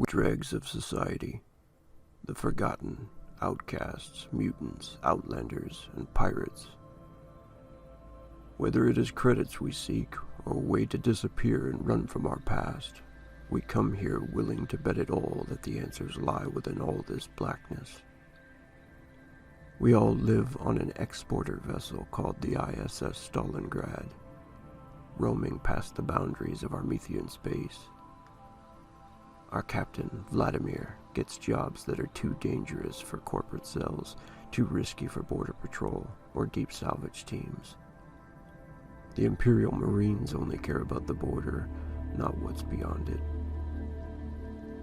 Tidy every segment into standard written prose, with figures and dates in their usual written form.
dregs of society, the forgotten, outcasts, mutants, outlanders, and pirates. Whether it is credits we seek, or a way to disappear and run from our past, we come here willing to bet it all that the answers lie within all this blackness. We all live on an exporter vessel called the ISS Stalingrad, roaming past the boundaries of Armethian space. Our captain, Vladimir, gets jobs that are too dangerous for corporate cells, too risky for border patrol or deep salvage teams. The Imperial Marines only care about the border, not what's beyond it.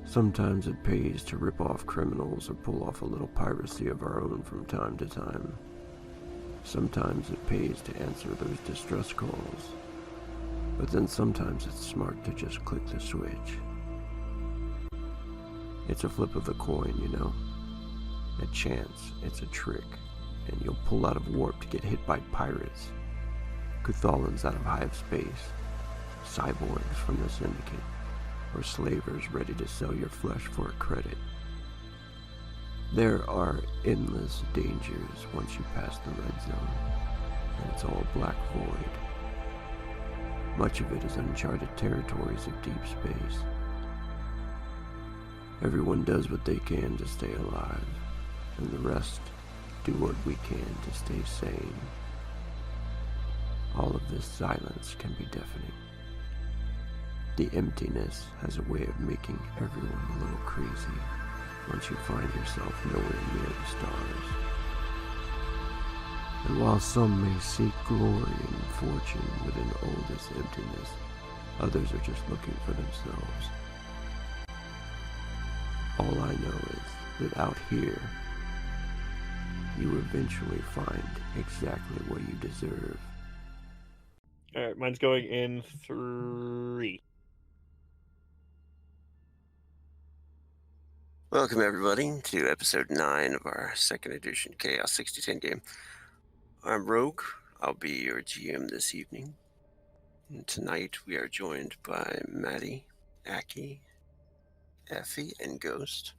Sometimes it pays to rip off criminals or pull off a little piracy of our own from time to time. Sometimes it pays to answer those distress calls. But then sometimes it's smart to just click the switch. It's a flip of the coin, you know. A chance, it's a trick, and you'll pull out of warp to get hit by pirates. Cuthalans out of hive space, cyborgs from the Syndicate, or slavers ready to sell your flesh for a credit. There are endless dangers once you pass the red zone, and it's all black void. Much of it is uncharted territories of deep space. Everyone does what they can to stay alive, and the rest do what we can to stay sane. All of this silence can be deafening. The emptiness has a way of making everyone a little crazy once you find yourself nowhere near the stars. And while some may seek glory and fortune within all this emptiness, others are just looking for themselves. All I know is that out here, you eventually find exactly what you deserve. Alright, mine's going in 3. Welcome everybody to episode 9 of our second edition Chaos 6010 game. I'm Rogue. I'll be your GM this evening. And tonight we are joined by Maddie, Aki, Effie, and Ghost.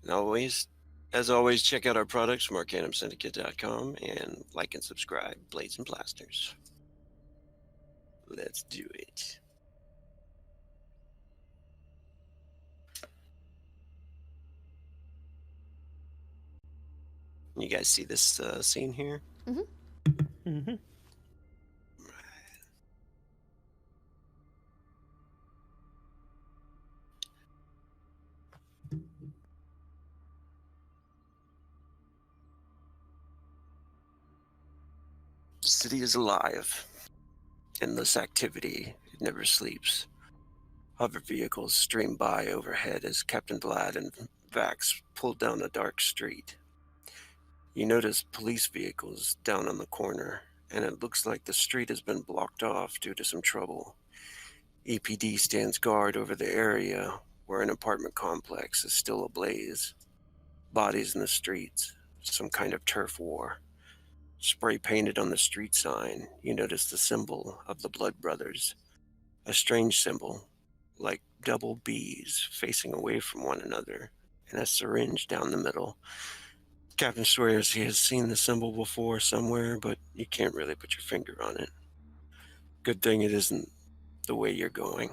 And as always, check out our products from arcanumsyndicate.com and like and subscribe, Blades and Blasters. Let's do it. You guys see this scene here? Mm-hmm. Mm-hmm. The city is alive. Endless activity. It never sleeps. Hover vehicles stream by overhead as Captain Vlad and Vax pull down a dark street. You notice police vehicles down on the corner, and it looks like the street has been blocked off due to some trouble. EPD stands guard over the area where an apartment complex is still ablaze. Bodies in the streets, some kind of turf war. Spray painted on the street sign, you notice the symbol of the Blood Brothers. A strange symbol, like double B's facing away from one another, and a syringe down the middle. Captain swears he has seen the symbol before somewhere, but you can't really put your finger on it. Good thing it isn't the way you're going.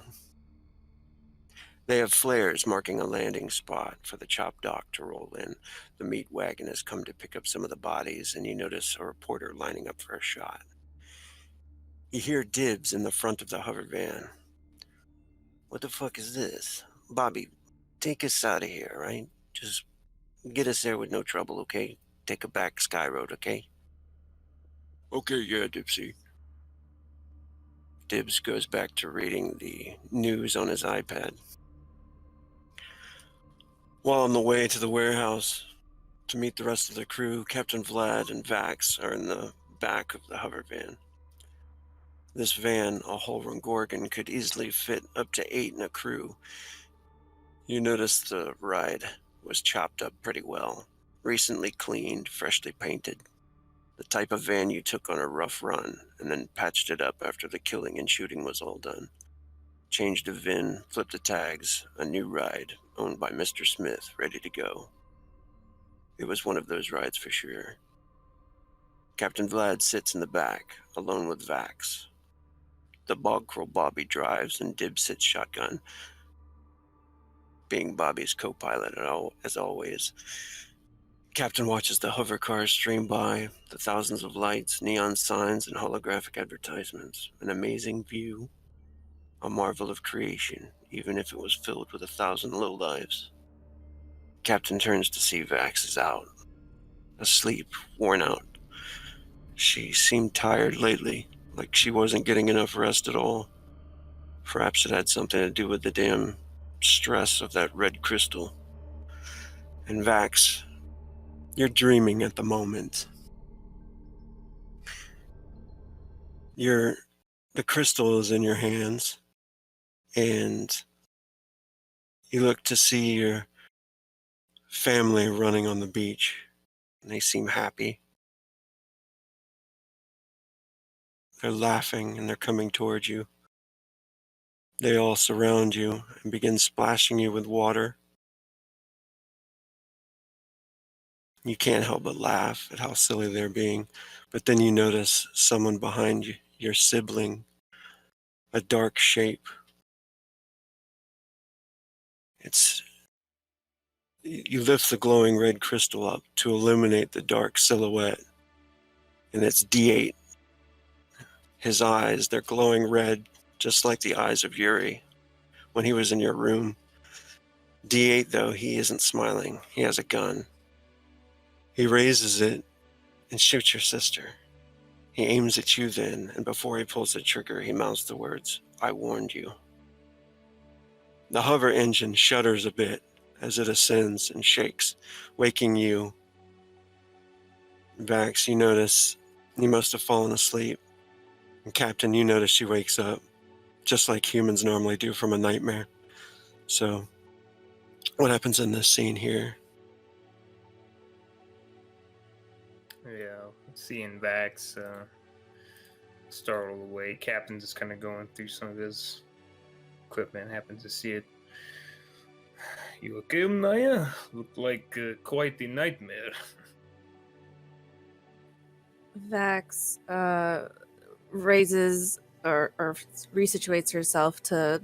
They have flares marking a landing spot for the chop dock to roll in. The meat wagon has come to pick up some of the bodies, and you notice a reporter lining up for a shot. You hear dibs in the front of the hover van. What the fuck is this? Bobby, take us out of here, right? Just get us there with no trouble, okay? Take a back Sky Road, okay? Okay, yeah, Dipsy. Dibs goes back to reading the news on his iPad. While on the way to the warehouse to meet the rest of the crew, Captain Vlad and Vax are in the back of the hover van. This van, a Holron Gorgon, could easily fit up to 8 in a crew. You notice the ride was chopped up pretty well. Recently cleaned, freshly painted. The type of van you took on a rough run and then patched it up after the killing and shooting was all done. changed a VIN, flipped the tags, a new ride, owned by Mr. Smith, ready to go. It was one of those rides for sure. Captain Vlad sits in the back, alone with Vax. The bog crow Bobby drives, and Dib sits shotgun, being Bobby's co-pilot as always. Captain watches the hover cars stream by, the thousands of lights, neon signs, and holographic advertisements. An amazing view, a marvel of creation, even if it was filled with 1,000 lowlives. Captain turns to see Vax is out, asleep, worn out. She seemed tired lately, like she wasn't getting enough rest at all. Perhaps it had something to do with the damn stress of that red crystal. And Vax, you're dreaming at the moment. The crystal is in your hands, and you look to see your family running on the beach, and they seem happy. They're laughing, and they're coming towards you. They all surround you and begin splashing you with water. You can't help but laugh at how silly they're being, but then you notice someone behind you, your sibling, a dark shape. You lift the glowing red crystal up to illuminate the dark silhouette, and it's D8. His eyes, they're glowing red, just like the eyes of Yuri when he was in your room. D8, though, he isn't smiling. He has a gun. He raises it and shoots your sister. He aims at you then, and before he pulls the trigger, he mouths the words, "I warned you." The hover engine shudders a bit as it ascends and shakes, waking you. Vax, you notice you must have fallen asleep. And Captain, you notice she wakes up, just like humans normally do from a nightmare. So, what happens in this scene here? Yeah, seeing Vax startled away. Captain's just kind of going through some of his equipment, happens to see it. You okay, Naya? Look like quite the nightmare. Vax raises or resituates herself to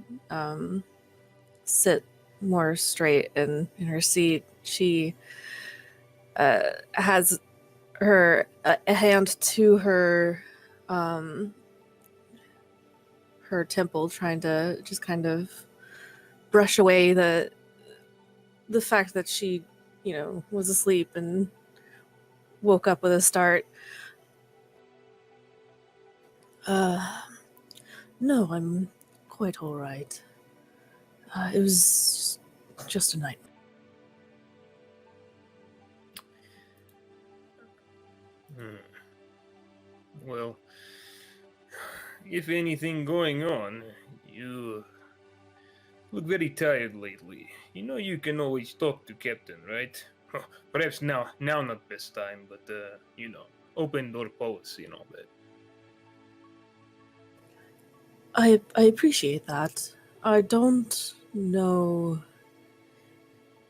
sit more straight in her seat. She has her a hand to her her temple, trying to just kind of brush away the fact that she, was asleep and woke up with a start. No, I'm quite all right. It was just a night. Well, if anything going on, you look very tired lately. You know you can always talk to Captain, right? Perhaps now not best time, but open door policy and all that. I appreciate that. I don't know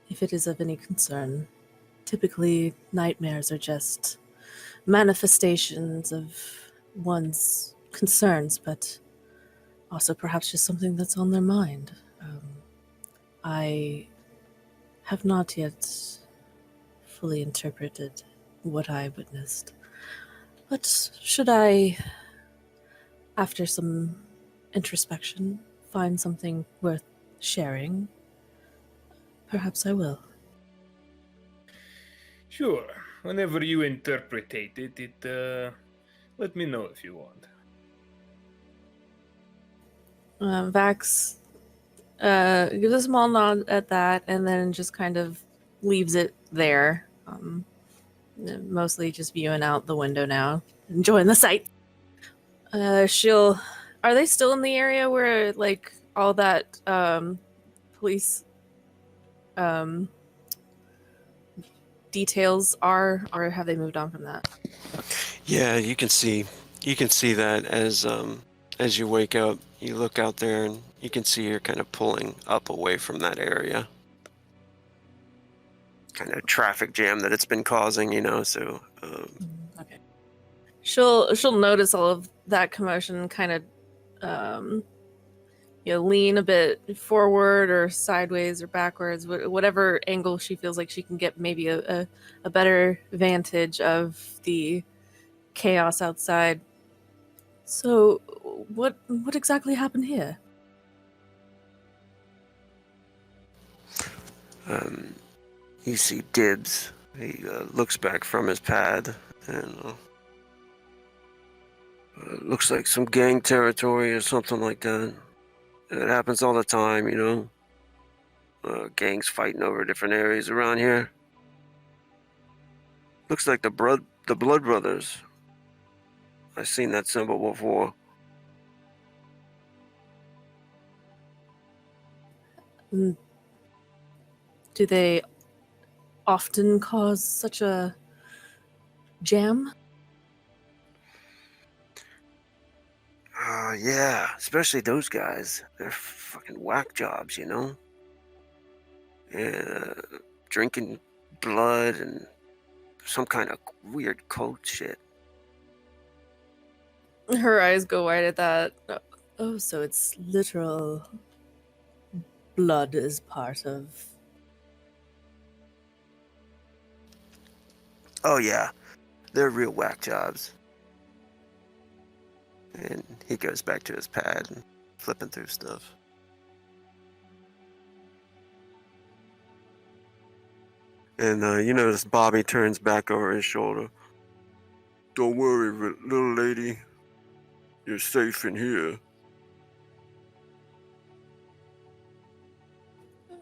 if it is of any concern. Typically, nightmares are just manifestations of one's concerns, but also perhaps just something that's on their mind. I have not yet fully interpreted what I witnessed. But should I, after some introspection, find something worth sharing, perhaps I will. Sure. Whenever you interpretate it, let me know if you want. Vax gives a small nod at that and then just kind of leaves it there. Mostly just viewing out the window now, enjoying the sight. Are they still in the area where, like, all that police details are, or have they moved on from that? Yeah, you can see that as you wake up. you look out there and you can see her kind of pulling up away from that area. Kind of traffic jam that it's been causing, so... Okay. She'll notice all of that commotion and kind of lean a bit forward or sideways or backwards, whatever angle she feels like she can get maybe a better vantage of the chaos outside. So, what exactly happened here? You see Dibs. He looks back from his pad and looks like some gang territory or something like that. It happens all the time, gangs fighting over different areas around here. Looks like the Blood Brothers. I've seen that symbol before. Do they often cause such a jam? Yeah, especially those guys. They're fucking whack jobs, Yeah, drinking blood and some kind of weird cult shit. Her eyes go wide at that. Oh, so it's literal blood is part of... Oh yeah, they're real whack jobs. And he goes back to his pad and flipping through stuff. And you notice Bobby turns back over his shoulder. Don't worry, little lady. You're safe in here.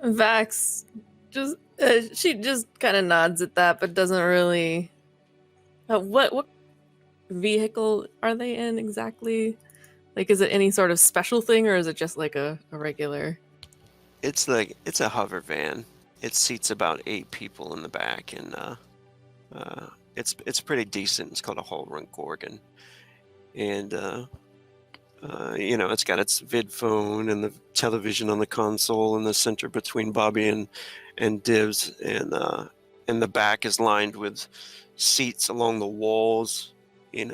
Vax she just kind of nods at that, but doesn't really... what vehicle are they in exactly? Like, is it any sort of special thing, or is it just like a regular... It's a hover van. It seats about 8 people in the back, and it's pretty decent. It's called a Hallrun Gorgon, and it's got its vid phone and the television on the console in the center between Bobby and Dibs, and the back is lined with seats along the walls, and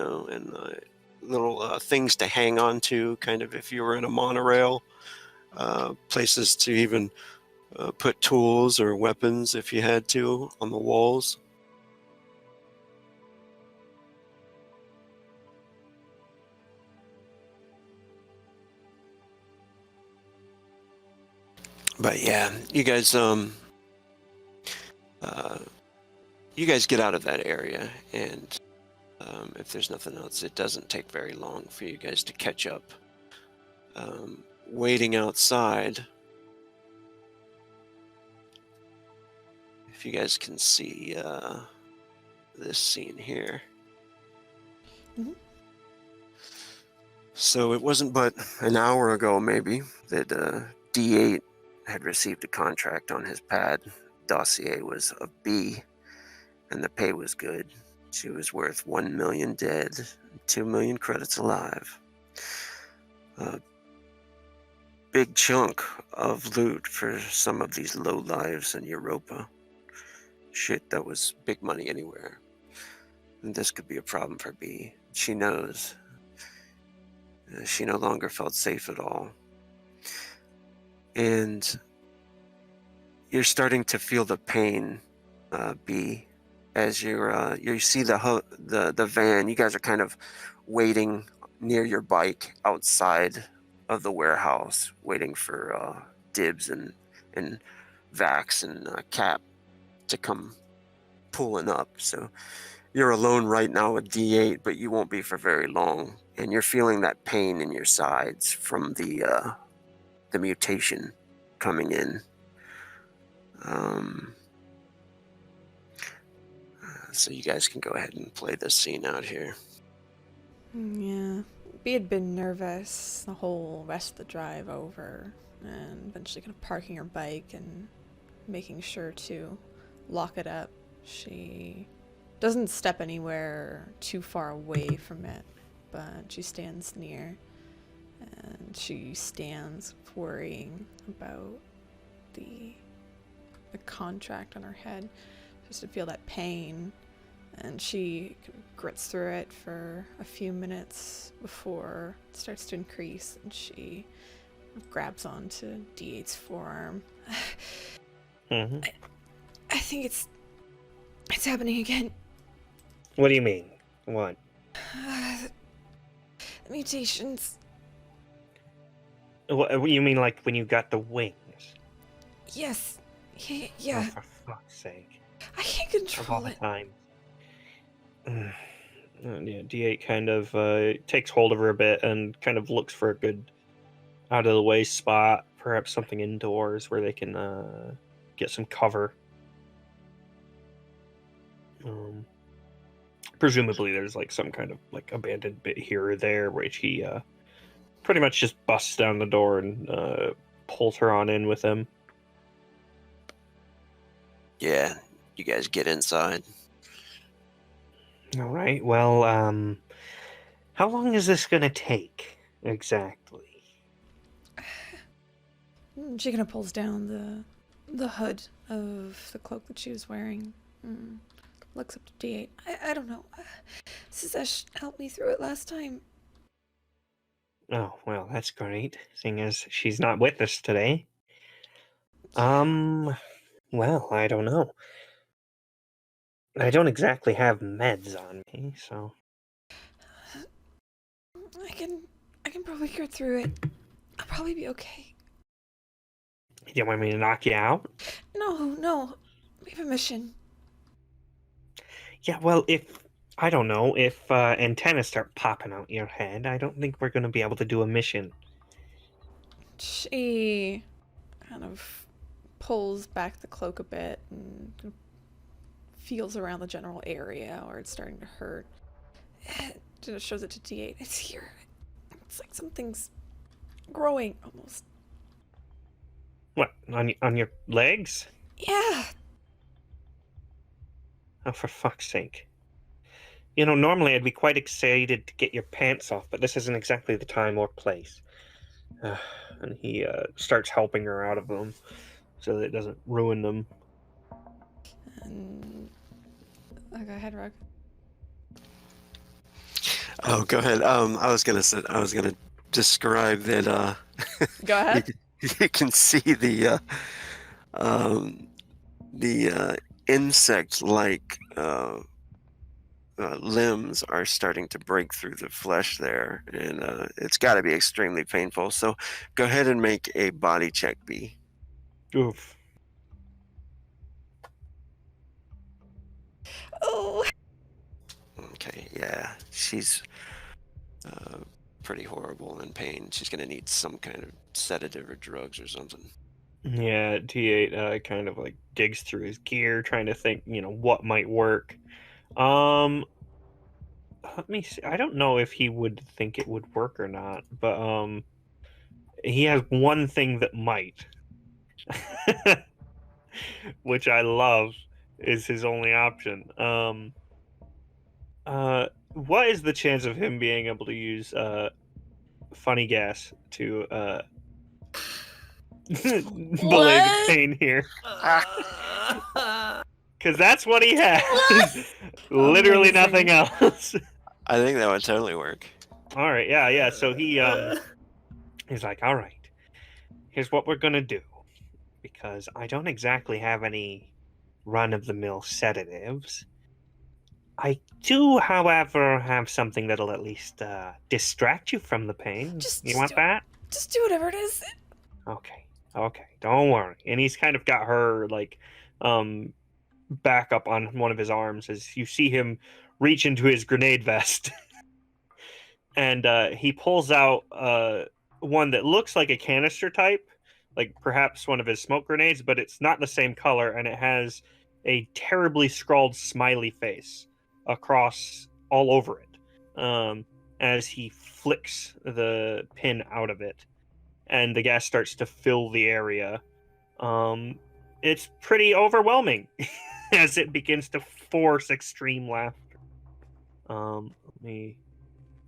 little things to hang on to, kind of if you were in a monorail. Places to even put tools or weapons if you had to on the walls. But yeah, you guys get out of that area, and if there's nothing else, it doesn't take very long for you guys to catch up. Waiting outside, if you guys can see this scene here. Mm-hmm. So it wasn't but an hour ago, maybe, that D8 had received a contract on his pad. Dossier was a B, and the pay was good. She was worth 1 million dead, 2 million credits alive. Big chunk of loot for some of these lowlives in Europa. Shit that was big money anywhere. And this could be a problem for B. She knows. She no longer felt safe at all. And you're starting to feel the pain, B, as you see the van. You guys are kind of waiting near your bike outside of the warehouse, waiting for Dibs and Vax and Cap to come pulling up. So you're alone right now with D8, but you won't be for very long. And you're feeling that pain in your sides from the mutation coming in. So you guys can go ahead and play this scene out here. Yeah. We had been nervous the whole rest of the drive over, and eventually kind of parking her bike and making sure to lock it up. She doesn't step anywhere too far away from it, but she stands near and she stands worrying about the contract on her head, just to feel that pain. And she grits through it for a few minutes before it starts to increase, and she grabs onto D8's forearm. Mm-hmm. I think it's happening again. What do you mean? What? The mutations. What you mean, like when you got the wings? Yes. Oh, Yeah. for fuck's sake! I can't Of all control the it. time. Yeah, D8 kind of takes hold of her a bit and kind of looks for a good out of the way spot, perhaps something indoors where they can get some cover. Presumably there's like some kind of like abandoned bit here or there, which he pretty much just busts down the door and pulls her on in with him. Yeah, you guys get inside. All right. Well, how long is this gonna take exactly? She kind of pulls down the hood of the cloak that she was wearing. Looks up to D8. I don't know. Suzesh helped me through it last time. Oh, well, that's great, seeing as she's not with us today. Well, I don't know. I don't exactly have meds on me, so... I can probably get through it. I'll probably be okay. You want me to knock you out? No. We have a mission. Yeah, well, I don't know, if antennas start popping out your head, I don't think we're going to be able to do a mission. She kind of pulls back the cloak a bit and feels around the general area where it's starting to hurt. Just shows it to D8. It's here. It's like something's growing almost. What, on your legs? Yeah. Oh, for fuck's sake. You know, normally I'd be quite excited to get your pants off, but this isn't exactly the time or place. And he starts helping her out of them so that it doesn't ruin them. And go ahead, Rug. Oh, go ahead. I was gonna describe that. Go ahead. You can see the insect-like limbs are starting to break through the flesh there, and it's got to be extremely painful. So, go ahead and make a body check, B. Oof. Oh. Okay, yeah, she's pretty horrible in pain. She's gonna need some kind of sedative or drugs or something. Yeah, T8 kind of like digs through his gear, trying to think, what might work. Let me see. I don't know if he would think it would work or not, but he has one thing that might, which I love, is his only option. What is the chance of him being able to use funny gas to belay the pain here? Because that's what he has. Literally nothing else. I think that would totally work. All right, yeah. So he's like, all right, here's what we're gonna do, because I don't exactly have any run-of-the-mill sedatives. I do, however, have something that'll at least distract you from the pain. You want that? Just do whatever it is. Okay, don't worry. And he's kind of got her like back up on one of his arms as you see him reach into his grenade vest. And he pulls out one that looks like a canister type, like perhaps one of his smoke grenades, but it's not the same color, and it has a terribly scrawled smiley face across all over it as he flicks the pin out of it, and the gas starts to fill the area. It's pretty overwhelming as it begins to force extreme laughter. Let me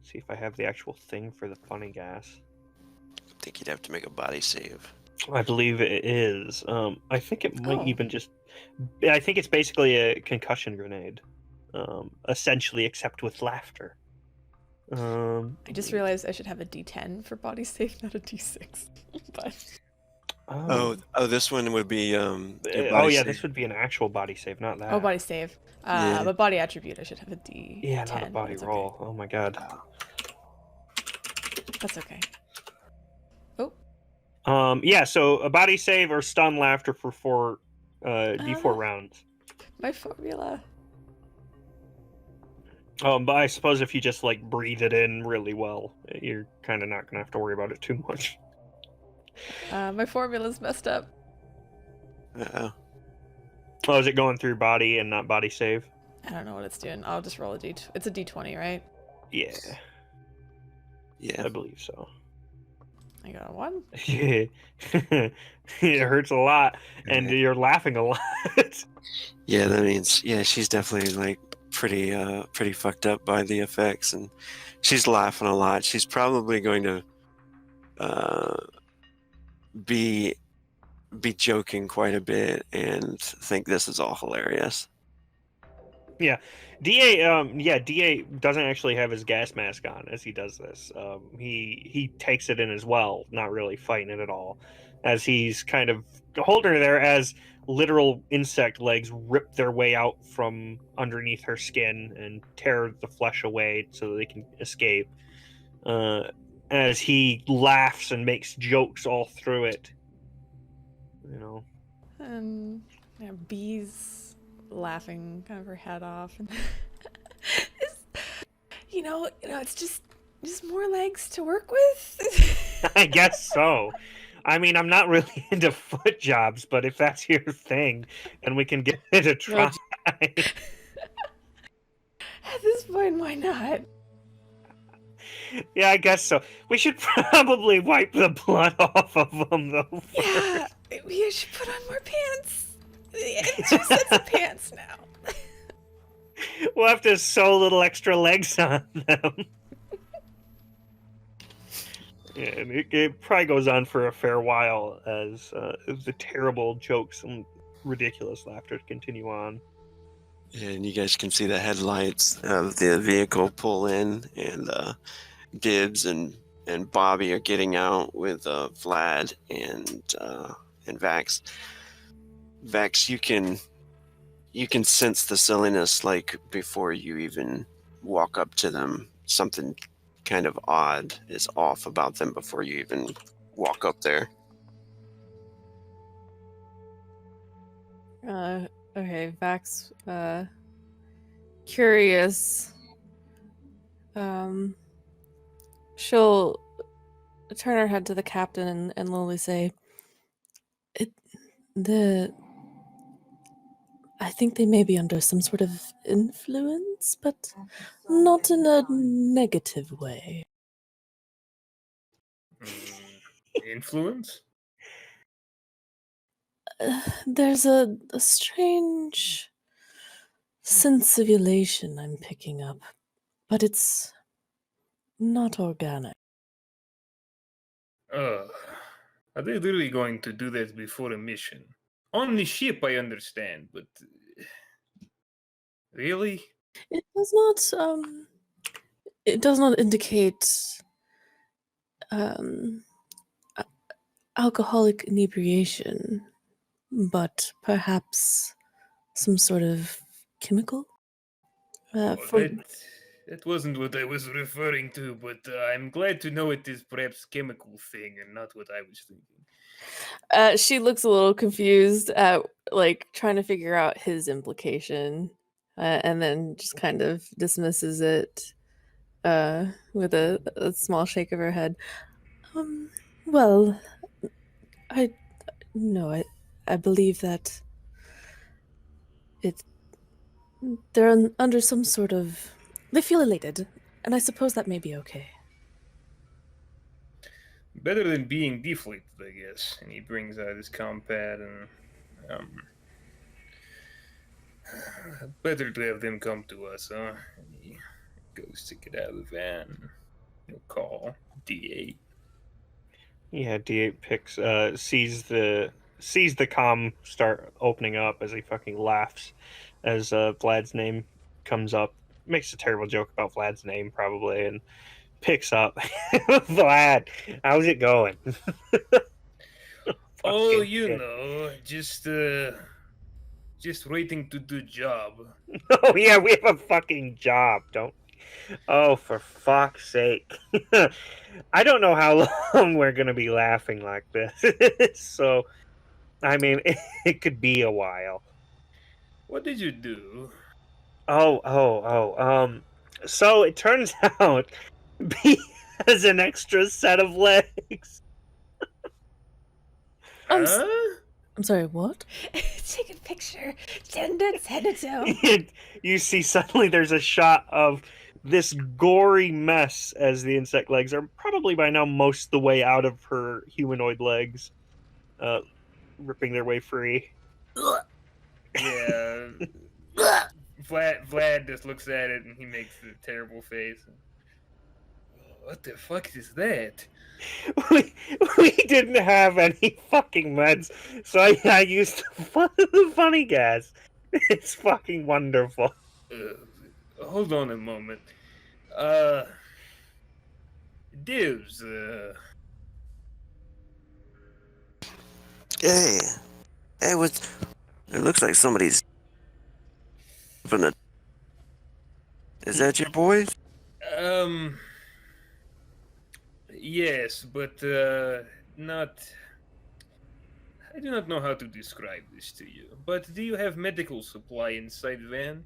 see if I have the actual thing for the funny gas. think you'd have to make a body save. I believe it is. I think it might Oh. even just. I think it's basically a concussion grenade, essentially, except with laughter. I just realized I should have a D10 for body save, not a D6. But Oh, this one would be a oh body yeah, save. this would be an actual body save, not that. oh, body save. Yeah. But body attribute, I should have a D10. Yeah, not a but body it's roll. Okay. Oh my god. That's okay. Oh. Yeah. So a body save or stun laughter for four, D4 rounds. My formula. But I suppose if you just like breathe it in really well, you're kind of not gonna have to worry about it too much. My formula's messed up. Uh-oh. Oh, is it going through body and not body save? I don't know what it's doing. I'll just roll a D. It's a D20, right? Yeah, Yeah. I believe so. I got a 1. It hurts a lot, and Okay. you're laughing a lot. Yeah, that means she's definitely like pretty fucked up by the effects, and she's laughing a lot. She's probably going to be joking quite a bit and think this is all hilarious. DA doesn't actually have his gas mask on as he does this. He takes it in as well, not really fighting it at all, as he's kind of holding her there as literal insect legs rip their way out from underneath her skin and tear the flesh away so that they can escape. As he laughs and makes jokes all through it, you know. And yeah, Bee's laughing kind of her head off. And it's just more legs to work with. I guess so. I mean, I'm not really into foot jobs, but if that's your thing, and we can give it a try. At this point, why not? Yeah, I guess so. We should probably wipe the blood off of them, though. Yeah, we should put on more pants. It's 2 sets of pants now. We'll have to sew little extra legs on them. Yeah, and it probably goes on for a fair while as the terrible jokes and ridiculous laughter continue on. And you guys can see the headlights of the vehicle pull in, and Gibbs and Bobby are getting out with Vlad and Vax. Vax, you can sense the silliness like before you even walk up to them. Something kind of odd is off about them before you even walk up there. Okay, Vax, curious. She'll turn her head to the captain and lowly say, I think they may be under some sort of influence, but not in a negative way. Influence? There's a strange sense of elation I'm picking up, but it's not organic. Are they literally going to do that before a mission? On the ship, I understand, but really? It does not indicate alcoholic inebriation, but perhaps some sort of chemical. That wasn't what I was referring to, but I'm glad to know it is perhaps chemical thing and not what I was thinking. She looks a little confused at trying to figure out his implication, and then just kind of dismisses it with a small shake of her head. Well, I believe that they're under some sort of. They feel elated, and I suppose that may be okay. Better than being deflated, I guess. And he brings out his compad and better to have them come to us, huh? And he goes to get out of the van. He'll call D8. Yeah, D8 picks sees the comm start opening up as he fucking laughs as Vlad's name comes up. Makes a terrible joke about Vlad's name probably and picks up. Vlad, how's it going? Oh, Fucking you shit. know, just waiting to do job. Oh yeah, we have a fucking job, don't. Oh, for fuck's sake! I don't know how long we're gonna be laughing like this. So, I mean, it could be a while. What did you do? So it turns out B has an extra set of legs. Huh? I'm sorry, what? Take a picture. Send it to him. You see, suddenly there's a shot of this gory mess as the insect legs are probably by now most the way out of her humanoid legs, ripping their way free. Yeah. Vlad just looks at it and he makes a terrible face. What the fuck is that? We didn't have any fucking meds, so I used the funny gas. It's fucking wonderful. Hold on a moment. Divs, Hey, hey, what? It looks like somebody's. Is that your boys? yes, but, not... I do not know how to describe this to you, but do you have medical supply inside van?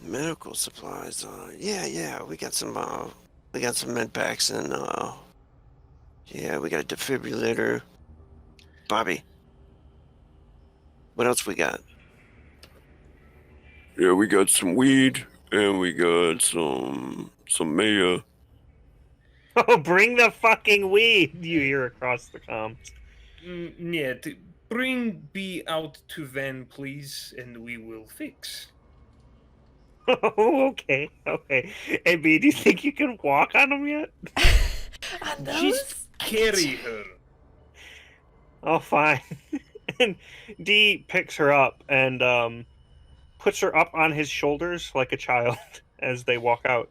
Medical supplies. Yeah, we got some med packs and yeah, we got a defibrillator. Bobby, what else we got? Yeah, we got some weed and we got some mayo. Oh, bring the fucking weed! You hear across the comms. Yeah, bring B out to van, please, and we will fix. Oh, okay. Hey, B, do you think you can walk on them yet? On those? Just carry her. Oh, fine. And D picks her up and puts her up on his shoulders like a child as they walk out.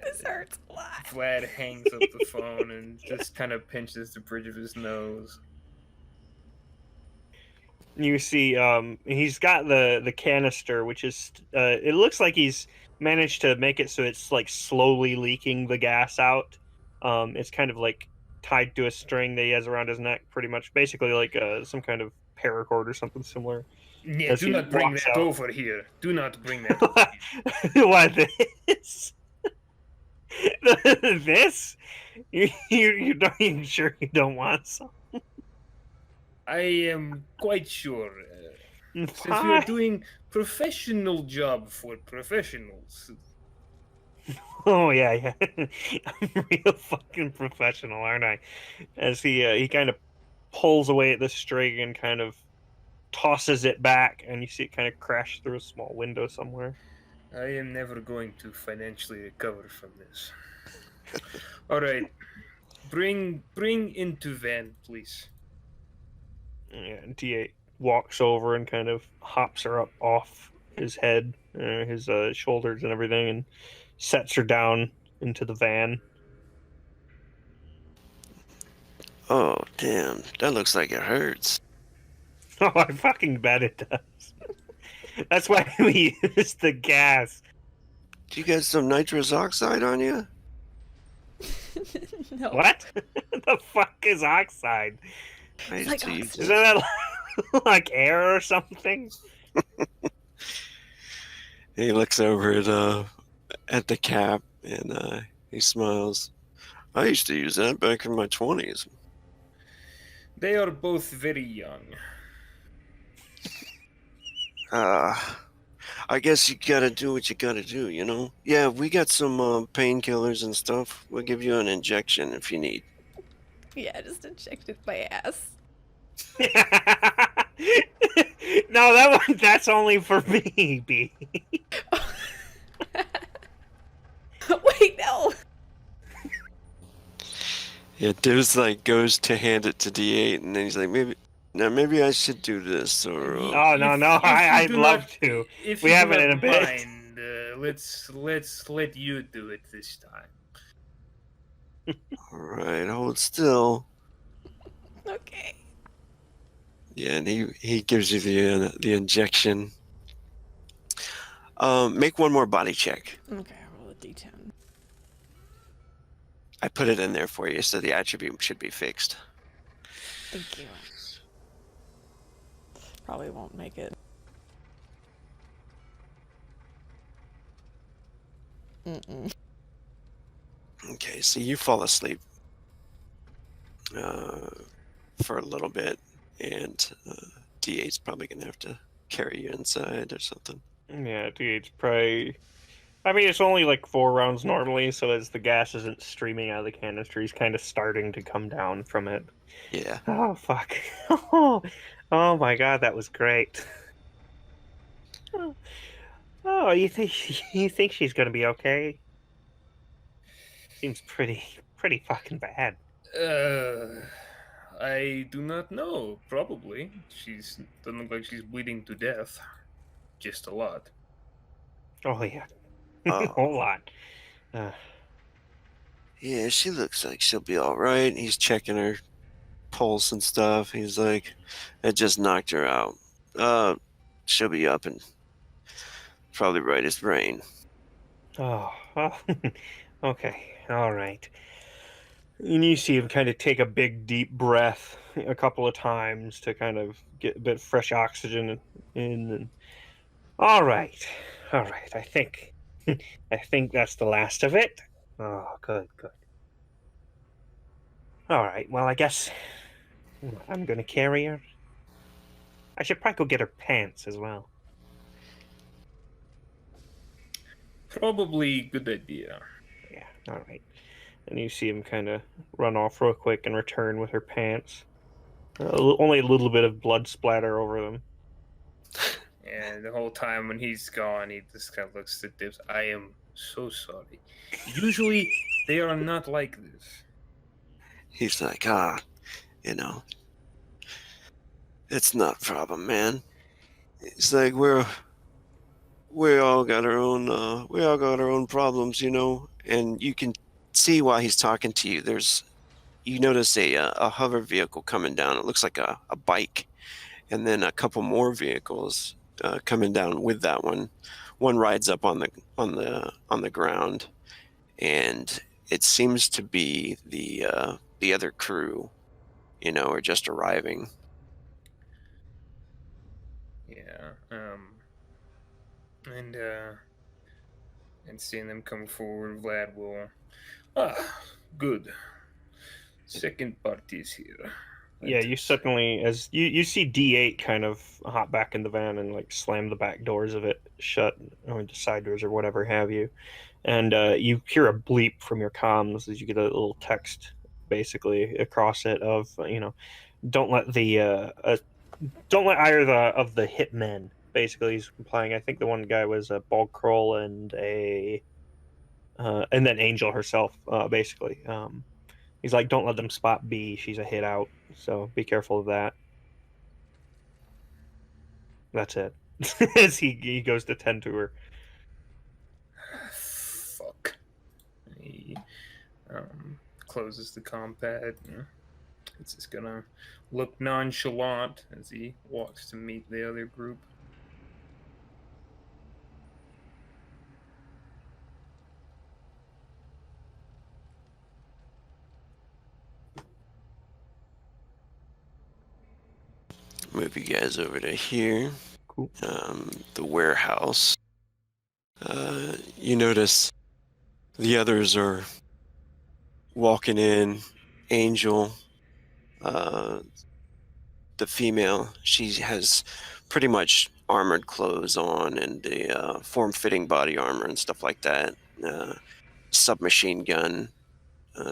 This hurts a lot. Vlad hangs up the phone and just kind of pinches the bridge of his nose. You see, he's got the canister, which is it looks like he's managed to make it so it's like slowly leaking the gas out. It's kind of like tied to a string that he has around his neck, pretty much, basically like some kind of paracord or something similar. Yeah, As do he not bring walks that out. over here. Do not bring that over here. What this? This? You don't even sure you don't want some? I am quite sure. Since we are Fine. doing professional job for professionals. Oh yeah. I'm real fucking professional, aren't I? As he kind of pulls away at the string and kind of tosses it back, and you see it kind of crash through a small window somewhere. I am never going to financially recover from this. All right, bring into van, please. Yeah, D8 walks over and kind of hops her up off his head, his shoulders and everything, and sets her down into the van. Oh, damn, that looks like it hurts. Oh, I fucking bet it does. That's why we use the gas. Do you got some nitrous oxide on you? No. What? The fuck is oxide? I used like to use oxygen. Isn't that like air or something? He looks over at the cap and he smiles. I used to use that back in my 20s. They are both very young. I guess you gotta do what you gotta do, you know? Yeah, we got some painkillers and stuff. We'll give you an injection if you need. Yeah, just injected my ass. No, that's only for me, B. Wait, no. Yeah, Div's like goes to hand it to D8, and then he's like, maybe I should do this, or Oh, no, I'd love to. If We you do haven't in a not bit. mind, let's let you do it this time. all right, hold still. Okay. Yeah, and he gives you the injection. Make one more body check. Okay, I'll roll a d10. I put it in there for you, so the attribute should be fixed. Thank you. Probably won't make it. Mm-mm. Okay, so you fall asleep for a little bit, and D8's probably gonna have to carry you inside or something. Yeah, it's probably. I mean, it's only like 4 rounds normally, so as the gas isn't streaming out of the canister, he's kind of starting to come down from it. Yeah. Oh, fuck. Oh my god, that was great. Oh, you think she's gonna be okay? Seems pretty fucking bad. I do not know. Probably. She's doesn't look like she's bleeding to death. Just a lot. Oh yeah, Oh. whole lot. Yeah, she looks like she'll be all right. He's checking her pulse and stuff. He's like, it just knocked her out. She'll be up and probably right as rain. Oh, okay, all right. And you see him kind of take a big deep breath a couple of times to kind of get a bit of fresh oxygen in. And all right. I think that's the last of it. Oh, good. All right. Well, I guess I'm gonna carry her. I should probably go get her pants as well. Probably good idea. Yeah. All right. And you see him kind of run off real quick and return with her pants. Only a little bit of blood splatter over them. And the whole time when he's gone, he just kind of looks at Dips. I am so sorry. Usually, they are not like this. He's like, it's not a problem, man. It's like we all got our own problems, and you can see while he's talking to you, you notice a hover vehicle coming down. It looks like a bike, and then a couple more vehicles coming down with that one. One rides up on the ground, and it seems to be the other crew, are just arriving. Yeah. And seeing them come forward, Vlad will. Good. Second party's here. Yeah, you suddenly, as you see D8 kind of hop back in the van and like slam the back doors of it shut, or the side doors or whatever have you, and you hear a bleep from your comms as you get a little text basically across it of don't let don't let either of the hitmen. Basically, he's implying. I think the one guy was a Bald Kroll and and then Angel herself. Basically, he's like, don't let them spot B. She's a hit out, so be careful of that. That's it. As he goes to tend to her. Fuck. He closes the compad. It's just gonna look nonchalant as he walks to meet the other group. Move you guys over to here. Cool. The warehouse. You notice the others are walking in. Angel, the female, she has pretty much armored clothes on and a form-fitting body armor and stuff like that. Submachine gun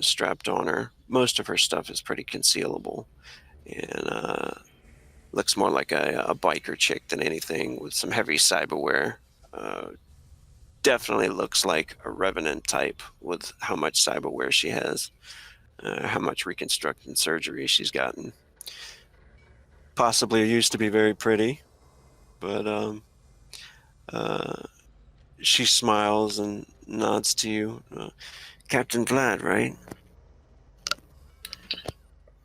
strapped on her. Most of her stuff is pretty concealable, and looks more like a biker chick than anything, with some heavy cyberware. Definitely looks like a Revenant type with how much cyberware she has. how much reconstructive surgery she's gotten. Possibly used to be very pretty, but she smiles and nods to you. Captain Vlad, right?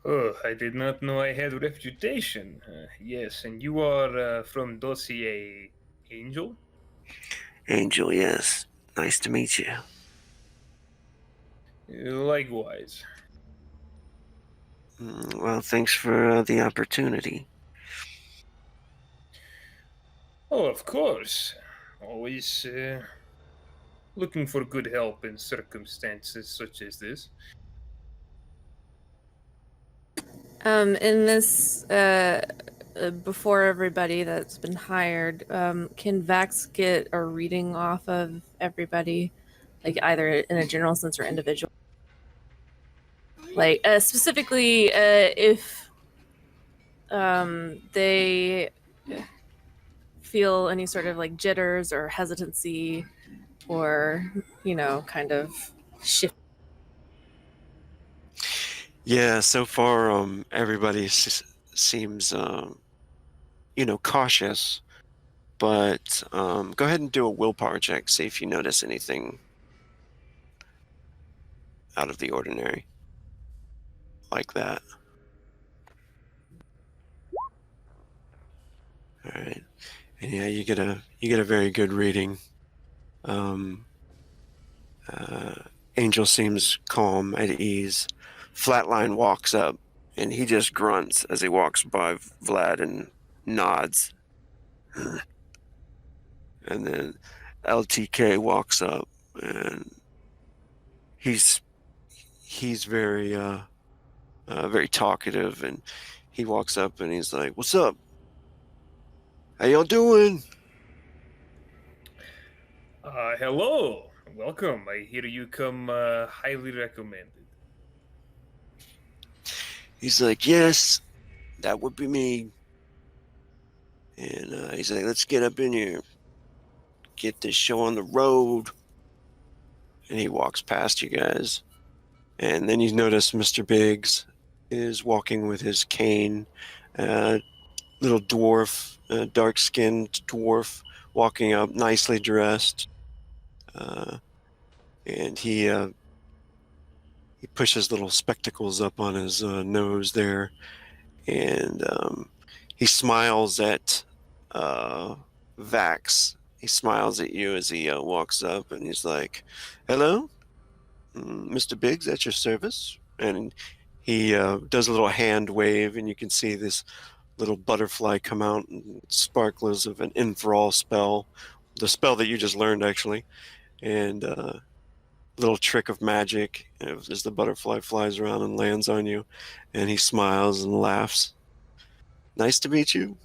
Oh, I did not know I had a reputation. Yes, and you are from Dossier Angel? Angel, yes. Nice to meet you. Likewise. Well, thanks for the opportunity. Oh, of course. Always looking for good help in circumstances such as this. In this, before everybody that's been hired, can Vax get a reading off of everybody, like either in a general sense or individual? Like specifically, if they feel any sort of like jitters or hesitancy, or kind of shift. Yeah, so far, everybody seems, cautious. But go ahead and do a willpower check. See if you notice anything out of the ordinary, like that. All right, and yeah, you get a very good reading. Angel seems calm, at ease. Flatline walks up, and he just grunts as he walks by Vlad and nods. And then LTK walks up, and he's very very talkative, and he walks up and he's like, "What's up? How y'all doing?" Hello. Welcome. I hear you come highly recommended. He's like, "Yes, that would be me." And he's like, "Let's get up in here, get this show on the road." And he walks past you guys. And then you notice Mr. Biggs is walking with his cane. Little dwarf, dark-skinned dwarf, walking up, nicely dressed. And he pushes little spectacles up on his nose there. And he smiles at Vax. He smiles at you as he walks up, and he's like, "Hello, Mr. Biggs, at your service." And he does a little hand wave, and you can see this little butterfly come out and sparklers of an enthrall spell, the spell that you just learned, actually. And little trick of magic as the butterfly flies around and lands on you, and he smiles and laughs. "Nice to meet you."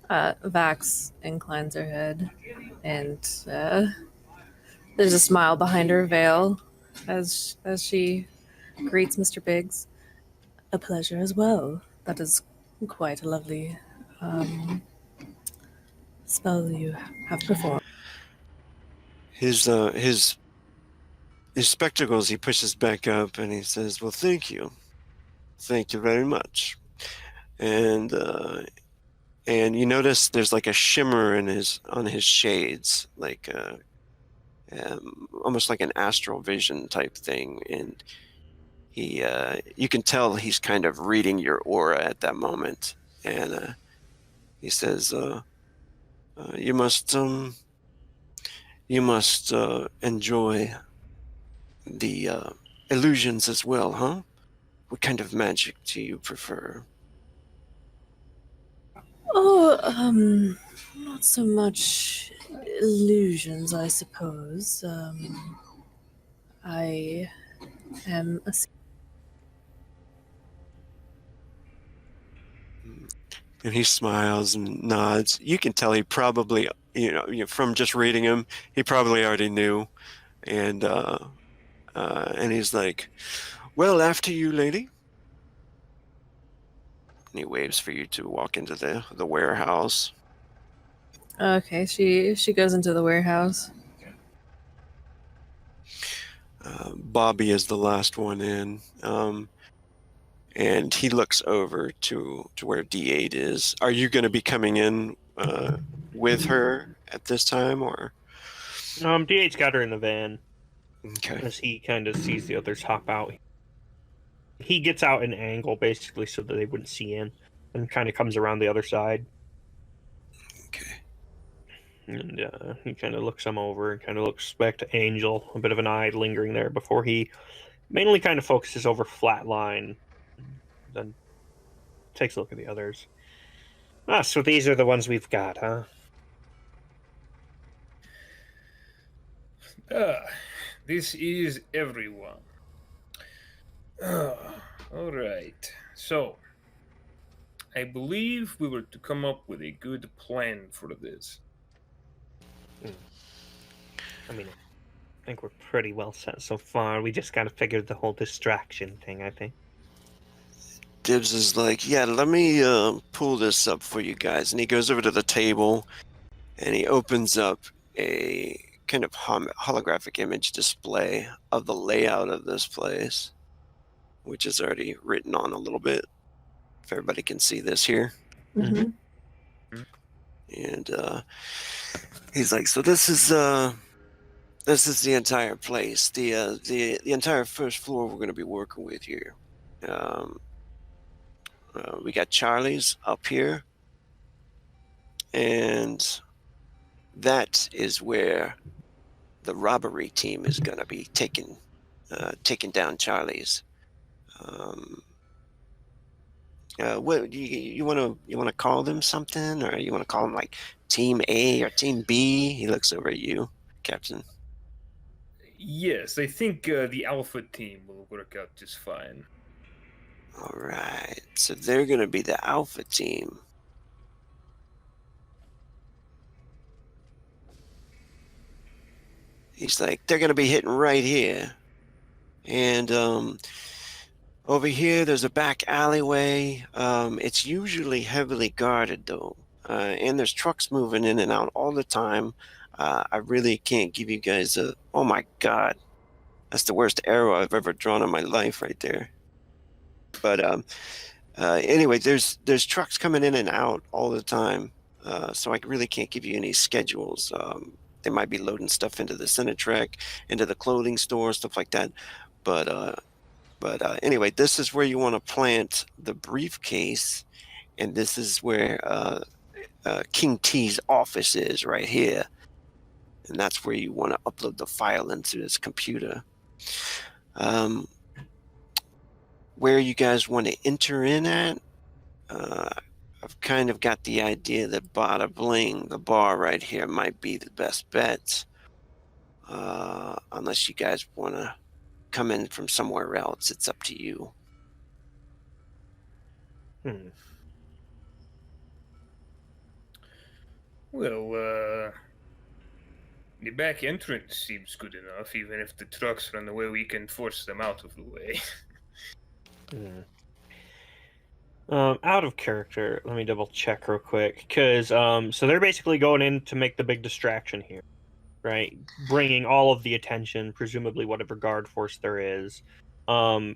Vax inclines her head, and there's a smile behind her veil as she greets Mr. Biggs. A pleasure as well. That is quite a lovely spell you have performed. His spectacles he pushes back up, and he says, "Well, thank you very much." And you notice there's like a shimmer on his shades, like almost like an astral vision type thing. And he you can tell he's kind of reading your aura at that moment. And he says, "You must enjoy the illusions as well, huh? What kind of magic do you prefer?" Oh, not so much illusions, I suppose. I am a And he smiles and nods. You can tell he probably, from just reading him, he probably already knew. And he's like, "Well, after you, lady." And he waves for you to walk into the warehouse. Okay, she goes into the warehouse. Bobby is the last one in. And he looks over to where D8 is. Are you going to be coming in with her at this time, or? D8's got her in the van Okay. as he kind of sees the others hop out. He gets out an angle basically so that they wouldn't see in, and kind of comes around the other side. Okay. And he kind of looks them over and kind of looks back to Angel, a bit of an eye lingering there before he mainly kind of focuses over Flatline, then takes a look at the others. So these are the ones we've got, huh? This is everyone. All right. So, I believe we were to come up with a good plan for this. I mean, I think we're pretty well set so far. We just gotta figure the whole distraction thing, I think. Dibs is like, yeah, let me pull this up for you guys. And he goes over to the table and he opens up a kind of holographic image display of the layout of this place, which is already written on a little bit. If everybody can see this here. Mm-hmm. And he's like, so this is the entire place. The entire first floor we're going to be working with here. We got Charlie's up here, and that is where the robbery team is going to be taking down Charlie's. What you want to call them something, or you want to call them like Team A or Team B? He looks over at you, Captain. Yes, I think the Alpha team will work out just fine. All right, so they're going to be the Alpha team. He's like, they're going to be hitting right here. And over here, there's a back alleyway. It's usually heavily guarded, though. And there's trucks moving in and out all the time. I really can't give you guys a... Oh, my God. That's the worst arrow I've ever drawn in my life right there. But anyway, there's trucks coming in and out all the time. So I really can't give you any schedules. They might be loading stuff into the Cinetrek, into the clothing store, stuff like that. But anyway, this is where you want to plant the briefcase, and this is where King T's office is right here. And that's where you want to upload the file into his computer. Where you guys want to enter in at, I've kind of got the idea that Bada Bling, the bar right here, might be the best bet. Unless you guys want to come in from somewhere else, it's up to you. Well, the back entrance seems good enough. Even if the trucks run away, we can force them out of the way. Out of character, let me double check real quick, because so they're basically going in to make the big distraction here, right? Bringing all of the attention, presumably whatever guard force there is. Do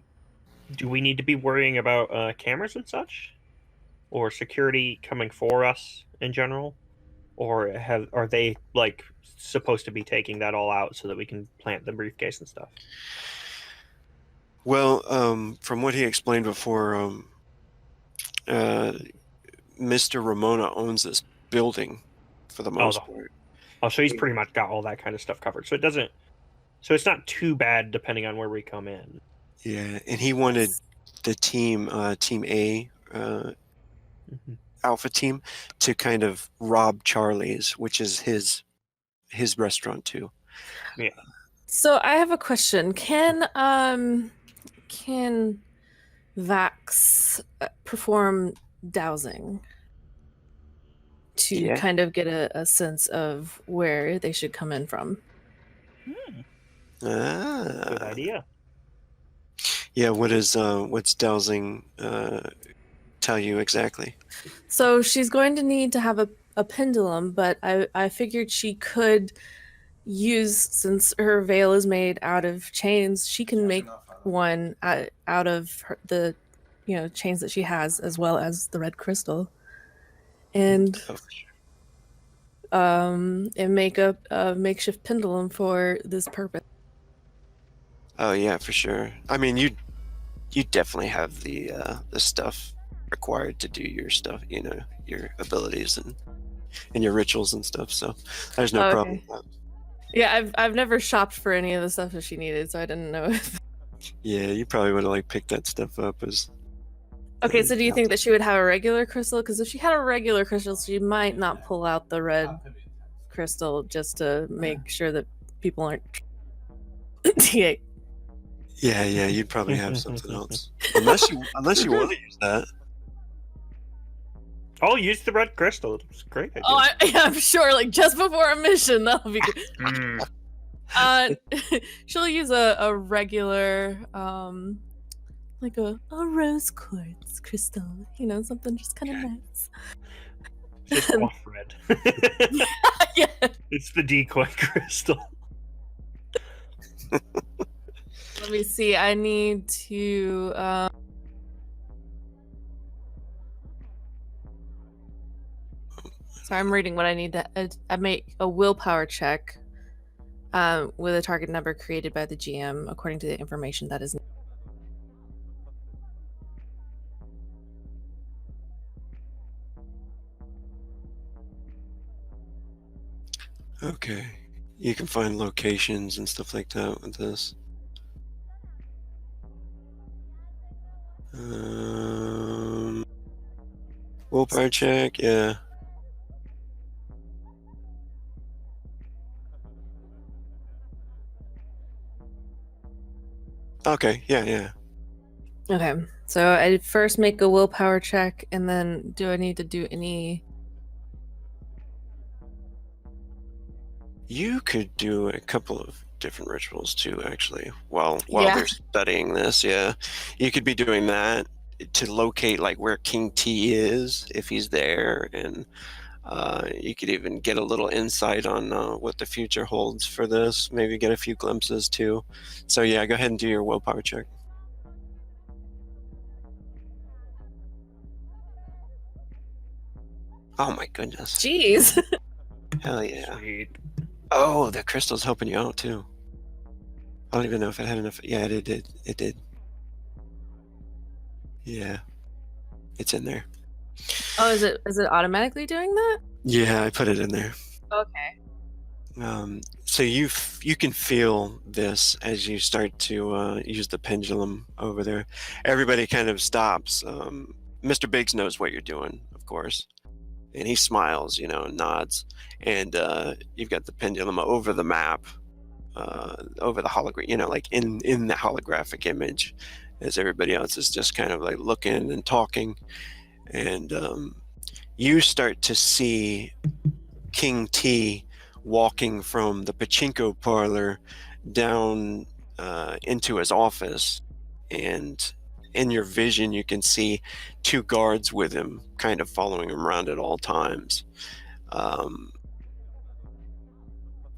we need to be worrying about cameras and such, or security coming for us in general, or are they like supposed to be taking that all out so that we can plant the briefcase and stuff? Well, from what he explained before, Mr. Ramona owns this building for the most part. Oh, so he's pretty much got all that kind of stuff covered. So it's not too bad depending on where we come in. Yeah, and he wanted the team A, Alpha team, to kind of rob Charlie's, which is his restaurant too. Yeah. So I have a question. Can Vax perform dowsing to kind of get a sense of where they should come in from? Good idea. Yeah, what's dowsing tell you exactly? So she's going to need to have a pendulum, but I figured she could use, since her veil is made out of chains, she can make one out of the chains that she has, as well as the red crystal, and Oh, for sure. and make a makeshift pendulum for this purpose. Oh yeah, for sure. I mean, you definitely have the stuff required to do your stuff. Your abilities and your rituals and stuff. So there's no problem with that. Yeah, I've never shopped for any of the stuff that she needed, so I didn't know if... Yeah, you probably would have picked that stuff up as. Okay, so do you think that she would have a regular crystal? Because if she had a regular crystal, she might not pull out the red crystal just to make sure that people aren't... Yeah, you'd probably have something else. Unless you want to use that. Oh, use the red crystal. It's a great idea. Oh, I'm sure, just before a mission, that'll be good. She'll use a regular, like a rose quartz crystal, something just kind of nice. Just off red. Yeah. It's the decoy crystal. Let me see. I need to. Sorry, I'm reading what I need to. I make a willpower check with a target number created by the GM according to the information that is. Okay. You can find locations and stuff like that with this. Willpower check, yeah. Okay, yeah. Okay, so I first make a willpower check, and then do I need to do any... You could do a couple of different rituals too, actually, while they're studying this. Yeah, you could be doing that to locate where King T is, if he's there, and you could even get a little insight on what the future holds for this. Maybe get a few glimpses too. So yeah, go ahead and do your willpower check. Oh my goodness! Jeez. Hell yeah! Sweet. Oh, the crystal's helping you out too. I don't even know if it had enough. Yeah, it did. It did. Yeah, it's in there. Oh, is it automatically doing that? Yeah, I put it in there. Okay. So you can feel this as you start to use the pendulum over there. Everybody kind of stops. Mr. Biggs knows what you're doing, of course, and he smiles, and nods. And you've got the pendulum over the map, over the hologram, in the holographic image, as everybody else is just kind of looking and talking. And you start to see King T walking from the pachinko parlor down into his office, and in your vision you can see two guards with him kind of following him around at all times.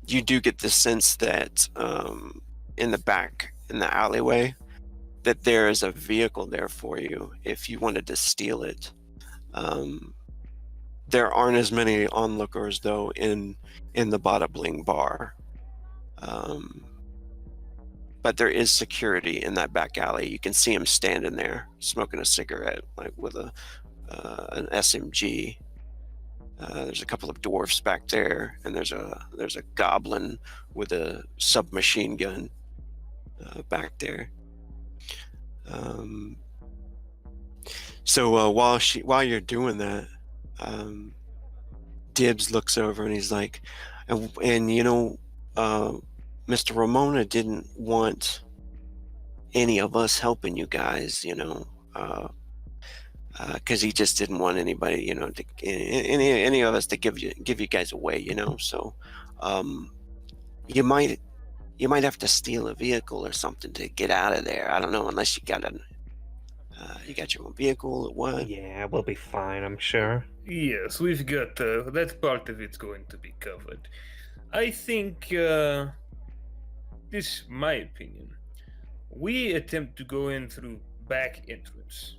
You do get the sense that in the back, in the alleyway, that there is a vehicle there for you if you wanted to steal it. There aren't as many onlookers though in the Bada Bling bar, but there is security in that back alley. You can see him standing there smoking a cigarette, with an SMG. There's a couple of dwarfs back there, and there's a goblin with a submachine gun back there. So while you're doing that, Dibs looks over and he's like, and Mr. Ramona didn't want any of us helping you guys, because he just didn't want anybody, any of us to give you guys away, So you might have to steal a vehicle or something to get out of there. I don't know, unless you got your own vehicle or what. Yeah, we'll be fine, I'm sure. Yes, we've got that part of it's going to be covered. I think, this is my opinion. We attempt to go in through back entrance.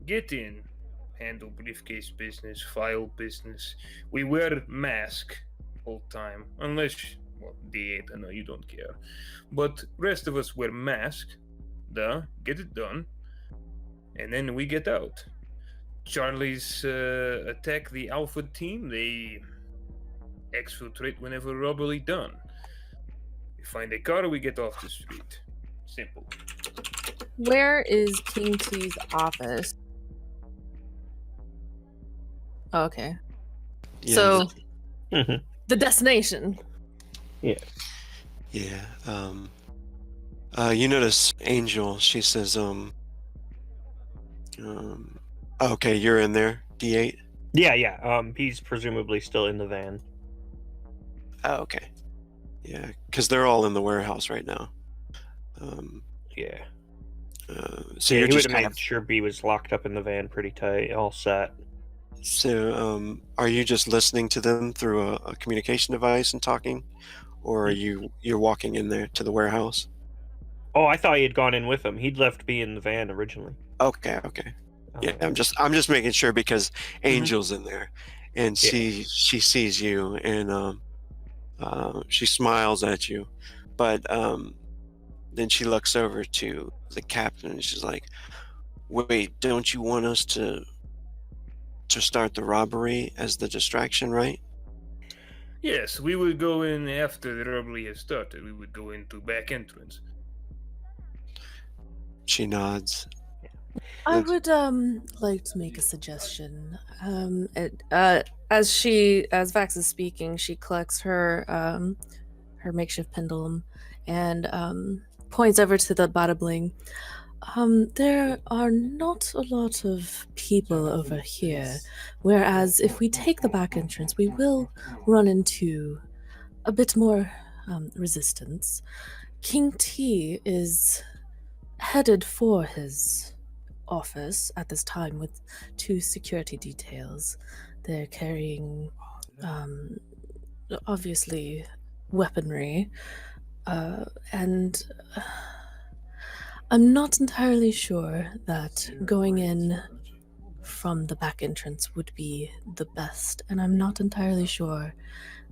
Get in, handle briefcase business, file business. We wear mask all time, unless, well, D8, I know you don't care. But rest of us wear mask. Get it done, and then we get out. Charlie's attack the Alpha team. They exfiltrate whenever robbery done. We find a car, we get off the street. Simple. Where is King T's office? Oh, okay. Yeah, So, Mhm. the destination. yeah. You notice Angel. She says, okay, you're in there, D8. Yeah. He's presumably still in the van. Oh, okay. Yeah, because they're all in the warehouse right now. Yeah. So Yeah, you're he would just have kind made of. sure B was locked up in the van pretty tight, all set. So, are you just listening to them through a communication device and talking, or are you're walking in there to the warehouse? Oh, I thought he had gone in with him. He'd left B in the van originally. Okay. Yeah, I'm just making sure because Angel's in there, and Yeah. she sees you, and she smiles at you, but then she looks over to the captain and she's like, "Wait, don't you want us to start the robbery as the distraction, right?" Yes, we would go in after the robbery has started. We would go into back entrance. She nods. I would like to make a suggestion. As Vax is speaking, she collects her her makeshift pendulum and points over to the bada bling. There are not a lot of people over here, whereas if we take the back entrance, we will run into a bit more resistance. King T is headed for his office at this time with 2 security details. They're carrying, obviously, weaponry, and I'm not entirely sure that going in from the back entrance would be the best, and I'm not entirely sure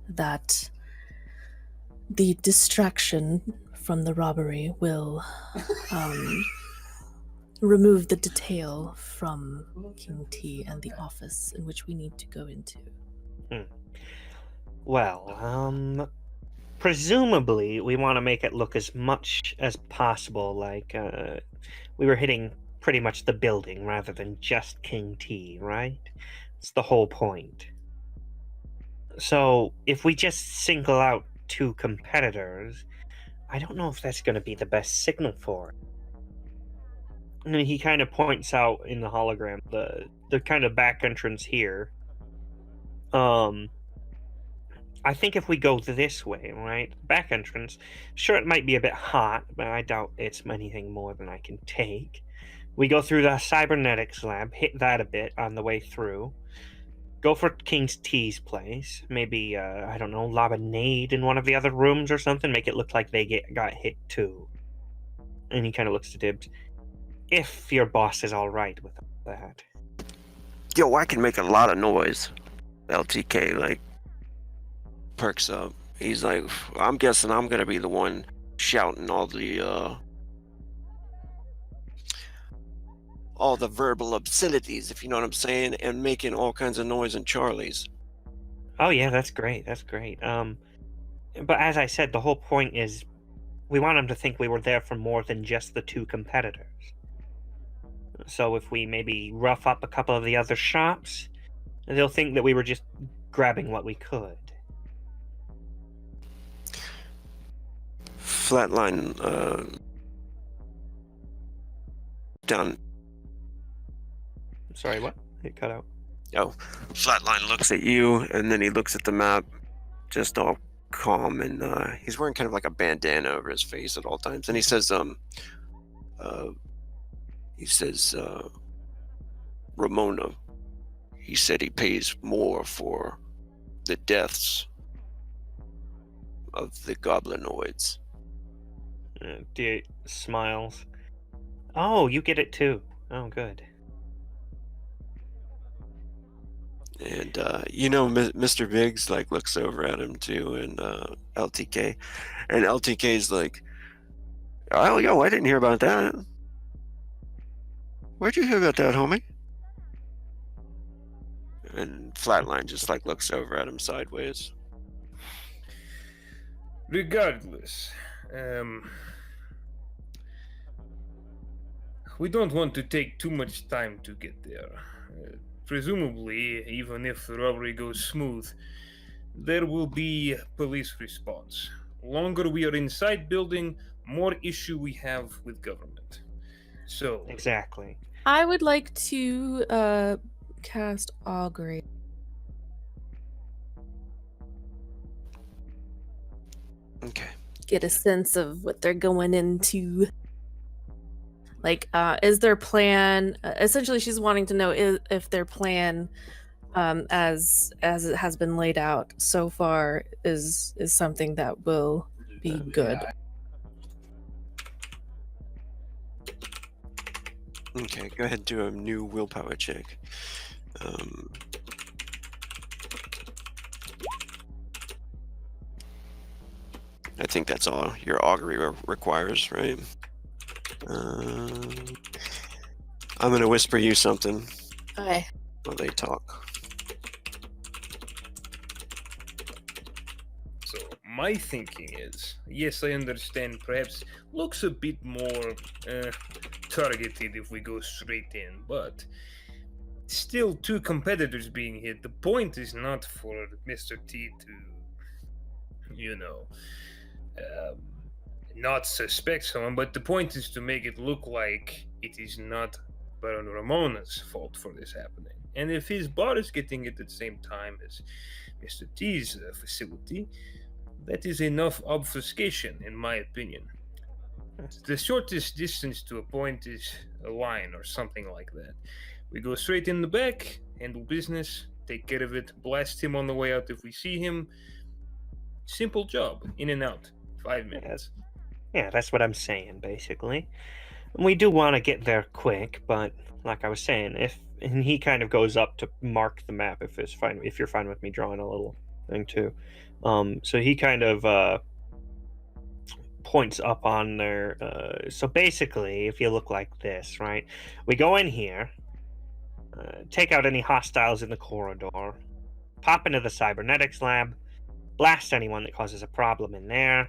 that the distraction from the robbery will remove the detail from King T and the office in which we need to go into. Well, presumably we want to make it look as much as possible like we were hitting pretty much the building rather than just King T, right? It's the whole point. So if we just single out 2 competitors, I don't know if that's going to be the best signal for it. And he kind of points out in the hologram the kind of back entrance here. I think if we go this way, right, back entrance, sure, it might be a bit hot, but I doubt it's anything more than I can take. We go through the cybernetics lab, hit that a bit on the way through. Go for King's T's place. Maybe, I don't know, lob a nade in one of the other rooms or something. Make it look like they got hit too. And he kind of looks to Dibs. If your boss is all right with that. Yo, I can make a lot of noise. LTK like perks up. He's like, I'm guessing I'm gonna be the one shouting all the verbal obscenities, if you know what I'm saying, and making all kinds of noise in Charlie's. Oh yeah, that's great. That's great. But as I said, the whole point is we want them to think we were there for more than just the 2 competitors. So if we maybe rough up a couple of the other shops, they'll think that we were just grabbing what we could. Flatline down. Sorry, what? It cut out. Oh, Flatline looks at you, and then he looks at the map, just all calm, and he's wearing kind of like a bandana over his face at all times, and he says, Ramona, he said he pays more for the deaths of the goblinoids. D8 smiles. Oh, you get it too. Oh, good. And Mr. Biggs like looks over at him too, and LTK, and LTK's like, "Oh, yo, I didn't hear about that. Where'd you hear about that, homie?" And Flatline just like looks over at him sideways. Regardless, we don't want to take too much time to get there. Presumably, even if the robbery goes smooth, there will be police response. Longer we are inside building, more issue we have with government. So Exactly. I would like to cast Augury. Okay. Get a sense of what they're going into. Like, is their plan? Essentially, she's wanting to know if their plan, as it has been laid out so far, is something that will be good. Okay, go ahead and do a new willpower check. I think that's all your augury requires, right? I'm gonna whisper you something Okay. while they talk. So my thinking is, yes, I understand. Perhaps looks a bit more targeted if we go straight in, but still, two competitors being hit. The point is not for Mr. T to, not suspect someone, but the point is to make it look like it is not Baron Ramona's fault for this happening. And if his bar is getting it at the same time as Mr. T's facility, that is enough obfuscation, in my opinion. The shortest distance to a point is a line or something like that. We go straight in the back, handle business, take care of it, blast him on the way out if we see him. Simple job, in and out, 5 minutes. Yeah, that's what I'm saying, basically. We do want to get there quick, but like I was saying, and he kind of goes up to mark the map if you're fine with me drawing a little thing too. So he kind of points up on there. So basically, if you look like this, right, we go in here, take out any hostiles in the corridor, pop into the cybernetics lab, blast anyone that causes a problem in there,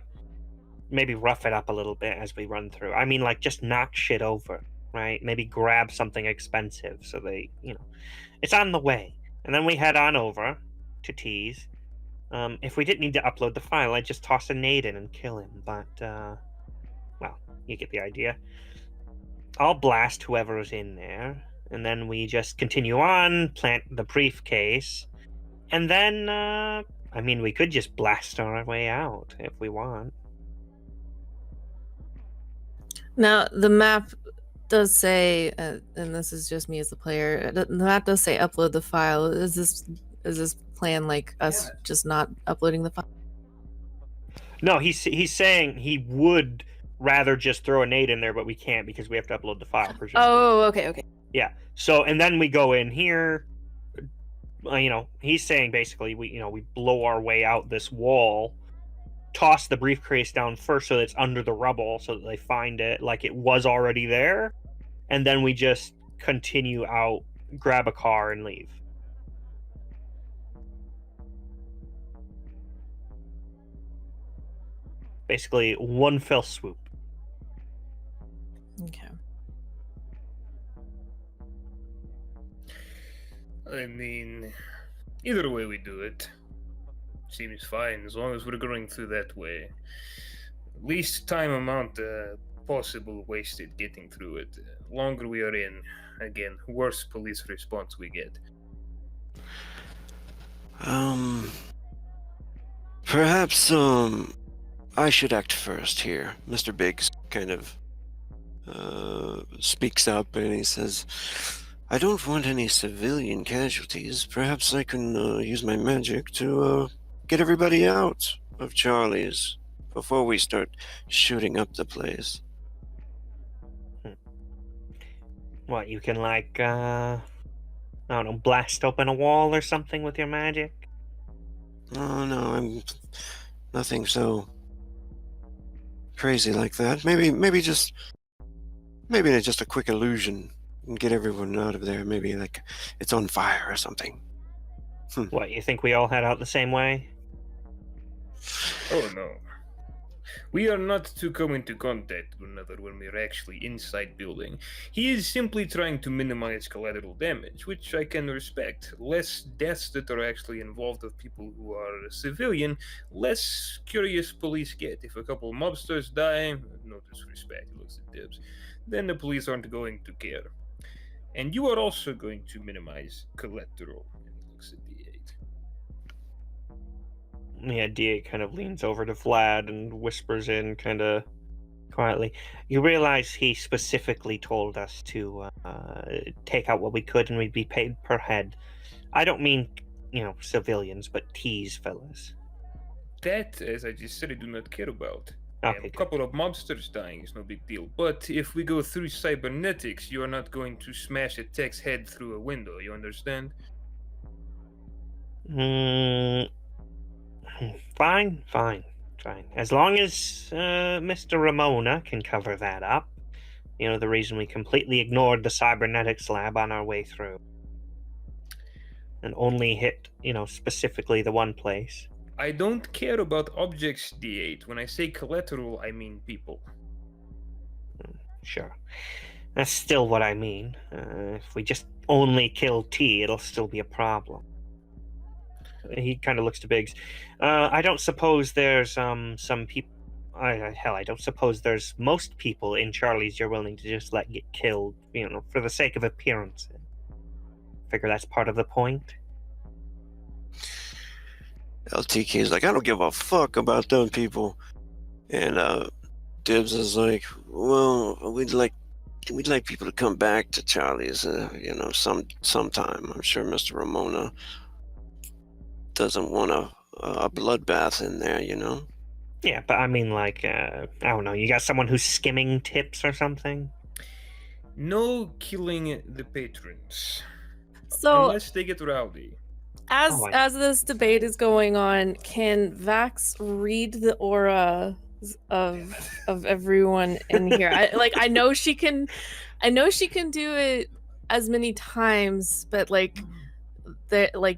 maybe rough it up a little bit as we run through. I mean, like, just knock shit over, right? Maybe grab something expensive so they, it's on the way. And then we head on over to T's. If we didn't need to upload the file, I'd just toss a nade in and kill him. But, well, you get the idea. I'll blast whoever is in there, and then we just continue on, plant the briefcase, and then, we could just blast our way out if we want. Now, the map does say, and this is just me as a player, the map does say upload the file. Is this plan like us just not uploading the file? No, he's saying he would rather just throw a nade in there, but we can't because we have to upload the file. Presumably. Oh, okay. Yeah. So, and then we go in here. He's saying basically we blow our way out this wall, toss the briefcase down first so that it's under the rubble so that they find it like it was already there, and then we just continue out, grab a car, and leave. Basically, one fell swoop. Okay. I mean, either way we do it seems fine as long as we're going through that way. Least time amount possible wasted getting through it. Longer we are in, again, worse police response we get. Perhaps I should act first here. Mr. Biggs kind of speaks up and he says, I don't want any civilian casualties. Perhaps I can use my magic to get everybody out. of Charlie's before we start shooting up the place. What, you can like, I don't know, blast open a wall or something with your magic? Oh no, I'm nothing so crazy like that. Maybe just a quick illusion and get everyone out of there. Maybe like it's on fire or something. What, you think we all head out the same way? Oh no. We are not to come into contact with one another when we are actually inside building. He is simply trying to minimize collateral damage, which I can respect. Less deaths that are actually involved of people who are civilian, less curious police get. If a couple mobsters die, no disrespect, he looks at Dibs, then the police aren't going to care. And you are also going to minimize collateral, and he looks at D8. Yeah, D8 kind of leans over to Vlad and whispers in kind of quietly. You realize he specifically told us to take out what we could and we'd be paid per head. I don't mean, civilians, but tease fellas. That, as I just said, I do not care about. Okay, A couple of mobsters dying is no big deal. But if we go through cybernetics, you are not going to smash a tech's head through a window, you understand? Fine. As long as Mr. Ramona can cover that up. The reason we completely ignored the cybernetics lab on our way through. And only hit, specifically the one place. I don't care about objects, D8. When I say collateral, I mean people. Sure. That's still what I mean. If we just only kill T, it'll still be a problem. He kind of looks to Biggs. I don't suppose there's some people... I don't suppose there's most people in Charlie's you're willing to just let get killed, for the sake of appearance. Figure that's part of the point. LTK is like, I don't give a fuck about them people. And Dibs is like, well, we'd like people to come back to Charlie's, sometime. I'm sure Mr. Ramona doesn't want a bloodbath in there, Yeah, but I mean, like, I don't know, you got someone who's skimming tips or something? No killing the patrons. So, unless they get rowdy. As this debate is going on, can Vax read the aura of everyone in here? I know she can do it as many times, but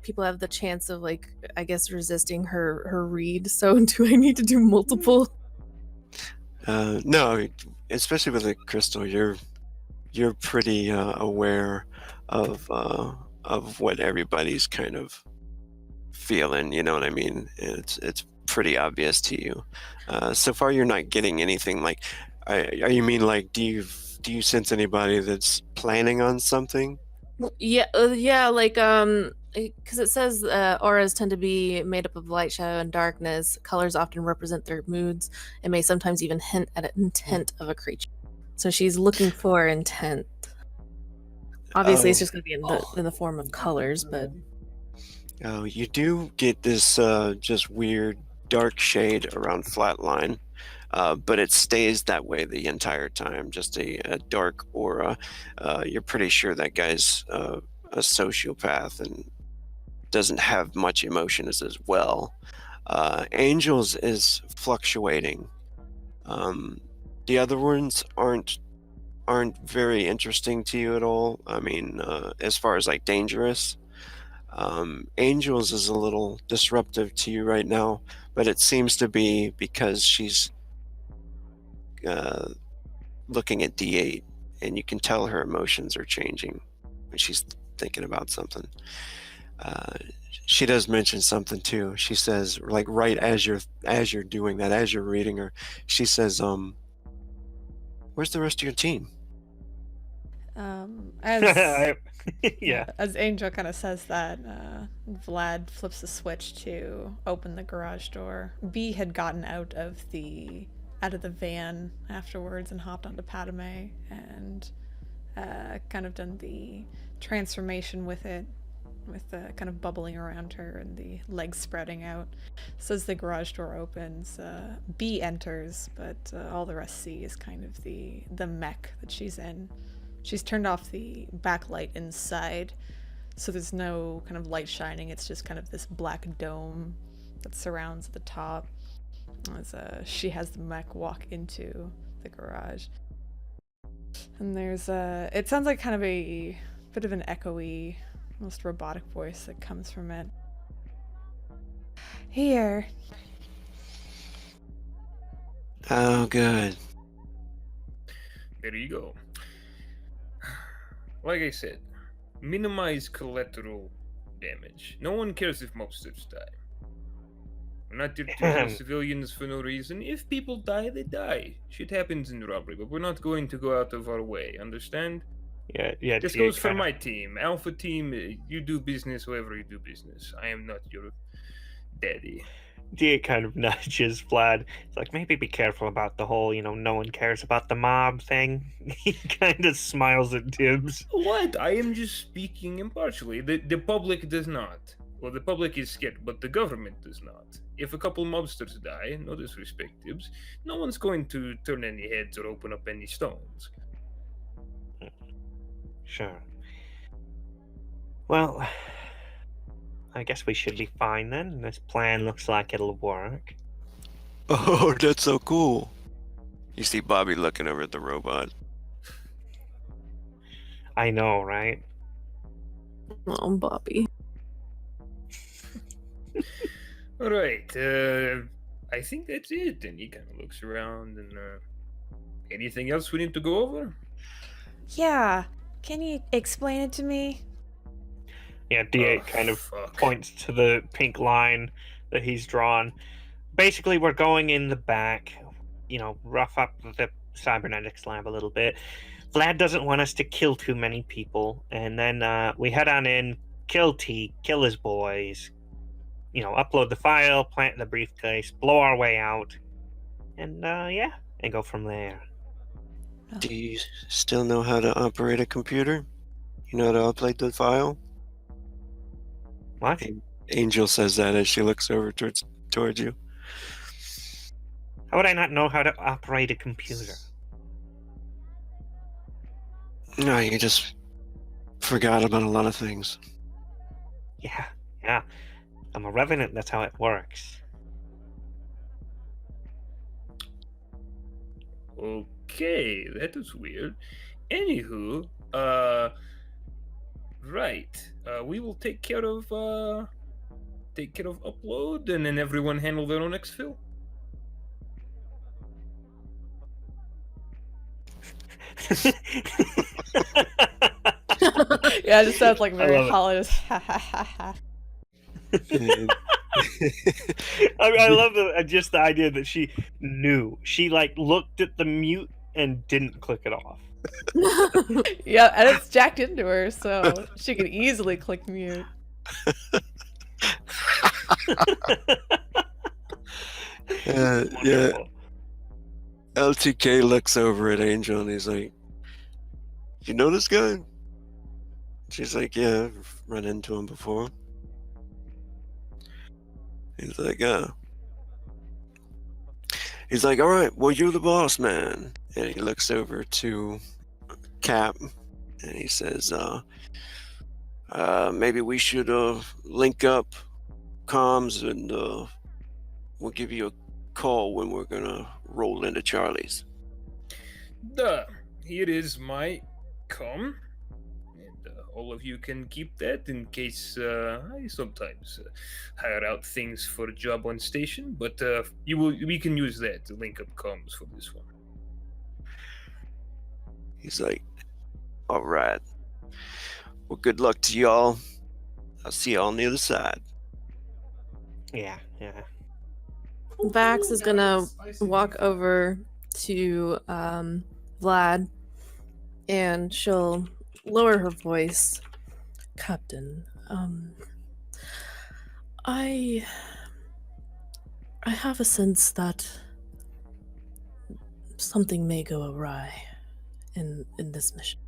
people have the chance of I guess resisting her read. So do I need to do multiple? No, especially with the crystal, you're pretty aware of what everybody's kind of feeling. You know what I mean? It's pretty obvious to you. So far, you're not getting anything like. You mean like? Do you sense anybody that's planning on something? Yeah, because it says auras tend to be made up of light, shadow, and darkness. Colors often represent their moods and may sometimes even hint at an intent of a creature. So she's looking for intent. Obviously, it's just going to be in the form of colors, but... Oh, you do get this just weird dark shade around Flatline, but it stays that way the entire time, just a dark aura. You're pretty sure that guy's a sociopath and doesn't have much emotion as well. Angels is fluctuating. The other ones aren't very interesting to you at all. I mean, as far as like dangerous. Angels is a little disruptive to you right now, but it seems to be because she's looking at D8, and you can tell her emotions are changing when she's thinking about something. She does mention something too. She says, like right as you're doing that, as you're reading her, she says, "Where's the rest of your team?" As Angel kind of says that, Vlad flips the switch to open the garage door. B had gotten out of the van afterwards and hopped onto Padme and kind of done the transformation with it. with the kind of bubbling around her and the legs spreading out. So as the garage door opens, B enters, but all the rest see is kind of the mech that she's in. She's turned off the backlight inside, so there's no kind of light shining. It's just kind of this black dome that surrounds the top. As she has the mech walk into the garage. And there's it sounds like kind of a bit of an echoey, almost robotic voice that comes from it. Here. Oh, good. There you go. Like I said, minimize collateral damage. No one cares if mobsters die. We're not here to kill civilians for no reason. If people die, they die. Shit happens in robbery, but we're not going to go out of our way, understand? Yeah. This goes for my team. Alpha team, you do business however you do business. I am not your daddy. D8 kind of nudges Vlad. It's like, maybe be careful about the whole, no one cares about the mob thing. He kind of smiles at Tibbs. What? I am just speaking impartially. The public does not. Well, the public is scared, but the government does not. If a couple mobsters die, no disrespect, Tibbs, no one's going to turn any heads or open up any stones. Sure. Well, I guess we should be fine then. This plan looks like it'll work. Oh, that's so cool. You see Bobby looking over at the robot. I know, right? Oh, Bobby. All right, I think that's it. And he kind of looks around and, anything else we need to go over? Yeah. Can you explain it to me? Yeah, D8 kind of points to the pink line that he's drawn. Basically, we're going in the back, rough up the cybernetics lab a little bit. Vlad doesn't want us to kill too many people, and then we head on in, kill T, kill his boys, upload the file, plant the briefcase, blow our way out, and and go from there. Do you still know how to operate a computer? You know how to upload the file? What? Angel says that as she looks over towards you. How would I not know how to operate a computer? No, you just forgot about a lot of things. Yeah. I'm a revenant, that's how it works. Okay, that is weird. Anywho, right. We will take care of upload, and then everyone handle their own exfil. Yeah, it just sounds like very love it. Hollywood. I love just the idea that she knew. She looked at the mute and didn't click it off. Yeah, and it's jacked into her, so she could easily click mute. Yeah. Wonderful. LTK looks over at Angel and he's like, "You know this guy?" She's like, "Yeah, I've run into him before." He's like, "Yeah." He's like, "All right, well, you're the boss, man." And he looks over to Cap and he says, maybe we should link up comms and we'll give you a call when we're gonna roll into Charlie's." Here is my com, and all of you can keep that in case I sometimes hire out things for a job on station, but we can use that to link up comms for this one. He's like, "All right. Well, good luck to y'all. I'll see y'all on the other side." Yeah. Vax is gonna walk over to Vlad, and she'll lower her voice. "Captain, I have a sense that something may go awry in this mission."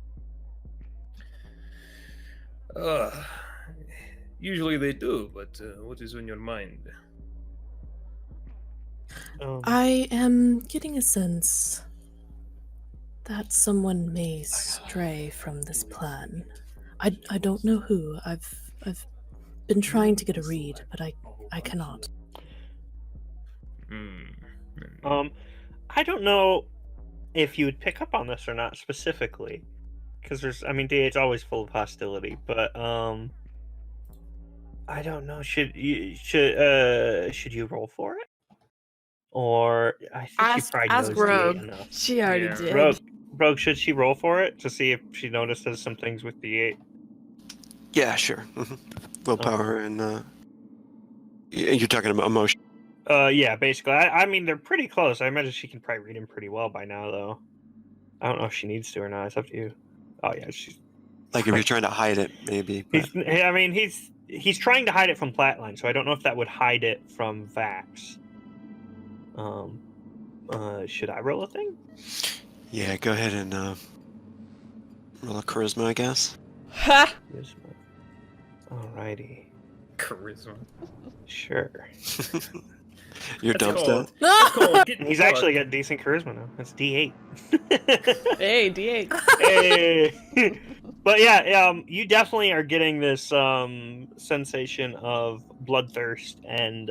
Usually they do, but what is on your mind? I am getting a sense that someone may stray from this plan. I don't know who. I've been trying to get a read, but I cannot. I don't know if you would pick up on this or not specifically, because D8's always full of hostility, but I don't know. Should you roll for it? Or I think she probably Ask knows Rogue. D8 enough. She already Yeah. did. Rogue, should she roll for it to see if she notices some things with D8? Yeah, sure. Willpower and you're talking about emotion. Yeah, basically. I mean, they're pretty close. I imagine she can probably read him pretty well by now, though. I don't know if she needs to or not. It's up to you. Oh yeah, she's Like if you're trying to hide it, maybe. But... He's trying to hide it from Flatline, so I don't know if that would hide it from Vax. Should I roll a thing? Yeah, go ahead and roll a charisma, I guess. Ha! Charisma. Alrighty. Charisma. Sure. Your That's dump called- stat? that's called getting He's fucked. actually got decent charisma now. That's D8. Hey, D8. Hey. But yeah, you definitely are getting this sensation of bloodthirst and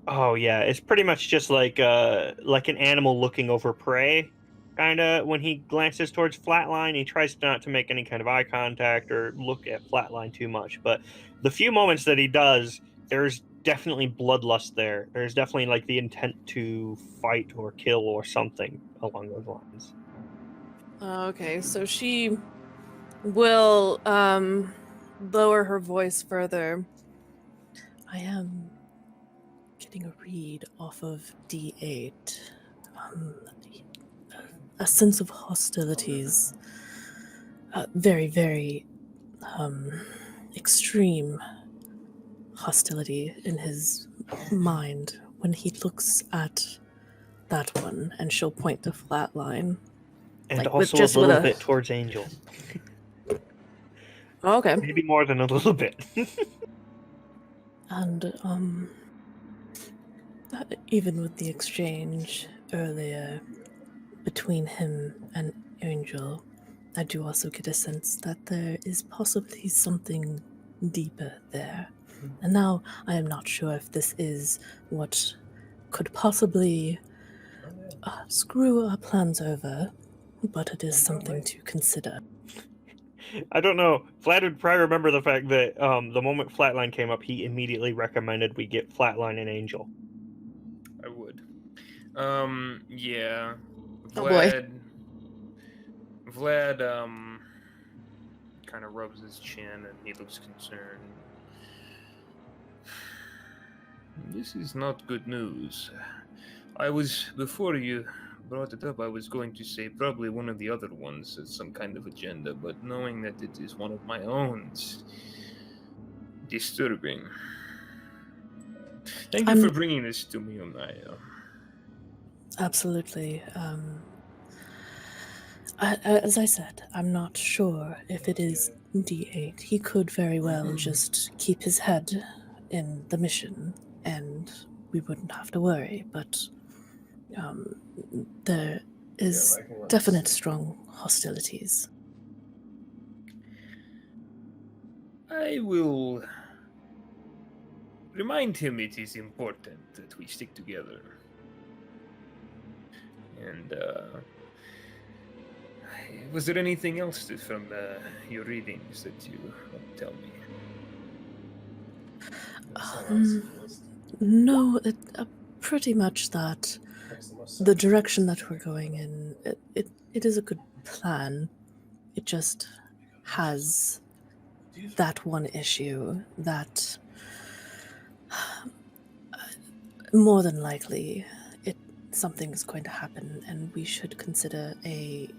oh yeah, it's pretty much just like an animal looking over prey. Kinda when he glances towards Flatline, he tries not to make any kind of eye contact or look at Flatline too much. But the few moments that he does, there's definitely bloodlust there. There's definitely like the intent to fight or kill or something along those lines. Okay, so she will lower her voice further. I am getting a read off of D8. A sense of hostilities. Very, very extreme hostility in his mind when he looks at that one, and she'll point to Flatline. And Like, with also just a with little a- bit towards Angel. Okay. Maybe more than a little bit. And even with the exchange earlier between him and Angel, I do also get a sense that there is possibly something deeper there. And now I am not sure if this is what could possibly screw our plans over, but it is something to consider. I don't know. Vlad would probably remember the fact that the moment Flatline came up, he immediately recommended we get Flatline and Angel. I would. Yeah. Oh, boy. Vlad, kind of rubs his chin and he looks concerned. This is not good news. Before you brought it up, I was going to say probably one of the other ones has some kind of agenda, but knowing that it is one of my own, it's disturbing. Thank you for bringing this to me, Unaya. Absolutely. As I said, I'm not sure if it is D8. He could very well just keep his head in the mission, and we wouldn't have to worry. But there is definite strong hostilities. I will remind him it is important that we stick together. And, was there anything else from your readings that you want to tell me? No, pretty much that. The direction that we're going in, it is a good plan. It just has that one issue that more than likely something is going to happen, and we should consider a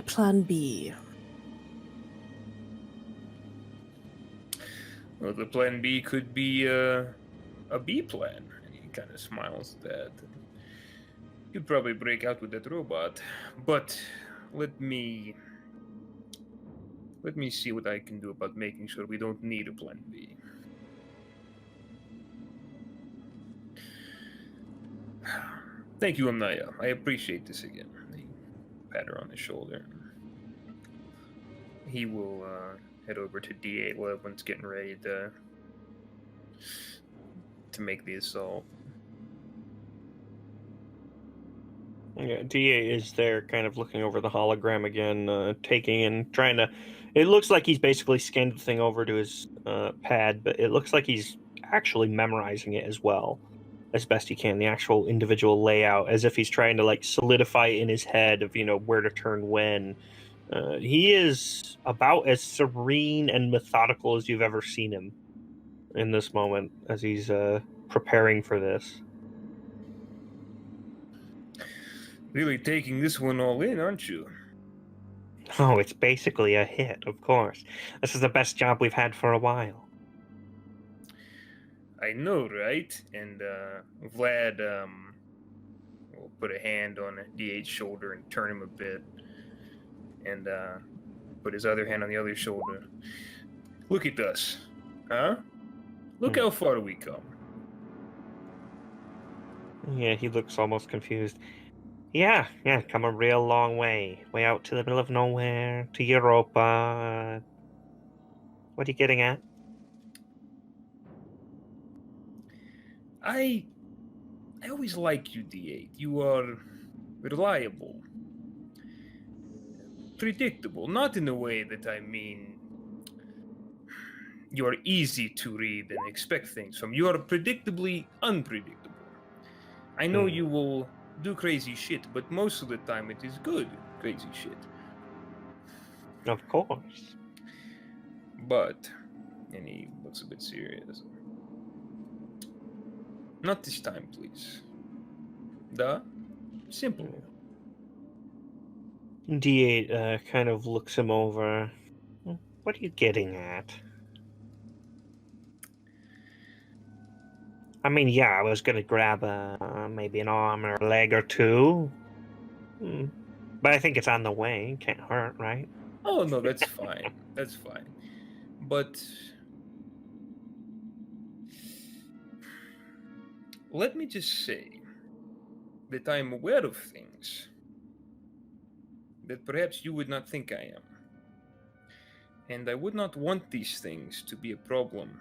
plan B. Well, the plan B could be a B plan. And he kind of smiles at that. You'd probably break out with that robot, but let me Let me see what I can do about making sure we don't need a plan B. Thank you, Amnaya. I appreciate this again. He pat her on the shoulder. He will head over to D8 while everyone's getting ready to make the assault. Yeah, DA is there, kind of looking over the hologram again, taking and trying to. It looks like he's basically scanned the thing over to his pad, but it looks like he's actually memorizing it as well, as best he can. The actual individual layout, as if he's trying to like solidify it in his head of where to turn when. He is about as serene and methodical as you've ever seen him in this moment, as he's preparing for this. Really taking this one all in, aren't you? Oh, it's basically a hit, of course. This is the best job we've had for a while. I know, right? And Vlad will put a hand on D8's shoulder and turn him a bit, and put his other hand on the other shoulder. Look at us, huh? Look how far we come. Yeah, he looks almost confused. Yeah, come a real long way. Way out to the middle of nowhere, to Europa. What are you getting at? I always like you, D8. You are reliable. Predictable. Not in a way that I mean you are easy to read and expect things from. You are predictably unpredictable. I know you will do crazy shit, but most of the time it is good crazy shit. Of course. But, and he looks a bit serious. Not this time, please. Duh. Simple. D8 kind of looks him over. What are you getting at? I mean, yeah, I was gonna grab maybe an arm or a leg or two. But I think it's on the way. Can't hurt, right? Oh, no, that's fine. That's fine. But let me just say that I am aware of things that perhaps you would not think I am. And I would not want these things to be a problem.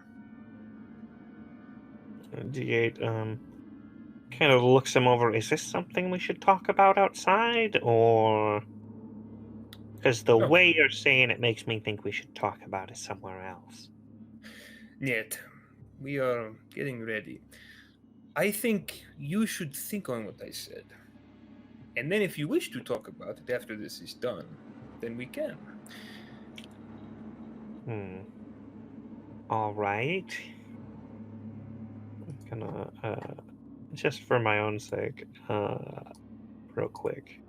D8 kind of looks him over. Is this something we should talk about outside, or because the way you're saying it makes me think we should talk about it somewhere else? Yet, we are getting ready. I think you should think on what I said. And then if you wish to talk about it after this is done, then we can. All right. I'm gonna, just for my own sake, real quick,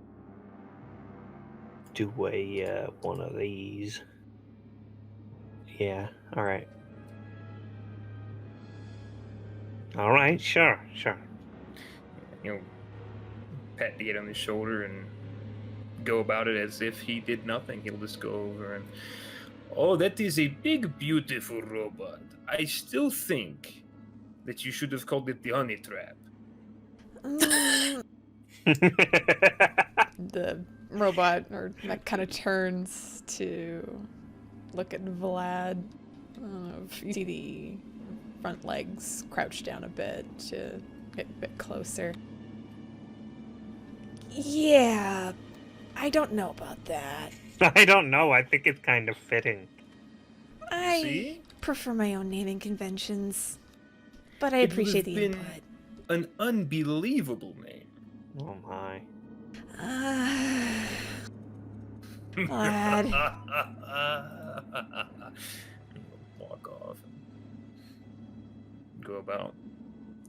do a one of these. Yeah. All right. All right. Sure. He'll pat D8 on the shoulder and go about it as if he did nothing. He'll just go over and, oh, that is a big, beautiful robot. I still think that you should have called it the honey trap. The robot kind of turns to look at Vlad. You see the front legs crouch down a bit to get a bit closer. Yeah, I don't know about that. I don't know. I think it's kind of fitting. I prefer my own naming conventions, but I appreciate the input. An unbelievable name. Oh my. Vlad. Walk off and go about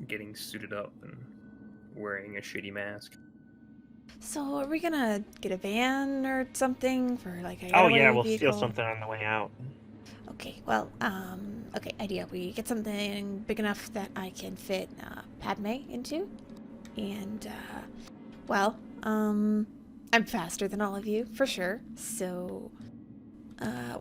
getting suited up and wearing a shitty mask. So are we gonna get a van or something for like a we'll vehicle? steal something on the way out. Okay, well, okay, idea. We get something big enough that I can fit Padme into. And, I'm faster than all of you, for sure. So,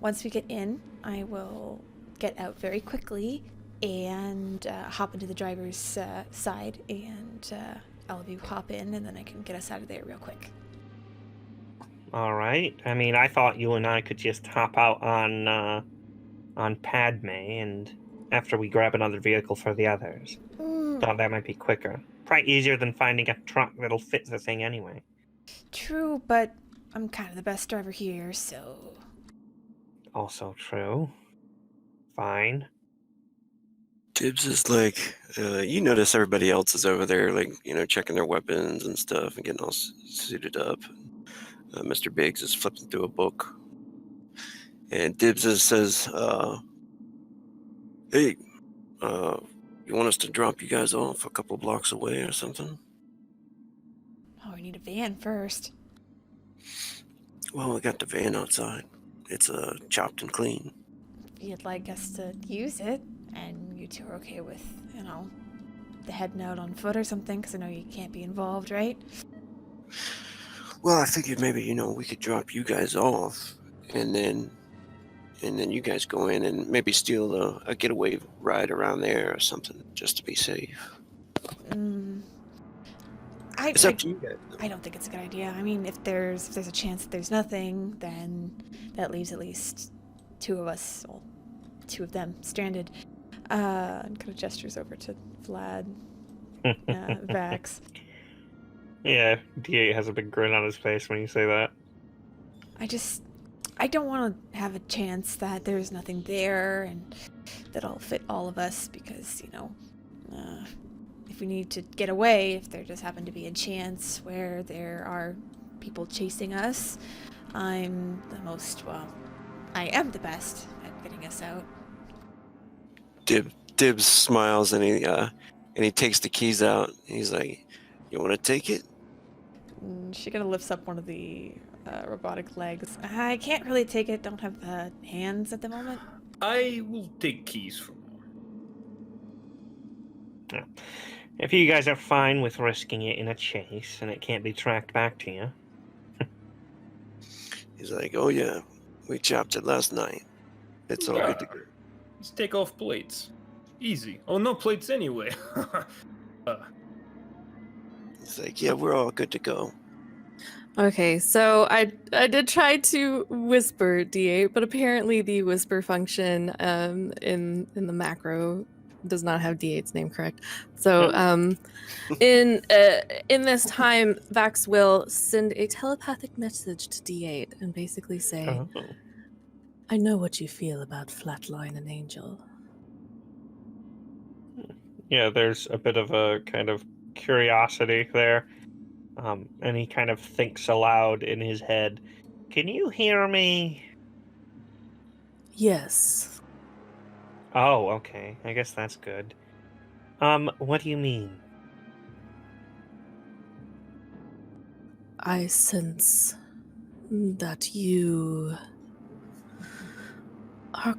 Once we get in, I will get out very quickly and hop into the driver's side, and all of you hop in, and then I can get us out of there real quick. All right. I mean, I thought you and I could just hop out on Padme, and after we grab another vehicle for the others. Thought that might be quicker. Probably easier than finding a truck that'll fit the thing anyway. True, but I'm kind of the best driver here, so... Also true. Fine. Tibbs is like, you notice everybody else is over there, like, checking their weapons and stuff and getting all suited up. Mr. Biggs is flipping through a book. And Tibbs says, hey, you want us to drop you guys off a couple blocks away or something? Oh, we need a van first. Well, we got the van outside. It's chopped and clean. If you'd like us to use it, and you two are okay with, the heading out on foot or something, because I know you can't be involved, right? Well, I figured maybe, we could drop you guys off, and then you guys go in and maybe steal a getaway ride around there or something, just to be safe. It's up to you guys. I don't think it's a good idea. I mean, if there's a chance that there's nothing, then that leaves at least two of them stranded. And kind of gestures over to Vlad, Vax. Yeah, D8 has a big grin on his face when you say that. I don't want to have a chance that there's nothing there and that'll fit all of us because, if we need to get away, if there just happen to be a chance where there are people chasing us, I am the best at getting us out. Dibs smiles and he takes the keys out. He's like, "You want to take it?" She kind of lifts up one of the robotic legs. I can't really take it. Don't have the hands at the moment. I will take keys from her. Yeah. If you guys are fine with risking it in a chase and it can't be tracked back to you. He's like, "Oh yeah, we chopped it last night. It's all good to go." Let's take off plates. Easy. Oh, no plates anyway. He's like, "Yeah, we're all good to go." Okay, so I did try to whisper D8, but apparently the whisper function in the macro does not have D8's name correct. So in this time, Vax will send a telepathic message to D8 and basically say, "I know what you feel about Flatline and Angel." Yeah, there's a bit of a kind of curiosity there. And he kind of thinks aloud in his head. Can you hear me? Yes. Oh, okay. I guess that's good. What do you mean? I sense that you are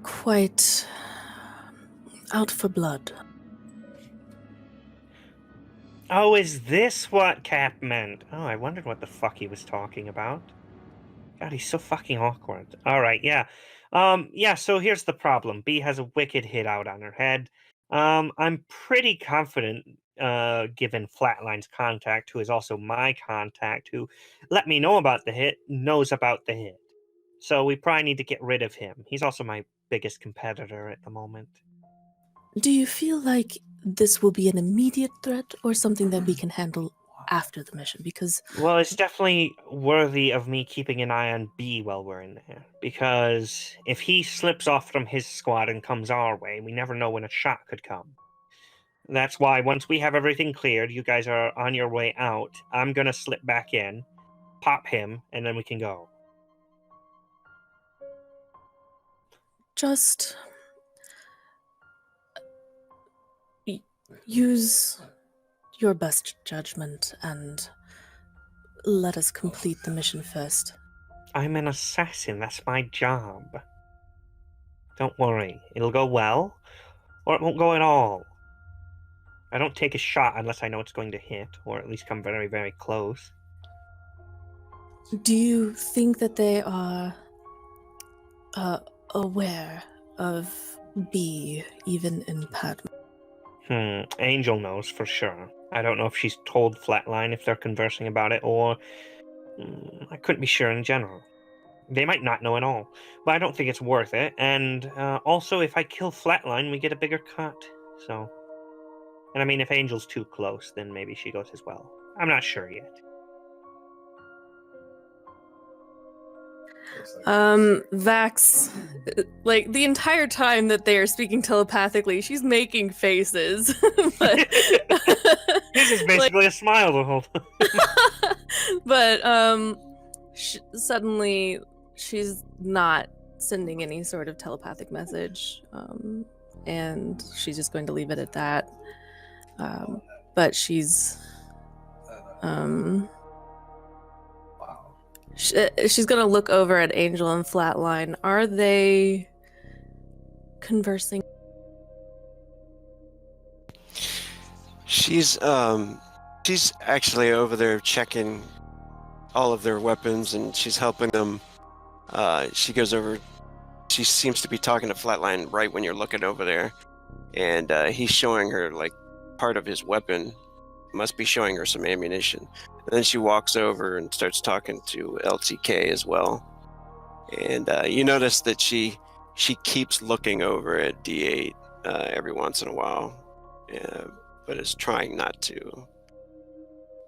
quite out for blood. Oh, is this what Cap meant? Oh, I wondered what the fuck he was talking about. God, he's so fucking awkward. All right, yeah. So here's the problem. B has a wicked hit out on her head. I'm pretty confident, given Flatline's contact, who is also my contact, who let me know about the hit, knows about the hit. So we probably need to get rid of him. He's also my biggest competitor at the moment. Do you feel like this will be an immediate threat or something that we can handle after the mission? Because... Well, it's definitely worthy of me keeping an eye on B while we're in there. Because if he slips off from his squad and comes our way, we never know when a shot could come. That's why once we have everything cleared, you guys are on your way out, I'm going to slip back in, pop him, and then we can go. Just... use your best judgment and let us complete the mission first. I'm an assassin. That's my job. Don't worry. It'll go well, or it won't go at all. I don't take a shot unless I know it's going to hit, or at least come very, very close. Do you think that they are aware of B, even in Padma. Angel knows for sure. I don't know if she's told Flatline if they're conversing about it, or I couldn't be sure in general. They might not know at all, but I don't think it's worth it. And also, if I kill Flatline, we get a bigger cut. So, and I mean, if Angel's too close, then maybe she goes as well. I'm not sure yet. Vax, like the entire time that they are speaking telepathically, she's making faces. But This is basically a smile the whole time. But suddenly she's not sending any sort of telepathic message, and she's just going to leave it at that. But she's she's gonna look over at Angel and Flatline. Are they conversing? She's actually over there checking all of their weapons, and she's helping them. She goes over. She seems to be talking to Flatline right when you're looking over there, and he's showing her like part of his weapon. Must be showing her some ammunition. And then she walks over and starts talking to LTK as well. And you notice that she keeps looking over at D8 every once in a while, but is trying not to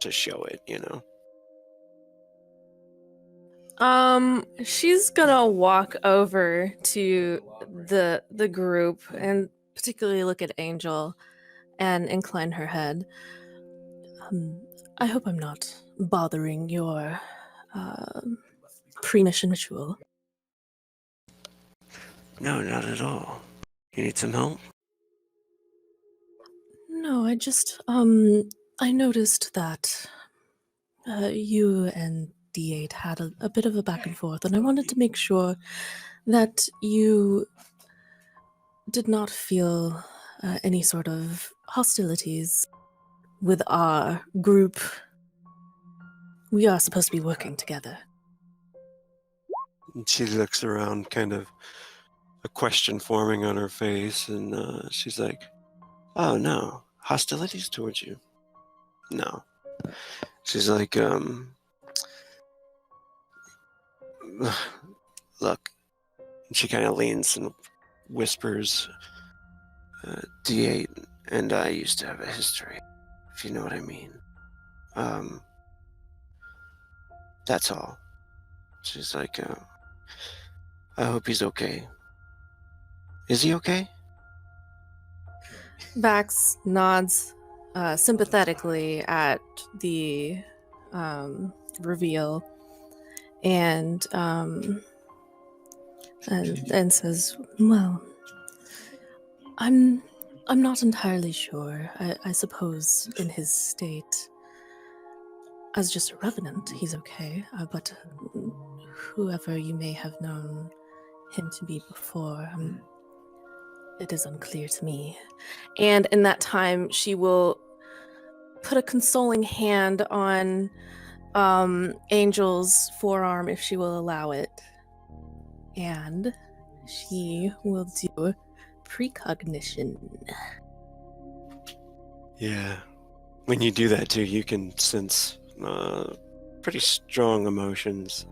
show it, you know. She's gonna walk over to the group and particularly look at Angel and incline her head. I hope I'm not bothering your pre-mission ritual. No, not at all. You need some help? No, I just I noticed that you and D8 had a bit of a back and forth, and I wanted to make sure that you did not feel any sort of hostilities with our group. We are supposed to be working together. She looks around, kind of a question forming on her face, and she's like, "Oh no, hostilities towards you? No." She's like, "Look." She kind of leans and whispers, "D8 and I used to have a history, if you know what I mean. That's all." She's like, "I hope he's okay. Is he okay?" Vax nods sympathetically at the reveal and says, "Well, I'm not entirely sure. I suppose in his state, as just a revenant, he's okay. But whoever you may have known him to be before, it is unclear to me." And in that time, she will put a consoling hand on Angel's forearm if she will allow it. And she will do precognition. Yeah. When you do that too, you can sense pretty strong emotions.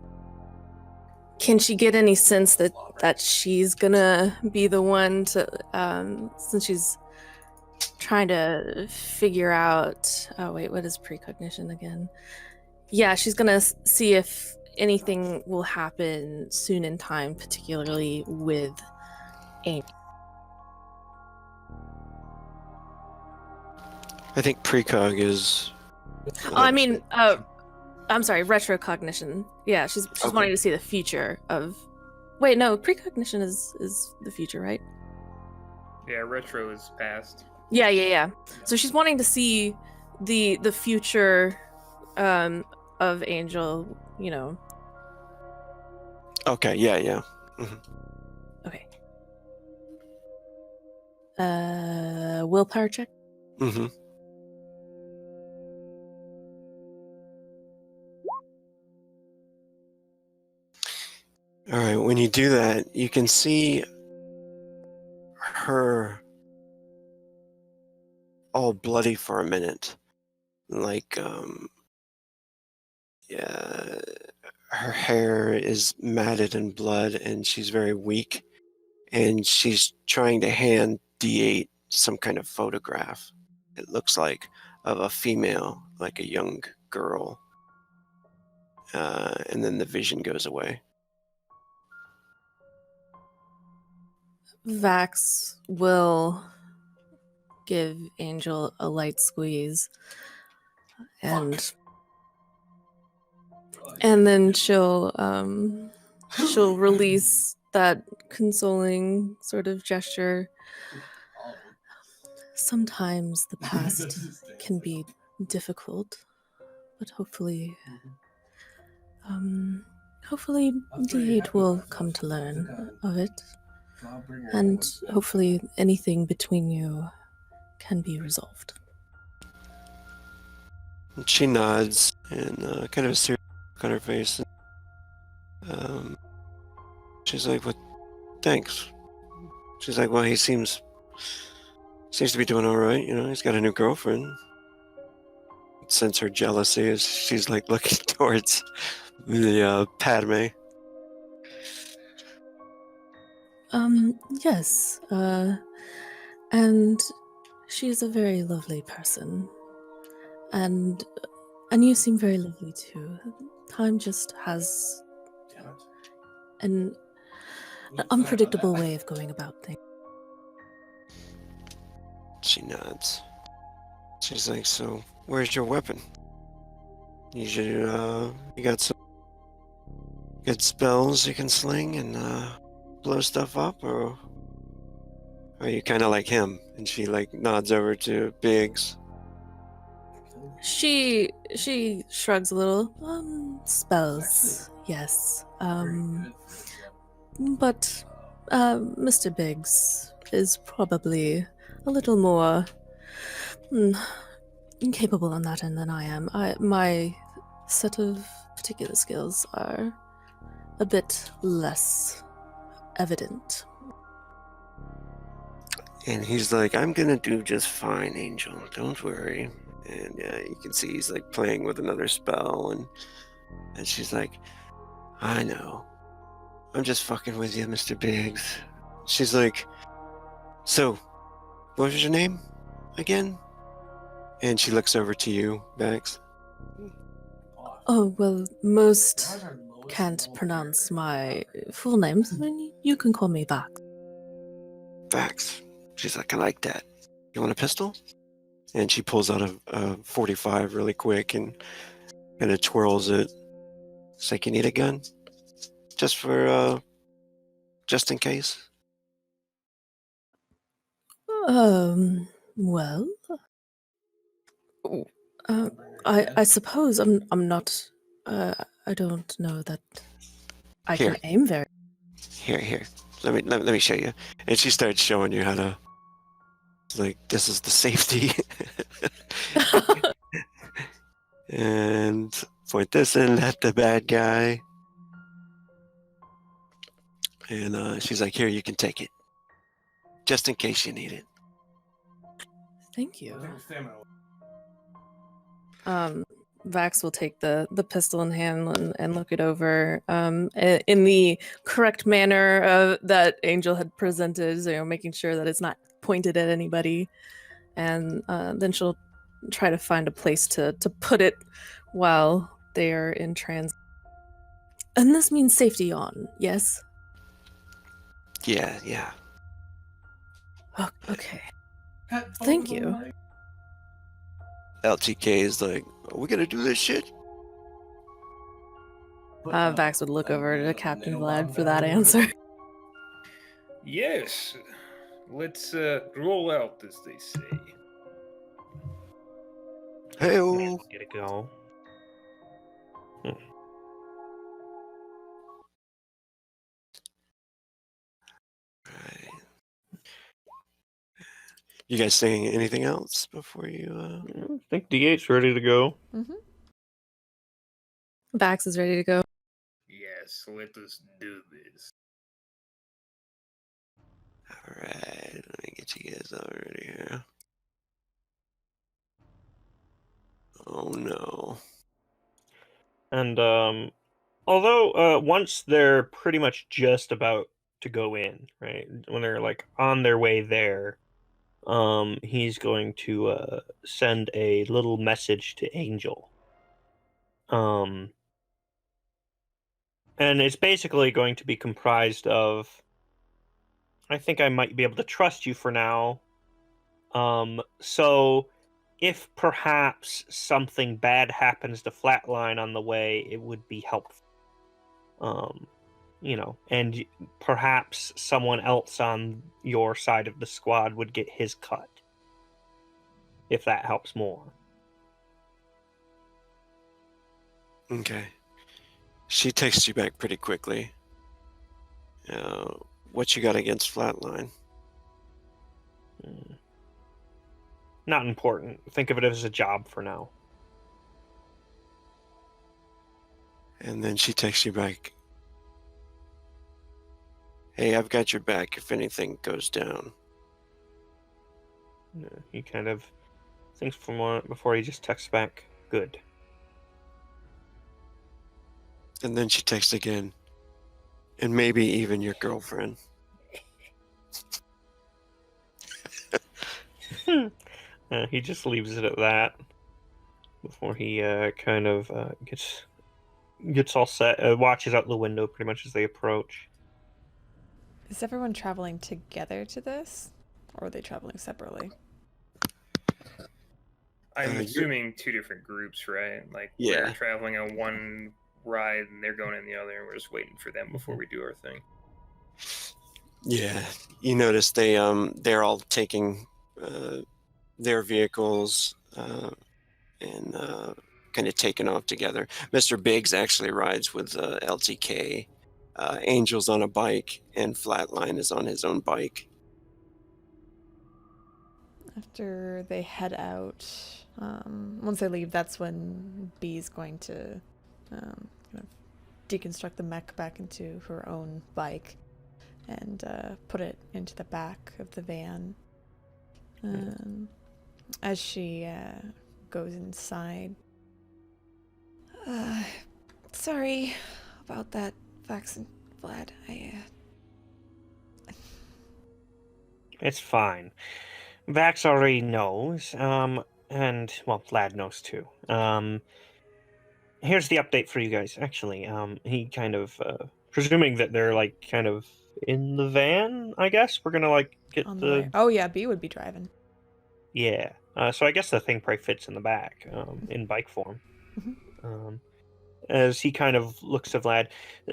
Can she get any sense that she's gonna be the one to, since she's trying to figure out, oh wait, what is precognition again? Yeah, she's gonna see if anything will happen soon in time, particularly with Angel. I think precog is... I'm sorry, retrocognition. Yeah, she's Okay. wanting to see the future of... Wait, no, precognition is the future, right? Yeah, retro is past. Yeah. So she's wanting to see the future of Angel, you know. Okay, yeah. Mm-hmm. Okay. Willpower check? Mm-hmm. All right, when you do that, you can see her all bloody for a minute. Like, yeah, her hair is matted in blood and she's very weak. And she's trying to hand D8 some kind of photograph, it looks like, of a female, like a young girl. And then the vision goes away. Vax will give Angel a light squeeze, and then she'll release that consoling sort of gesture. Sometimes the past can be difficult, but hopefully D8 will come to learn of it, and hopefully anything between you can be resolved. And she nods and kind of a serious look on her face. She's like, "What? Thanks." She's like, "Well, he seems to be doing all right. You know, he's got a new girlfriend." Sense her jealousy as she's like looking towards the Padme. Yes, and she's a very lovely person, and you seem very lovely too. Time just has an unpredictable way of going about things. She nods. She's like, "So, where's your weapon? You got some good spells you can sling and blow stuff up, or are you kind of like him?" And she like nods over to Biggs. She shrugs a little. Spells, yes. But Mr. Biggs is probably a little more incapable on that end than I am. My set of particular skills are a bit less evident. And he's like, "I'm gonna do just fine, Angel. Don't worry." And you can see he's like playing with another spell, and she's like, "I know. I'm just fucking with you, Mr. Biggs." She's like, "So, what was your name again?" And she looks over to you, Bax. Oh, well, most can't pronounce my full name. I mean, you can call me back. Bax. She's like, "I like that. You want a pistol?" And she pulls out a 45 really quick and kind of twirls it. It's like, "You need a gun? Just for, just in case?" Well, I suppose I'm not. I don't know that I Here. can aim very. Here. Let me show you. And she starts showing you how to. Like, this is the safety. And point this in at the bad guy. And she's like, "Here, you can take it. Just in case you need it." Thank you. Vax will take the pistol in hand and look it over in the correct manner that Angel had presented, making sure that it's not pointed at anybody. And then she'll try to find a place to put it while they are in transit. And this means safety on, yes? Yeah. Oh, okay. Thank you. LTK is like, "Are we gonna do this shit?" Vax would look over to Captain Vlad for that answer. Yes. Let's roll out, as they say. Hey-o. Get it go. Right. You guys saying anything else before you? I think D8's ready to go. Mm-hmm. Vax is ready to go. Yes. Yes, let us do this. Alright, let me get you guys already here. Oh no. And although once they're pretty much just about to go in, right, when they're like on their way there, he's going to send a little message to Angel. And it's basically going to be comprised of, I think I might be able to trust you for now. So if perhaps something bad happens to Flatline on the way, it would be helpful. And perhaps someone else on your side of the squad would get his cut, if that helps more. Okay. She texts you back pretty quickly. What you got against Flatline? Not important. Think of it as a job for now. And then she texts you back, hey, I've got your back if anything goes down. He kind of thinks for a moment before he just texts back, good. And then she texts again, and maybe even your girlfriend. He just leaves it at that before he kind of gets all set, watches out the window pretty much as they approach. Is everyone traveling together to this? Or are they traveling separately? I'm assuming two different groups, right? Like, Yeah. we're traveling on one ride and they're going in the other, and we're just waiting for them before we do our thing. Yeah, you notice they're all taking their vehicles and kind of taking off together. Mr. Biggs actually rides with LTK. Angel's on a bike, and Flatline is on his own bike. After they head out, once they leave, that's when B's going to kind of deconstruct the mech back into her own bike and put it into the back of the van. As she goes inside. Sorry about that, Vax and Vlad. It's fine. Vax already knows, and, well, Vlad knows too. Here's the update for you guys, actually. He kind of, presuming that they're, like, kind of in the van, I guess, we're gonna, like, get on the way. Oh, yeah, B would be driving. Yeah, so I guess the thing probably fits in the back, in bike form. As he kind of looks to Vlad.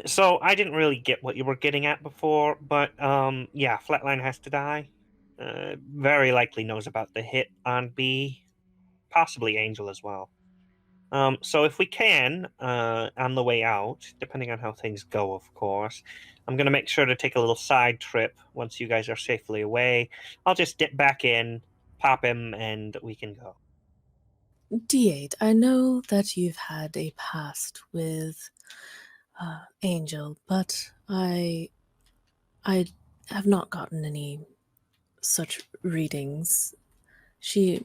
So I didn't really get what you were getting at before, but yeah, Flatline has to die. Very likely knows about the hit on B, possibly Angel as well. So if we can, on the way out, depending on how things go, of course, I'm going to make sure to take a little side trip once you guys are safely away. I'll just dip back in, pop him, and we can go. D8, I know that you've had a past with Angel, but I have not gotten any such readings. She's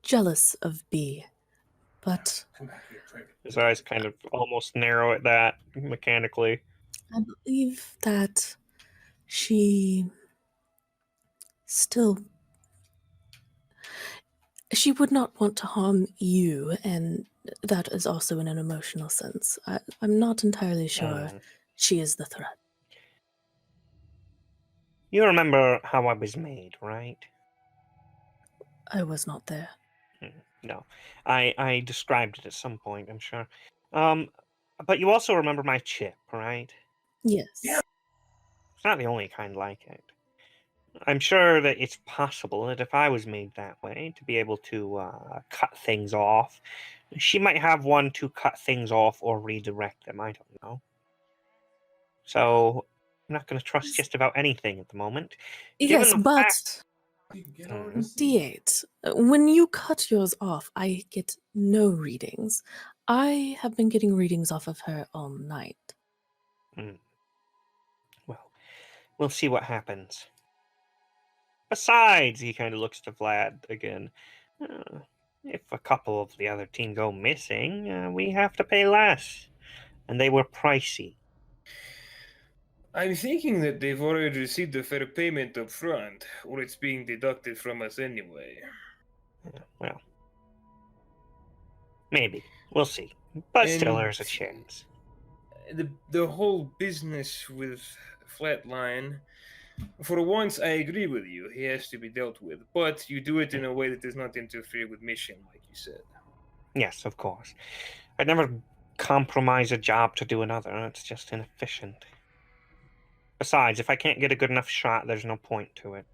jealous of B, but His eyes kind of almost narrow at that mechanically. I believe that she still she would not want to harm you, and that is also in an emotional sense. I'm not entirely sure she is the threat. You remember how I was made, right? I was not there. No. I described it at some point, I'm sure. But you also remember my chip, right? Yes. It's not the only kind like it. I'm sure that it's possible that if I was made that way, to be able to cut things off, she might have one to cut things off or redirect them. I don't know. So I'm not going to trust just about anything at the moment. Yes, but fact... D8, when you cut yours off, I get no readings. I have been getting readings off of her all night. Well, we'll see what happens. Besides, he kind of looks to Vlad again. If a couple of the other team go missing, we have to pay less. And they were pricey. I'm thinking that they've already received a fair payment up front, or it's being deducted from us anyway. Well, maybe. We'll see. But still, And there's a chance. The whole business with Flatline, for once, I agree with you. He has to be dealt with, but you do it in a way that does not interfere with mission, like you said. Yes, of course. I'd never compromise a job to do another. It's just inefficient. Besides, if I can't get a good enough shot, there's no point to it.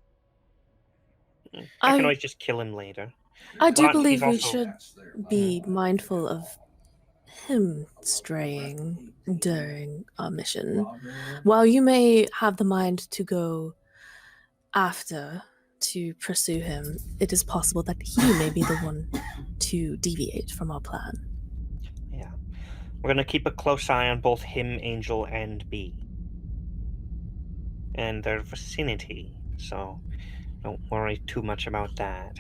I can always just kill him later. I do But believe he's we also- should be mindful of him straying during our mission. While you may have the mind to go after to pursue him, it is possible that he may be the one to deviate from our plan. Yeah. We're going to keep a close eye on both him, Angel, and B. And their vicinity, so don't worry too much about that.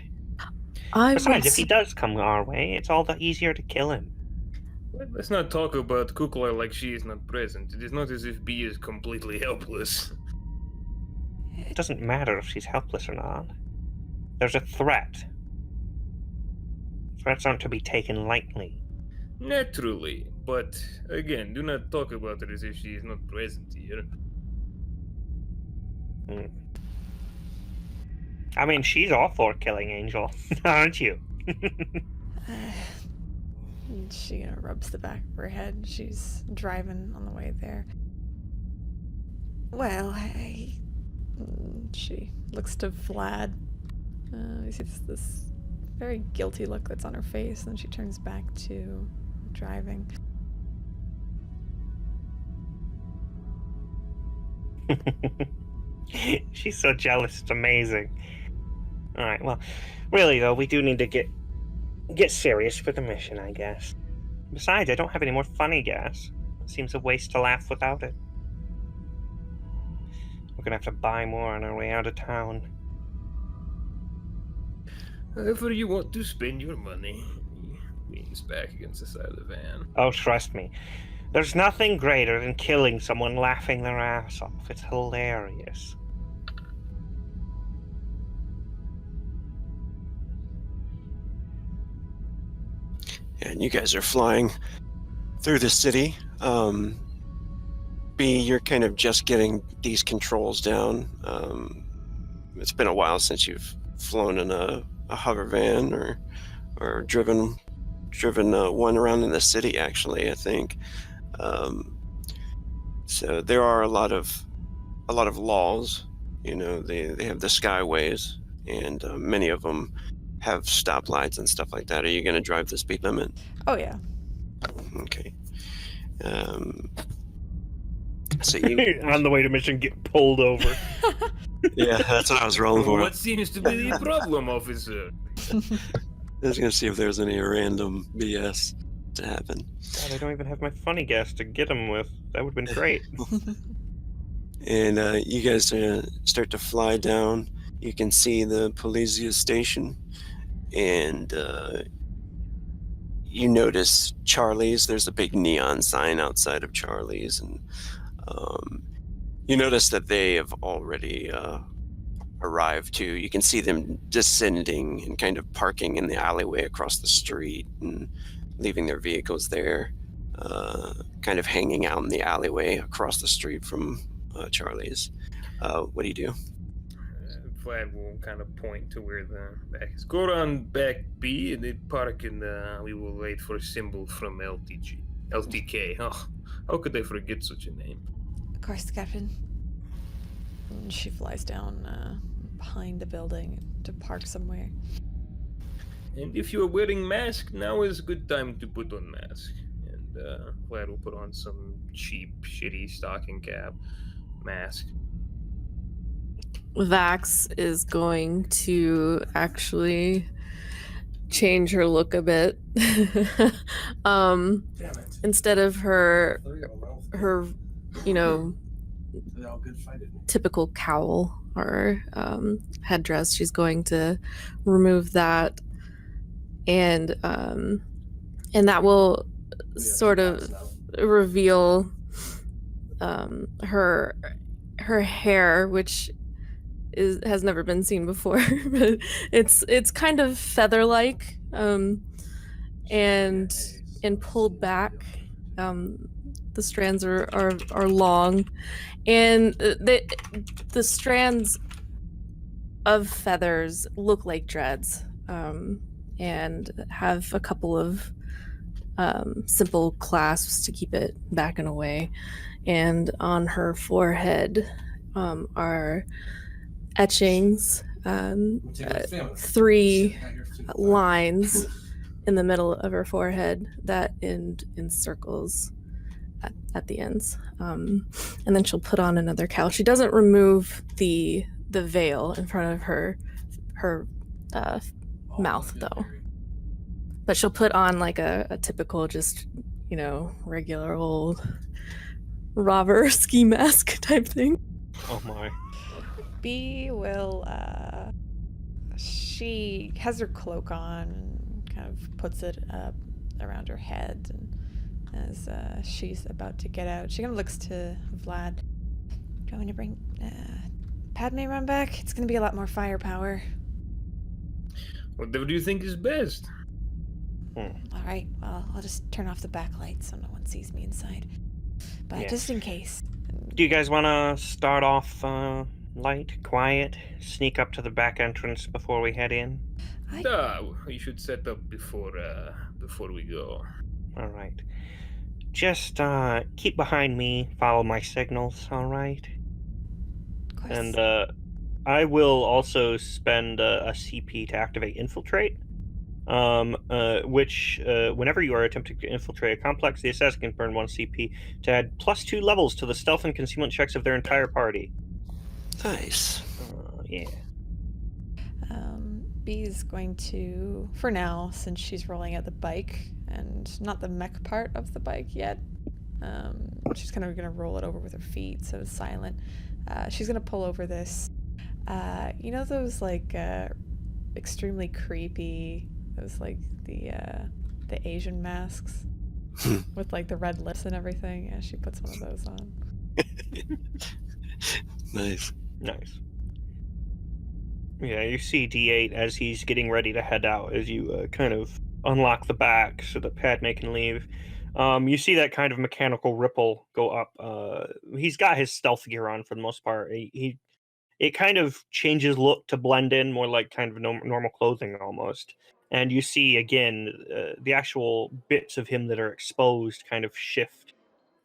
Besides, if he does come our way, it's all the easier to kill him. Let's not talk about Kukla like she is not present. It is not as if B is completely helpless. It doesn't matter if she's helpless or not. There's a threat. Threats aren't to be taken lightly. Naturally, but again, do not talk about her as if she is not present here. I mean, she's all for killing Angel, aren't you? She rubs the back of her head. She's driving on the way there. Well, she looks to Vlad. You see this very guilty look that's on her face, and she turns back to driving. She's so jealous. It's amazing. All right. Well, really though, we do need to get serious with the mission, I guess. Besides, I don't have any more funny gas. It seems a waste to laugh without it. We're gonna have to buy more on our way out of town. However you want to spend your money. He leans back against the side of the van. Oh, trust me. There's nothing greater than killing someone laughing their ass off. It's hilarious. And you guys are flying through the city. B, you're kind of just getting these controls down. It's been a while since you've flown in a hover van or driven one around in the city. Actually, I think. So there are a lot of laws. You know, they have the skyways, and many of them have stoplights and stuff like that. Are you going to drive the speed limit? Oh, yeah. Okay. So you On the way to mission, get pulled over. yeah, that's what I was rolling for. What seems to be the problem, officer? I was going to see if there's any random BS to happen. God, I don't even have my funny gas to get him with. That would have been great. And you guys start to fly down. You can see the Polizia station, and you notice Charlie's. There's a big neon sign outside of Charlie's, and you notice that they have already arrived too. You can see them descending and kind of parking in the alleyway across the street and leaving their vehicles there, kind of hanging out in the alleyway across the street from Charlie's. What do you do? Vlad will kind of point to where the back is. Go around back B and then park and we will wait for a symbol from LTK. Oh, how could I forget such a name? Of course, Captain. And she flies down behind the building to park somewhere. And if you are wearing mask, now is a good time to put on mask. And Vlad will put on some cheap, shitty stocking cap mask. Vax is going to actually change her look a bit. Instead of her, you know, typical cowl or headdress, she's going to remove that, and that will sort of reveal her hair, which has never been seen before, but it's kind of feather-like, and pulled back. The strands are long, and the strands of feathers look like dreads, and have a couple of simple clasps to keep it back and away. And on her forehead are etchings, 3 lines in the middle of her forehead that end in circles at the ends. And then she'll put on another cowl. She doesn't remove the veil in front of her mouth, though. But she'll put on like a typical, just, regular old robber ski mask type thing. Oh my. B will, she has her cloak on and kind of puts it up around her head, and as she's about to get out, she kind of looks to Vlad. Do you want me to bring Padme run back? It's going to be a lot more firepower. Whatever do you think is best? All right, well, I'll just turn off the backlight so no one sees me inside. But Yeah. just in case. Do you guys want to start off light, quiet, sneak up to the back entrance before we head in? We should set up before we go. All right. Just keep behind me, follow my signals, all right? Of course. And I will also spend a CP to activate Infiltrate, which, whenever you are attempting to infiltrate a complex, the assassin can burn 1 CP to add +2 levels to the stealth and concealment checks of their entire party. Nice. Yeah. B is going to, for now, since she's rolling out the bike and not the mech part of the bike yet, she's kind of going to roll it over with her feet so it's silent. She's going to pull over this, those like extremely creepy, those like the Asian masks with like the red lips and everything. Yeah, she puts one of those on. Nice. Nice. Yeah, you see D8 as he's getting ready to head out, as you kind of unlock the back so that Padme can leave. You see that kind of mechanical ripple go up. He's got his stealth gear on for the most part. It kind of changes look to blend in more like kind of normal clothing almost. And you see, again, the actual bits of him that are exposed kind of shift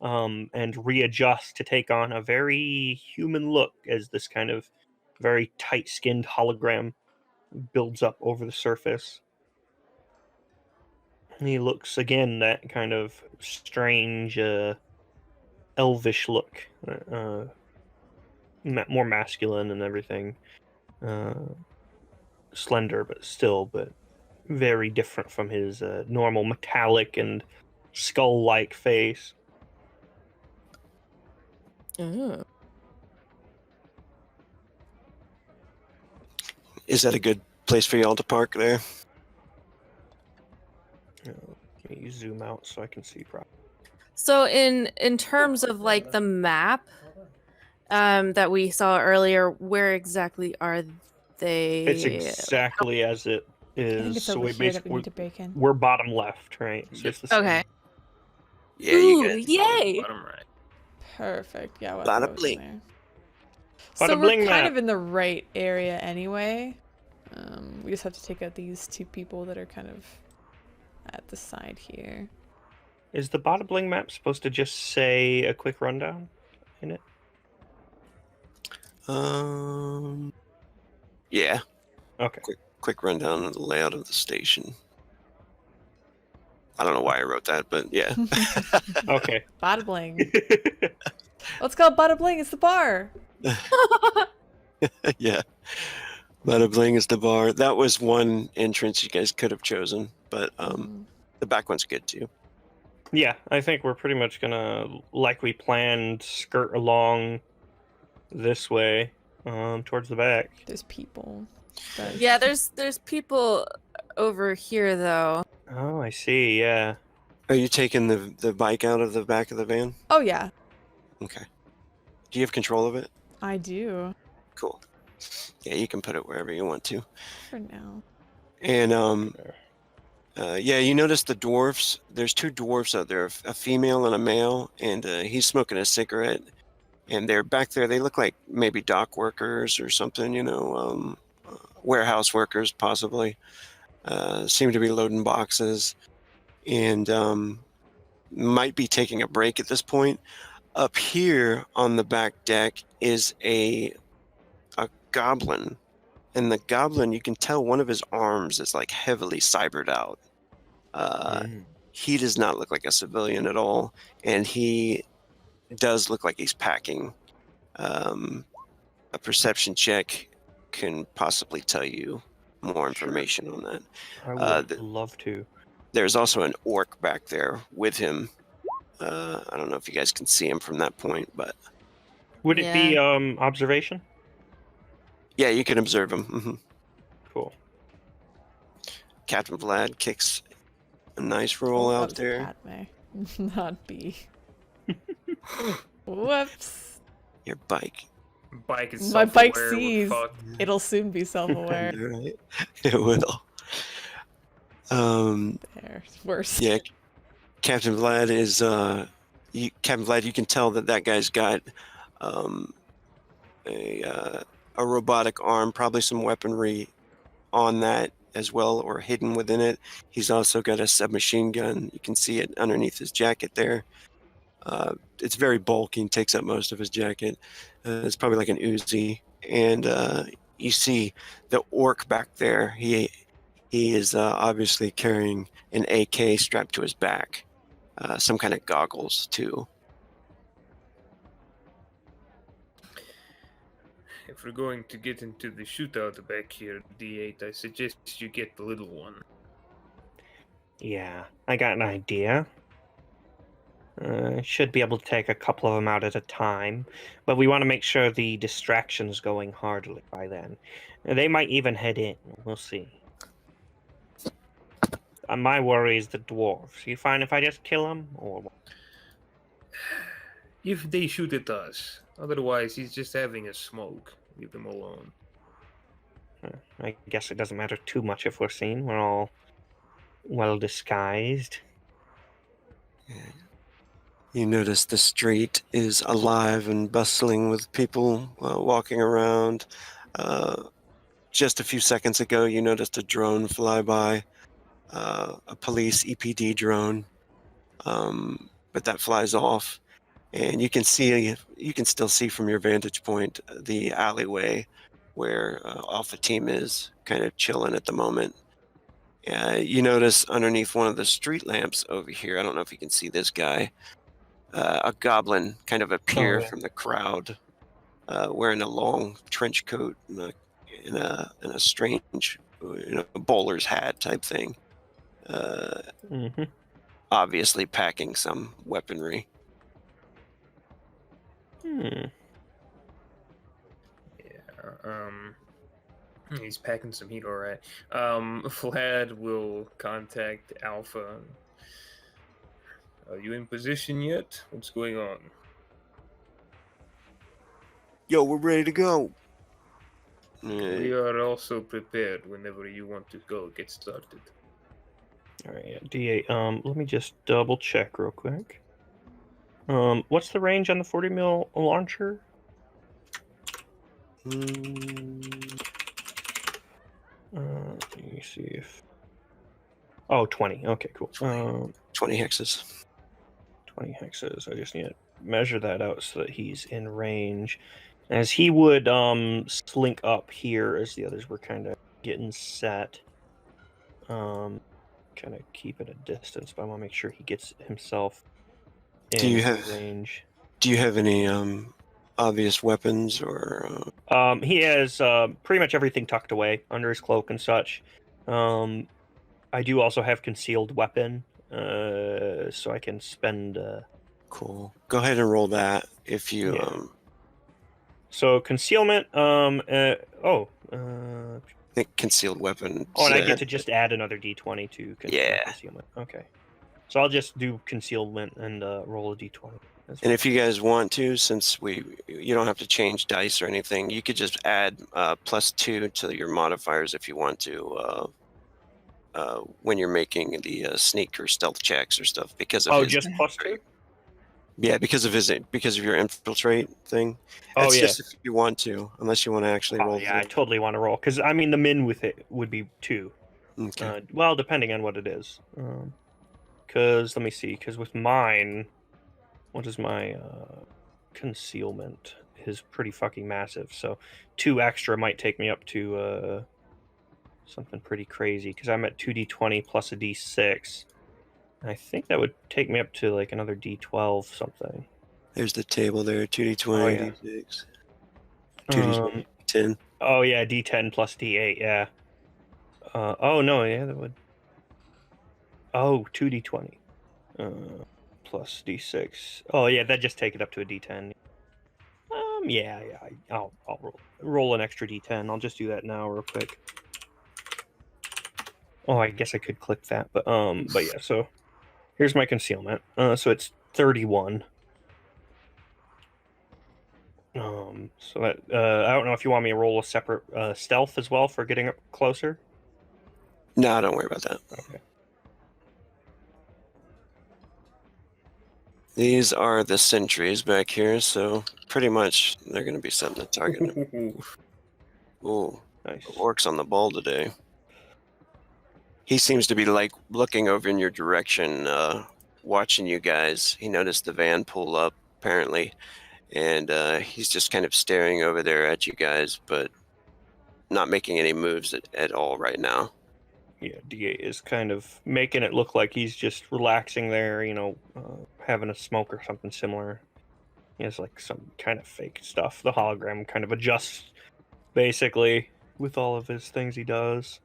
and readjust to take on a very human look as this kind of very tight-skinned hologram builds up over the surface. And he looks, again, that kind of strange, elvish look. More masculine and everything. Slender, but very different from his normal metallic and skull-like face. Oh. Is that a good place for y'all to park there? Let me zoom out so I can see properly. So in terms of like the map that we saw earlier, where exactly are they? It's exactly as it I think is. it's So over we here that we basically need to break in. we're bottom left, right? So it's the same. Okay. Yeah, you Ooh, get yay! Bottom right. Perfect. Yeah, Bada what was in bling. there? Bada So bling we're kind map. of in the right area anyway. We just have to take out these 2 people that are kind of at the side here. Is the bottom bling map supposed to just say a quick rundown in it? Yeah. Okay. Quick rundown of the layout of the station. I don't know why I wrote that, but yeah. Okay. Bada bling. Let's call it Bada bling. It's the bar. Yeah. Bada Bling is the bar. That was one entrance you guys could have chosen, but the back one's good too. Yeah, I think we're pretty much gonna, like we planned, skirt along this way, towards the back. There's people. But Yeah, there's people over here though. Oh, I see. Yeah. Are you taking the bike out of the back of the van? oh yeah, Okay. Do you have control of it? I do Cool. Yeah, you can put it wherever you want to. for now. And yeah, you notice the dwarfs. There's two dwarfs out there, a female and a male, and he's smoking a cigarette. And they're back there. They look like maybe dock workers or something, warehouse workers possibly. Seem to be loading boxes, and might be taking a break at this point. Up here on the back deck is a goblin, and the goblin, you can tell one of his arms is like heavily cybered out. He does not look like a civilian at all, and he does look like he's packing. A perception check can possibly tell you more information on that. I would love to. There's also an orc back there with him. I don't know if you guys can see him from that point, but Would it be observation? yeah, you can observe him. Mm-hmm. Cool. Captain Vlad kicks a nice roll out there. Not B. Whoops. Your bike. Bike is My bike self-aware, we're sees. fucked. It'll soon be self-aware. Right. It will. There, it's worse. Yeah, Captain Vlad is. Captain Vlad, you can tell that guy's got a robotic arm, probably some weaponry on that as well, or hidden within it. He's also got a submachine gun. You can see it underneath his jacket there. It's very bulky and takes up most of his jacket. It's probably like an Uzi. And you see the orc back there. He is obviously carrying an AK strapped to his back. Some kind of goggles too. If we're going to get into the shootout back here, D8, I suggest you get the little one. Yeah, I got an idea. Should be able to take a couple of them out at a time, but we want to make sure the distraction's going hardly by then. They might even head in. We'll see. My worry is the dwarves. You fine if I just kill them, or what? If they shoot at us, otherwise he's just having a smoke. Leave them alone. I guess it doesn't matter too much if we're seen. We're all well disguised. You notice the street is alive and bustling with people walking around. Just a few seconds ago, you noticed a drone fly by, a police EPD drone, but that flies off, and you can still see from your vantage point the alleyway where Alpha Team is kind of chilling at the moment. You notice underneath one of the street lamps over here, I don't know if you can see this guy, a goblin kind of appear from the crowd, wearing a long trench coat and a strange, bowler's hat type thing. Obviously packing some weaponry. He's packing some heat, alright. Vlad will contact Alpha. Are you in position yet? What's going on? Yo, we're ready to go. We are also prepared whenever you want to go get started. Alright, yeah, D8. Let me just double check real quick. What's the range on the 40 mil launcher? Let me see if... Oh, 20. Okay, cool. 20 hexes. 20 hexes. I just need to measure that out so that he's in range. As he would slink up here as the others were kind of getting set. Kind of keep at a distance, but I want to make sure he gets himself in range. Do you have any obvious weapons or? He has pretty much everything tucked away under his cloak and such. I do also have concealed weapon, so I can spend. Cool. Go ahead and roll that if you. Yeah. So concealment. I think concealed weapon. and I get to just add another d20 to Yeah. concealment. Okay. So I'll just do concealment and roll a d20. And if you guys want to, since you don't have to change dice or anything, you could just add +2 to your modifiers if you want to when you're making the sneak or stealth checks or stuff because of his just +2. Yeah, because of your infiltrate thing. Oh, That's yeah. just if you want to, unless you want to actually roll. Yeah, I totally want to roll because I mean the min with it would be 2. Okay. Well, depending on what it is. Because let me see. Because with mine, what is my concealment? Is pretty fucking massive. So 2 extra might take me up to something pretty crazy. Because I'm at 2d20 plus a d6. I think that would take me up to like another d12 something. There's the table there. 2d20, Oh, yeah. d6, 2d10. 10. Oh yeah, d10 plus d8. Yeah. Oh no, yeah, that would. Oh, 2d20 plus d6. Oh yeah, that just take it up to a d10. Yeah. I'll roll an extra d10. I'll just do that now real quick. Oh, I guess I could click that, but yeah. So here's my concealment. So it's 31. So that I don't know if you want me to roll a separate stealth as well for getting up closer. No, don't worry about that. Okay. These are the sentries back here, so pretty much they're going to be setting the target. Ooh, Nice. orc's on the ball today. He seems to be like looking over in your direction, watching you guys. He noticed the van pull up apparently, and he's just kind of staring over there at you guys, but not making any moves at all right now. Yeah, D8 is kind of making it look like he's just relaxing there, having a smoke or something similar. He has like some kind of fake stuff. The hologram kind of adjusts basically with all of his things he does.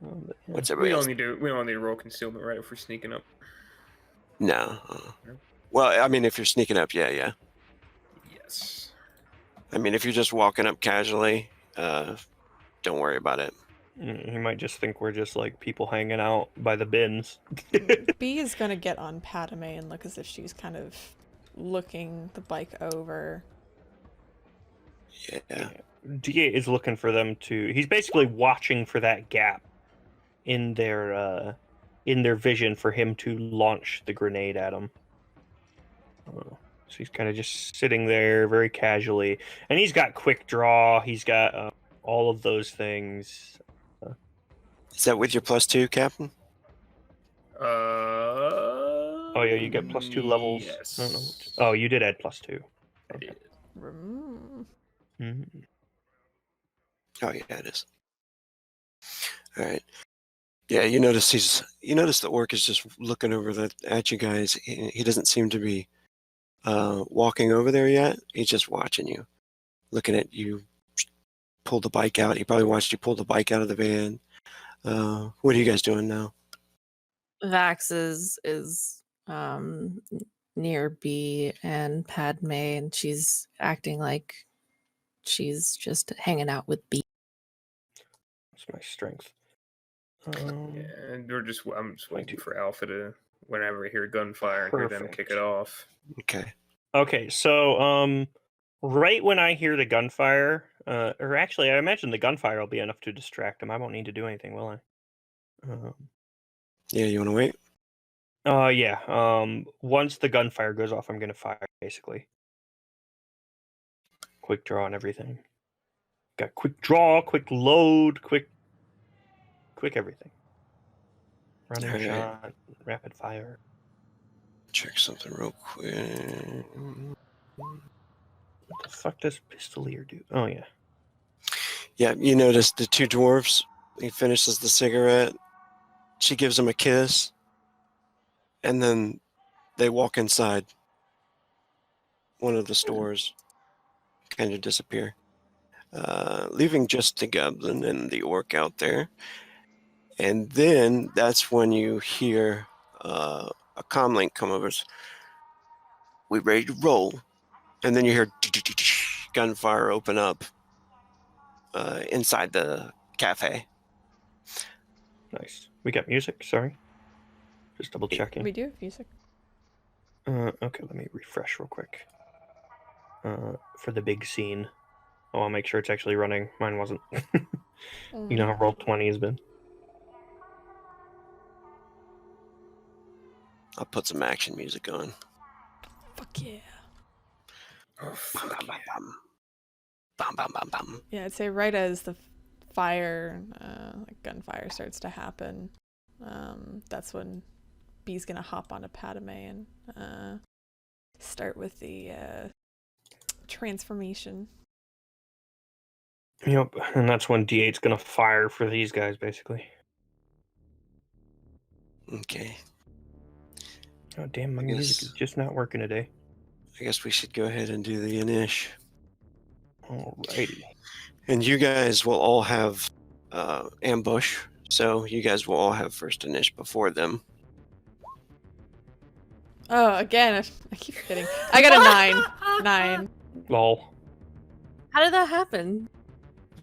Yeah. What's We everybody else? we don't need to roll concealment, right? If we're sneaking up. No. Well, I mean, if you're sneaking up, yeah. Yes. I mean, if you're just walking up casually, don't worry about it. He might just think we're just like people hanging out by the bins. B is gonna get on Padme and look as if she's kind of looking the bike over. Yeah. D8 is looking for them to. He's basically watching for that gap in their vision for him to launch the grenade at him. So he's kind of just sitting there very casually, and he's got quick draw. He's got all of those things. Is that with your +2, Captain? Oh yeah, you get +2 levels. Yes. I don't know. Oh, you did add +2. Okay. Mm-hmm. Oh yeah, it is. All right. Yeah, you notice the orc is just looking over at you guys. He doesn't seem to be walking over there yet. He's just watching you, looking at you pull the bike out. He probably watched you pull the bike out of the van. What are you guys doing now? Vax is near B and Padme, and she's acting like she's just hanging out with B. That's my strength. Yeah, and I'm just waiting 22. for Alpha to, whenever we hear gunfire, and hear them kick it off. Okay, so right when I hear the gunfire, or actually, I imagine the gunfire will be enough to distract him. I won't need to do anything, will I? Yeah, you want to wait? Yeah. Once the gunfire goes off, I'm gonna fire basically. Quick draw and everything. Got quick draw, quick load, quick everything. Running All right. shot, rapid fire. Check something real quick. What the fuck does Pistolier do? Oh yeah. Yeah, you notice the two dwarves. He finishes the cigarette. She gives him a kiss, and then they walk inside. one of the stores kind of disappear, leaving just the goblin and the orc out there. And then that's when you hear a comlink come over. We ready to roll? And then you hear gunfire open up inside the cafe. Nice. We got music. Sorry. Just double checking. We do have music. Okay, let me refresh real quick. For the big scene. I want to make sure it's actually running. Mine wasn't. You know how Roll20 has been. I'll put some action music on. Fuck yeah. Oh, Bum, fuck bum, bum, yeah. bum. Bum, bum, bum, bum. Yeah, I'd say right as the fire, like gunfire starts to happen, that's when B's gonna hop onto Padme and start with the transformation. Yep, and that's when D8's gonna fire for these guys, basically. Okay. Oh, damn, my I music guess- is just not working today. I guess we should go ahead and do the inish. Alrighty. And you guys will all have ambush, so you guys will all have first inish before them. Oh, again, I keep forgetting. I got a 9. 9. Lol. How did that happen?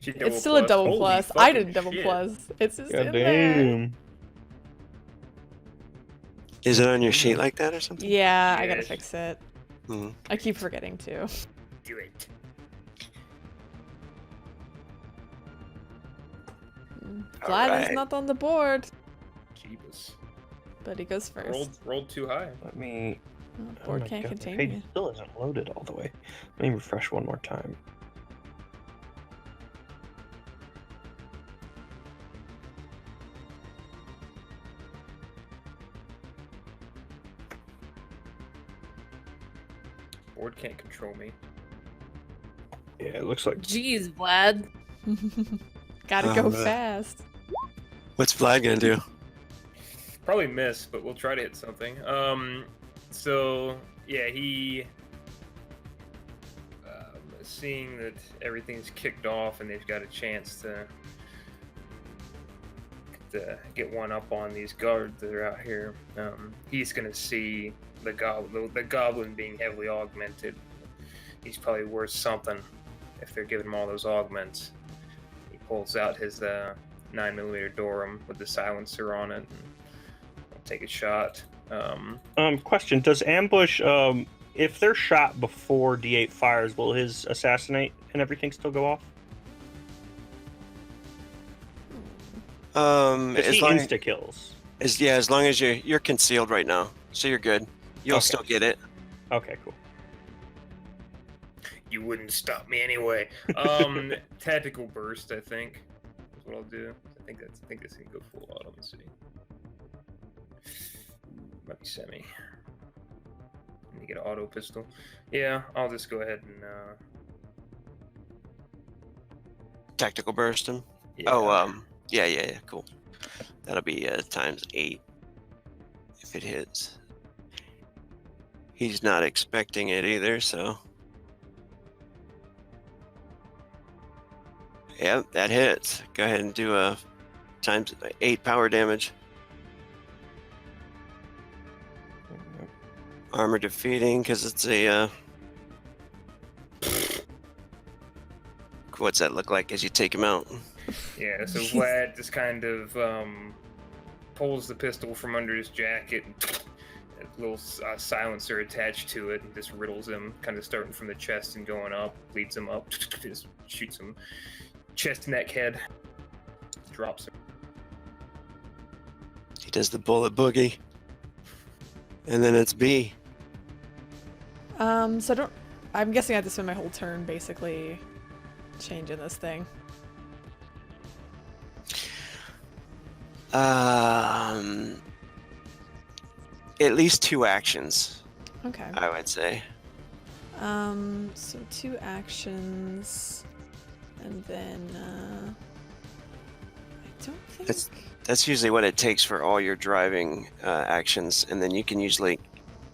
She It's still a double Holy plus. I fucking did double shit. plus. It's just God in there. damn. Is it on your sheet like that or something? Yeah, I gotta Yes. fix it. Hmm. I keep forgetting too. Do it. Vlad is Alright. not on the board, Jeebus. but he goes first. Rolled too high. Let me... Oh, Oh board my can't God, the contain page you. still isn't loaded all the way. Let me refresh one more time. Board can't control me. Yeah, it looks like... Jeez, Vlad. Gotta go Alright. fast. What's Vlad gonna do? Probably miss, but we'll try to hit something. So yeah, he seeing that everything's kicked off and they've got a chance to get one up on these guards that are out here. He's gonna see the goblin being heavily augmented. He's probably worth something if they're giving him all those augments. He pulls out his 9mm Durham with the silencer on it and I'll take a shot. Question, does ambush, if they're shot before D8 fires, will his assassinate and everything still go off? Because As he long insta-kills. as long as you're concealed right now, so you're good. You'll Okay. still get it. Okay, cool. You wouldn't stop me anyway. Tactical burst, I think, is what I'll do. I think that's gonna go full auto. Let's see. Might be semi. Let me get an auto pistol. Yeah, I'll just go ahead and Tactical burst him. yeah. Oh, yeah, cool. That'll be times 8 if it hits. He's not expecting it either, so. Yep, that hits. Go ahead and do a times 8 power damage. Armor defeating because it's a. What's that look like as you take him out? Yeah, so Vlad just kind of pulls the pistol from under his jacket and a little silencer attached to it and just riddles him, kind of starting from the chest and going up, leads him up, just shoots him chest, neck, head, drops him. He does the bullet boogie. And then it's B. I'm guessing I have to spend my whole turn basically changing this thing. At least 2 actions, Okay. I would say. So 2 actions, and then I don't think. That's usually what it takes for all your driving actions, and then you can usually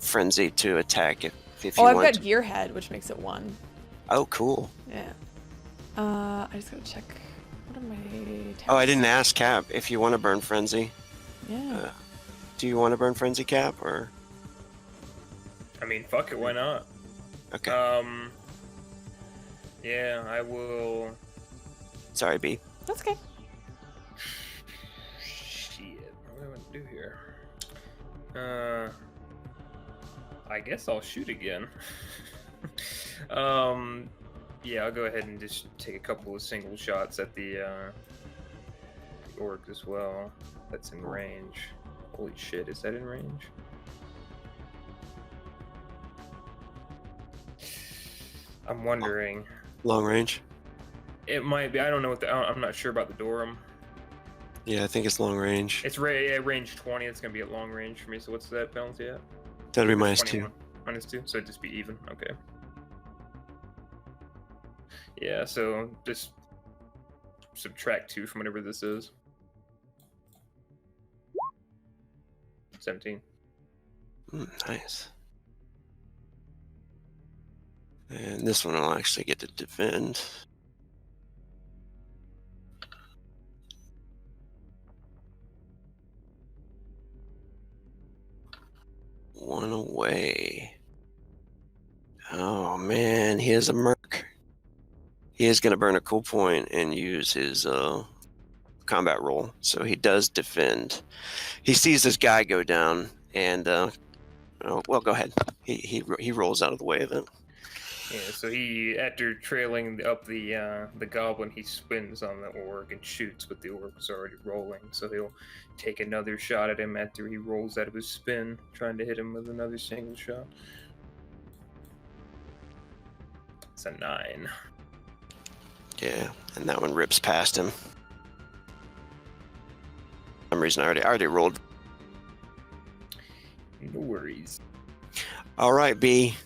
frenzy to attack If Oh, you I've want got Gearhead, which makes it 1. Oh, cool. Yeah. I just gotta check. What are my tests? Oh, I didn't ask Cap if you want to burn Frenzy. Yeah. Do you want to burn Frenzy, Cap, or? I mean, fuck it, why not? Okay. Yeah, I will. Sorry, B. That's okay. Shit, what do I want to do here? I guess I'll shoot again. Yeah, I'll go ahead and just take a couple of single shots at the orc as well. That's in range. Holy shit, is that in range? I'm wondering. Long range? It might be. I don't know what I'm not sure about the Dorum. Yeah, I think it's long range. It's range 20. It's gonna be at long range for me. So what's that penalty at? That'll be minus 21. 2. Minus 2. So it'd just be even. Okay. Yeah. So just subtract 2 from whatever this is. 17. Nice. And this one will actually get to defend. One away. Oh man, he has a merc. He is going to burn a cool point and use his combat roll. So he does defend. He sees this guy go down and well, go ahead. He rolls out of the way of it. Yeah, so he, after trailing up the goblin, he spins on the orc and shoots, but the orc was already rolling. So he'll take another shot at him after he rolls out of his spin, trying to hit him with another single shot. It's a 9. Yeah, and that one rips past him. For some reason, I already rolled. No worries. All right, B.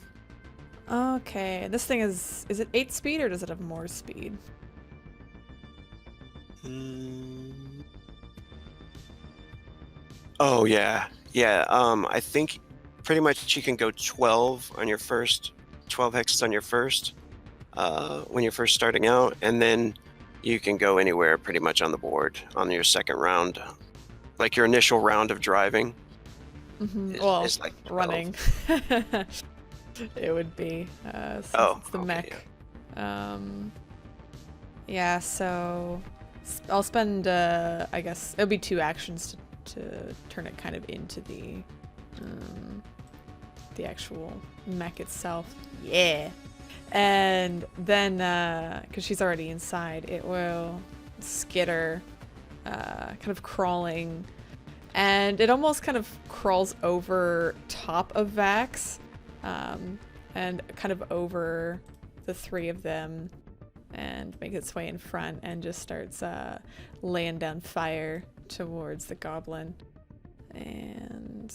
Okay, this thing is it 8 speed or does it have more speed? Oh yeah. I think pretty much you can go 12 on your first 12 hexes on your first when you're first starting out, and then you can go anywhere pretty much on the board on your second round. Like your initial round of driving. Well, is like 12. running. It would be since it's the okay, mech. Yeah, so I'll spend I guess it'll be 2 actions to turn it kind of into the actual mech itself. Yeah. And then because she's already inside, it will skitter, kind of crawling, and it almost kind of crawls over top of Vax. And kind of over the 3 of them, and makes its way in front and just starts laying down fire towards the goblin. And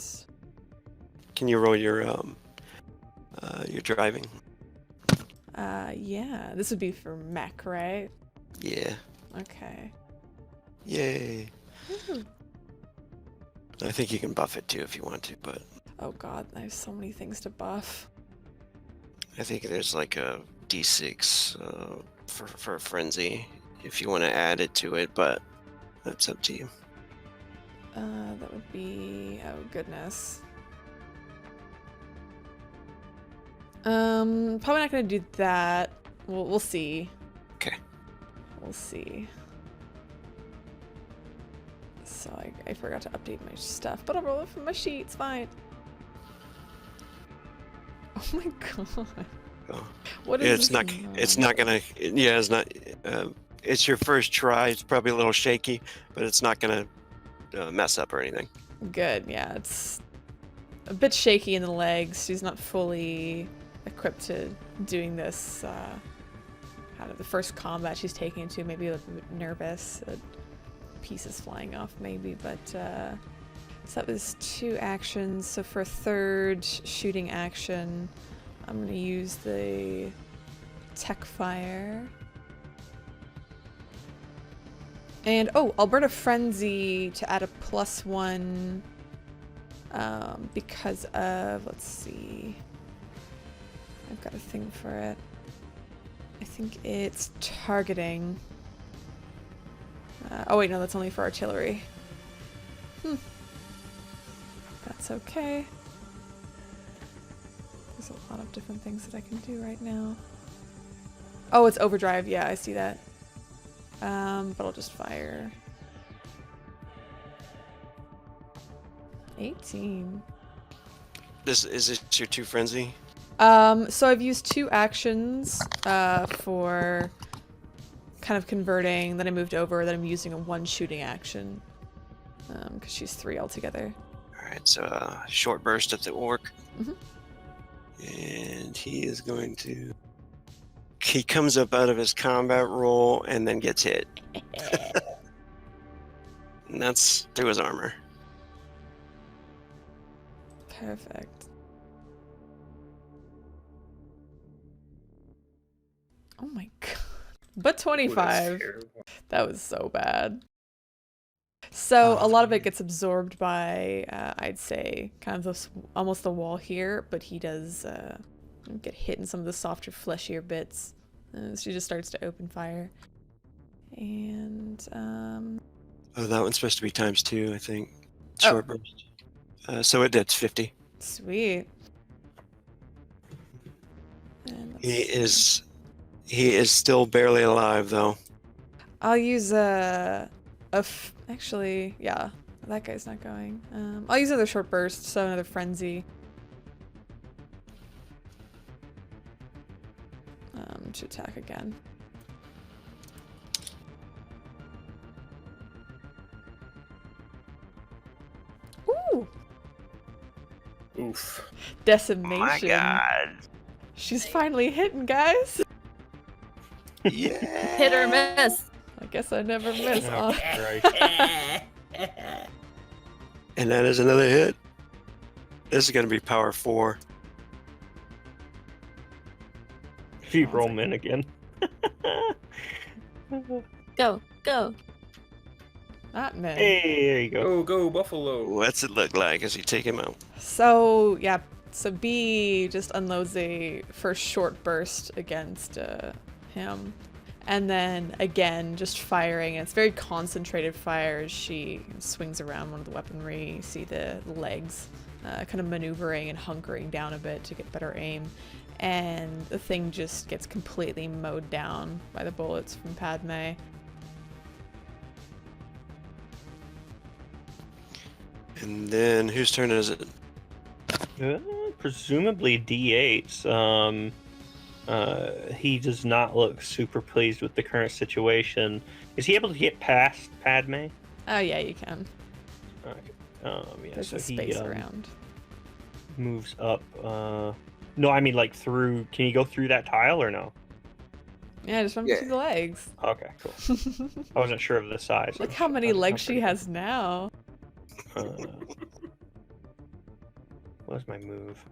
Can you roll your driving? yeah, this would be for mech, right? Yeah. Okay. Yay. Woo-hoo. I think you can buff it too if you want to, but Oh god, I have so many things to buff. I think there's like a D6 for frenzy if you want to add it to it, but that's up to you. That would be, oh goodness. Probably not gonna do that. We'll see. Okay. We'll see. So I forgot to update my stuff, but I'll roll it from my sheet. It's fine. Oh my god. Oh. What is It's this not. It's not gonna. Yeah, it's not. It's your first try. It's probably a little shaky, but it's not gonna mess up or anything. Good. Yeah, it's a bit shaky in the legs. She's not fully equipped to doing this. Out of the first combat she's taking into, maybe a little bit nervous. Pieces flying off, maybe, but so that was 2 actions. So for a third shooting action, I'm gonna use the tech fire. And oh, Alberta Frenzy to add a +1 because of, let's see, a thing for it. I think it's targeting. Oh wait, no, that's only for artillery. That's okay. There's a lot of different things that I can do right now. Oh, it's overdrive. Yeah, I see that. But I'll just fire. 18. Is this your 2 frenzy? So I've used 2 actions for kind of converting. Then I moved over. Then I'm using a 1 shooting action because she's 3 altogether. All right, so short burst at the orc, Mm-hmm. and he is going to. He comes up out of his combat roll and then gets hit. And that's through his armor. Perfect. Oh my god. But 25. That was so bad. So a lot of it gets absorbed by, I'd say, kind of this, almost the wall here, but he does get hit in some of the softer, fleshier bits. So he just starts to open fire. And, Oh, that one's supposed to be ×2, I think. Short burst. So it's 50. Sweet. And He is still barely alive, though. I'll use actually, yeah, that guy's not going. I'll use another short burst, so another frenzy. To attack again. Ooh! Oof. Decimation. Oh my god. She's finally hitting, guys. Yeah. Hit or miss. I guess I never miss. Oh, Oh. Christ. And that is another hit. This is going to be power 4. If you roll min again. Go, go. Not men. Hey, there you go. Go Buffalo. What's it look like as you take him out? So, yeah. So B just unloads a first short burst against him. And then again, just firing. And it's very concentrated fire as she swings around one of the weaponry. You see the legs kind of maneuvering and hunkering down a bit to get better aim. And the thing just gets completely mowed down by the bullets from Padme. And then whose turn is it? Presumably D8's. He does not look super pleased with the current situation. Is he able to get past Padme? Oh yeah, you can. Okay. Yeah, There's so a space around. moves up. No, I mean like through. Can you go through that tile or no? Yeah, just run Yeah. through the legs. Okay, cool. I wasn't sure of the size. Look how many legs she has now. What's my move?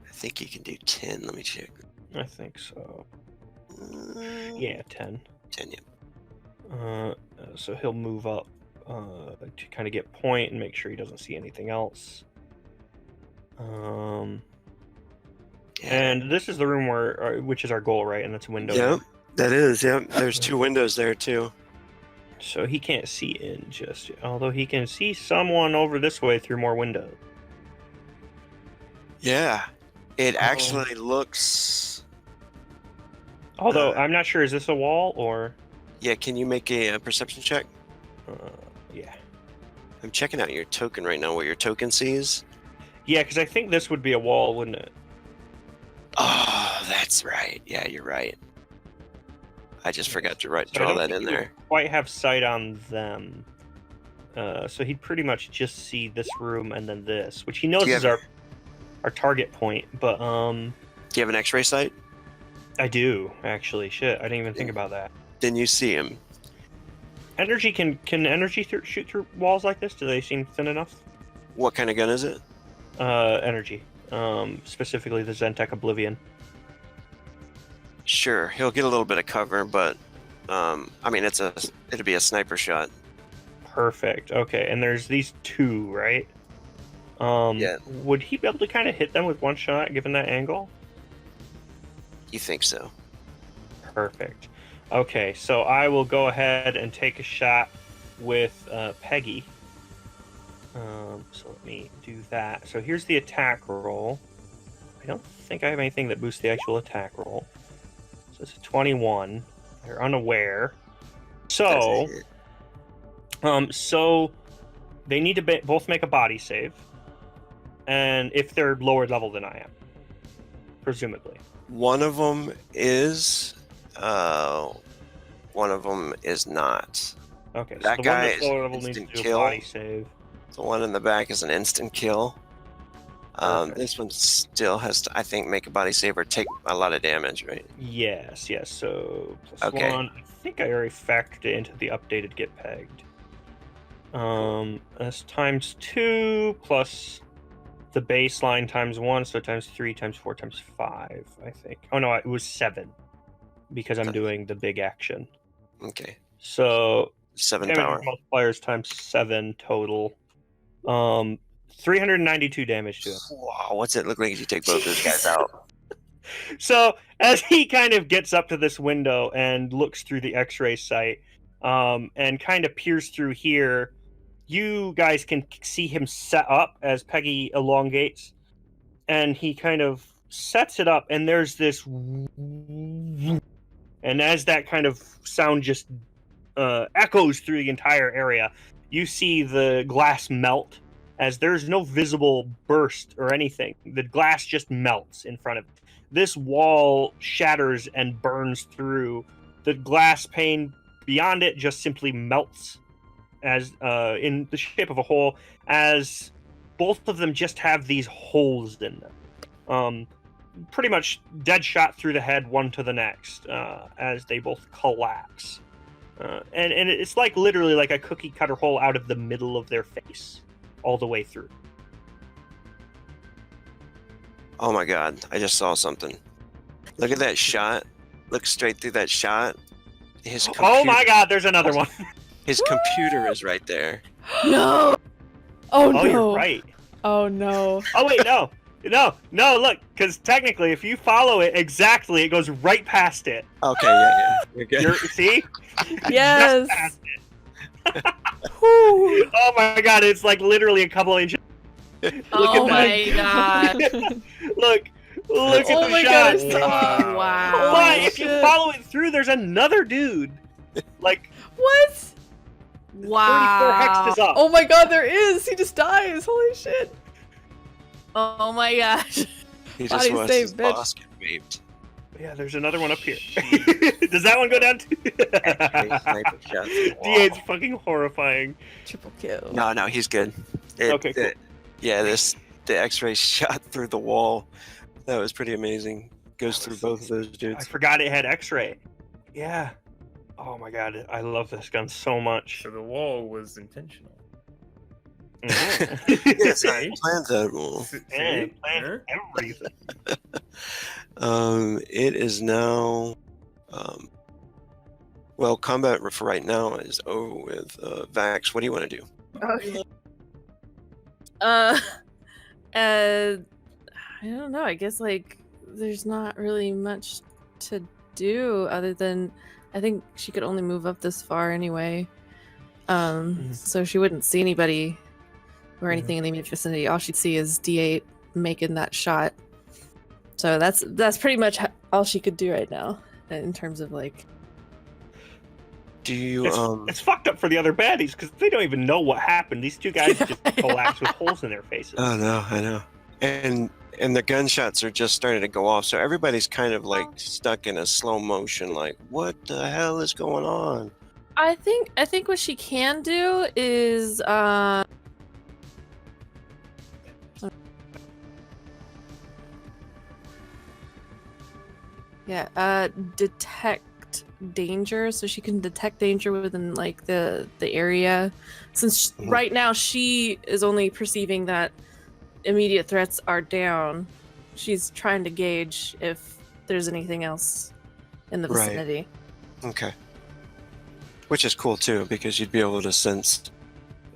I think you can do 10. Let me check. I think so. Yeah, 10. 10, yeah. So he'll move up to kind of get point and make sure he doesn't see anything else. And this is the room where, which is our goal, right? And that's a window. Yep, that is. Yep, there's 2 windows there too. So he can't see in just yet, although he can see someone over this way through more windows. Yeah, it actually looks. Although I'm not sure, is this a wall or? Yeah, can you make a perception check? Yeah. I'm checking out your token right now. What your token sees? Yeah, because I think this would be a wall, wouldn't it? Oh, that's right. Yeah, you're right. I just forgot to So I draw don't that think in he would there. quite have sight on them. So he'd pretty much just see this room and then this, which he knows Do you is have- our target point. But Do you have an X-ray sight? I do actually. Shit, I didn't even think about that. Then you see him. Energy can energy shoot through walls like this? Do they seem thin enough? What kind of gun is it? Energy. Specifically the Zentech Oblivion. Sure, he'll get a little bit of cover, but I mean, it'll be a sniper shot. Perfect. Okay, and there's these 2, right? Yeah. Would he be able to kind of hit them with one shot, given that angle? You think so? Perfect. Okay, so I will go ahead and take a shot with Peggy. So let me do that. So here's the attack roll. I don't think I have anything that boosts the actual attack roll. So it's a 21. They're unaware. So, so they need to both make a body save, and if they're lower level than I am, presumably. One of them is. One of them is not. Okay, so That the guy one that's is lower level needs to instant do a kill. body save. The one in the back is an instant kill. Perfect. This one still has to, I think, make a body save or take a lot of damage, right? Yes. So plus Okay. 1. I think I already factored it into the updated get pegged. That's times 2 plus the baseline times 1, so times 3 times 4 times 5, I think. Oh no, it was 7 because I'm doing the big action. Okay. So 7 damage power. multipliers times 7 total. 392 damage to him. Wow, what's it look like if you take both those guys out? So as he kind of gets up to this window and looks through the X-ray sight, and kind of peers through here, you guys can see him set up as Peggy elongates, and he kind of sets it up, and there's this, and as that kind of sound just echoes through the entire area, you see the glass melt as there's no visible burst or anything. The glass just melts in front of it. This wall shatters and burns through. The glass pane beyond it just simply melts as in the shape of a hole, as both of them just have these holes in them. Pretty much dead shot through the head, one to the next, as they both collapse. And it's like literally like a cookie cutter hole out of the middle of their face, all the way through. Oh my god, I just saw something. Look at that shot. Look straight through that shot. His Oh my god, there's another one. His computer is right there. No! Oh no! Oh, you're right. Oh no! Oh wait, no, look, because technically, if you follow it exactly, it goes right past it. Okay, yeah. You're good. See? Yes! Just past it. Oh my god, it's like literally a couple inches. Look Oh at my that. god. Look at Oh the my shot. god, I saw. Wow. But Holy if you shit. follow it through, there's another dude. Like What? 34 Wow. hexes up. Oh my god, there is! He just dies! Holy shit! Oh my gosh. He Body just watched save, his bitch. boss get raped. Yeah, there's another one up here. Does that one go down too? X-ray sniper shot through the wall. D8's fucking horrifying. Triple kill. No, he's good. Okay, cool. The X-ray shot through the wall. That was pretty amazing. Goes through both of those I dudes. forgot it had X-ray. Yeah. Oh my god, I love this gun so much. So the wall was intentional. Yes, Yeah, I planned that wall. plan Huh? everything. It is now. Well, combat for right now is over with. Vax, what do you want to do? Okay. I don't know. I guess like there's not really much to do other than I think she could only move up this far anyway. So she wouldn't see anybody or anything in the immediate vicinity. All she'd see is D8 making that shot. So that's pretty much all she could do right now in terms of like. Do you It's fucked up for the other baddies because they don't even know what happened. These two guys just collapsed with holes in their faces. Oh no, I know. And the gunshots are just starting to go off, so everybody's kind of like stuck in a slow motion. Like, what the hell is going on? I think what she can do is detect danger, so she can detect danger within like the area, since right now she is only perceiving that immediate threats are down. She's trying to gauge if there's anything else in the Right. vicinity. Okay. Which is cool too, because you'd be able to sense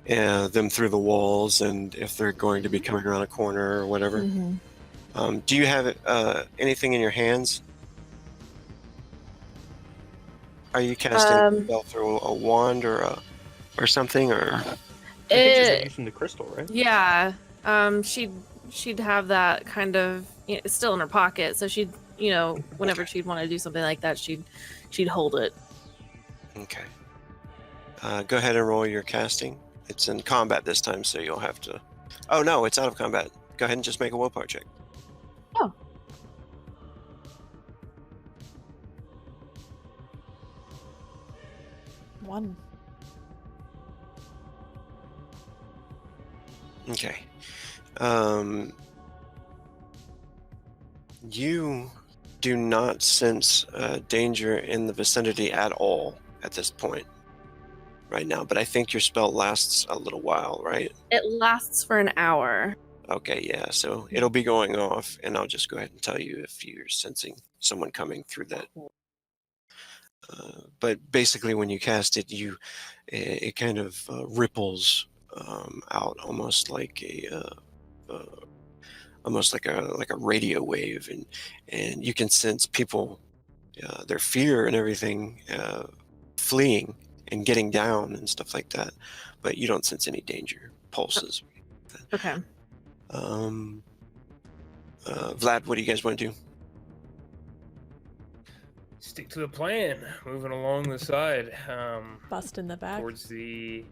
them through the walls, and if they're going to be coming around a corner or whatever. Mm-hmm. Do you have anything in your hands? Are you casting a spell through a wand or something, or? I think she's It, using the crystal, right? yeah. She'd have that kind of, it's still in her pocket, so she'd, whenever she'd want to do something like that, she'd hold it. Okay. Go ahead and roll your casting. It's in combat this time, so you'll have to. Oh no, it's out of combat. Go ahead and just make a willpower check. Oh. One. Okay. You do not sense danger in the vicinity at all at this point right now, but I think your spell lasts a little while, right? It lasts for an hour. Okay, yeah, so it'll be going off, and I'll just go ahead and tell you if you're sensing someone coming through that. But basically, when you cast it, it kind of ripples out, almost like a radio wave, and you can sense people, their fear and everything, fleeing and getting down and stuff like that. But you don't sense any danger pulses. Okay. Vlad, what do you guys want to do? Stick to the plan. Moving along the side. Bust in the back. Towards the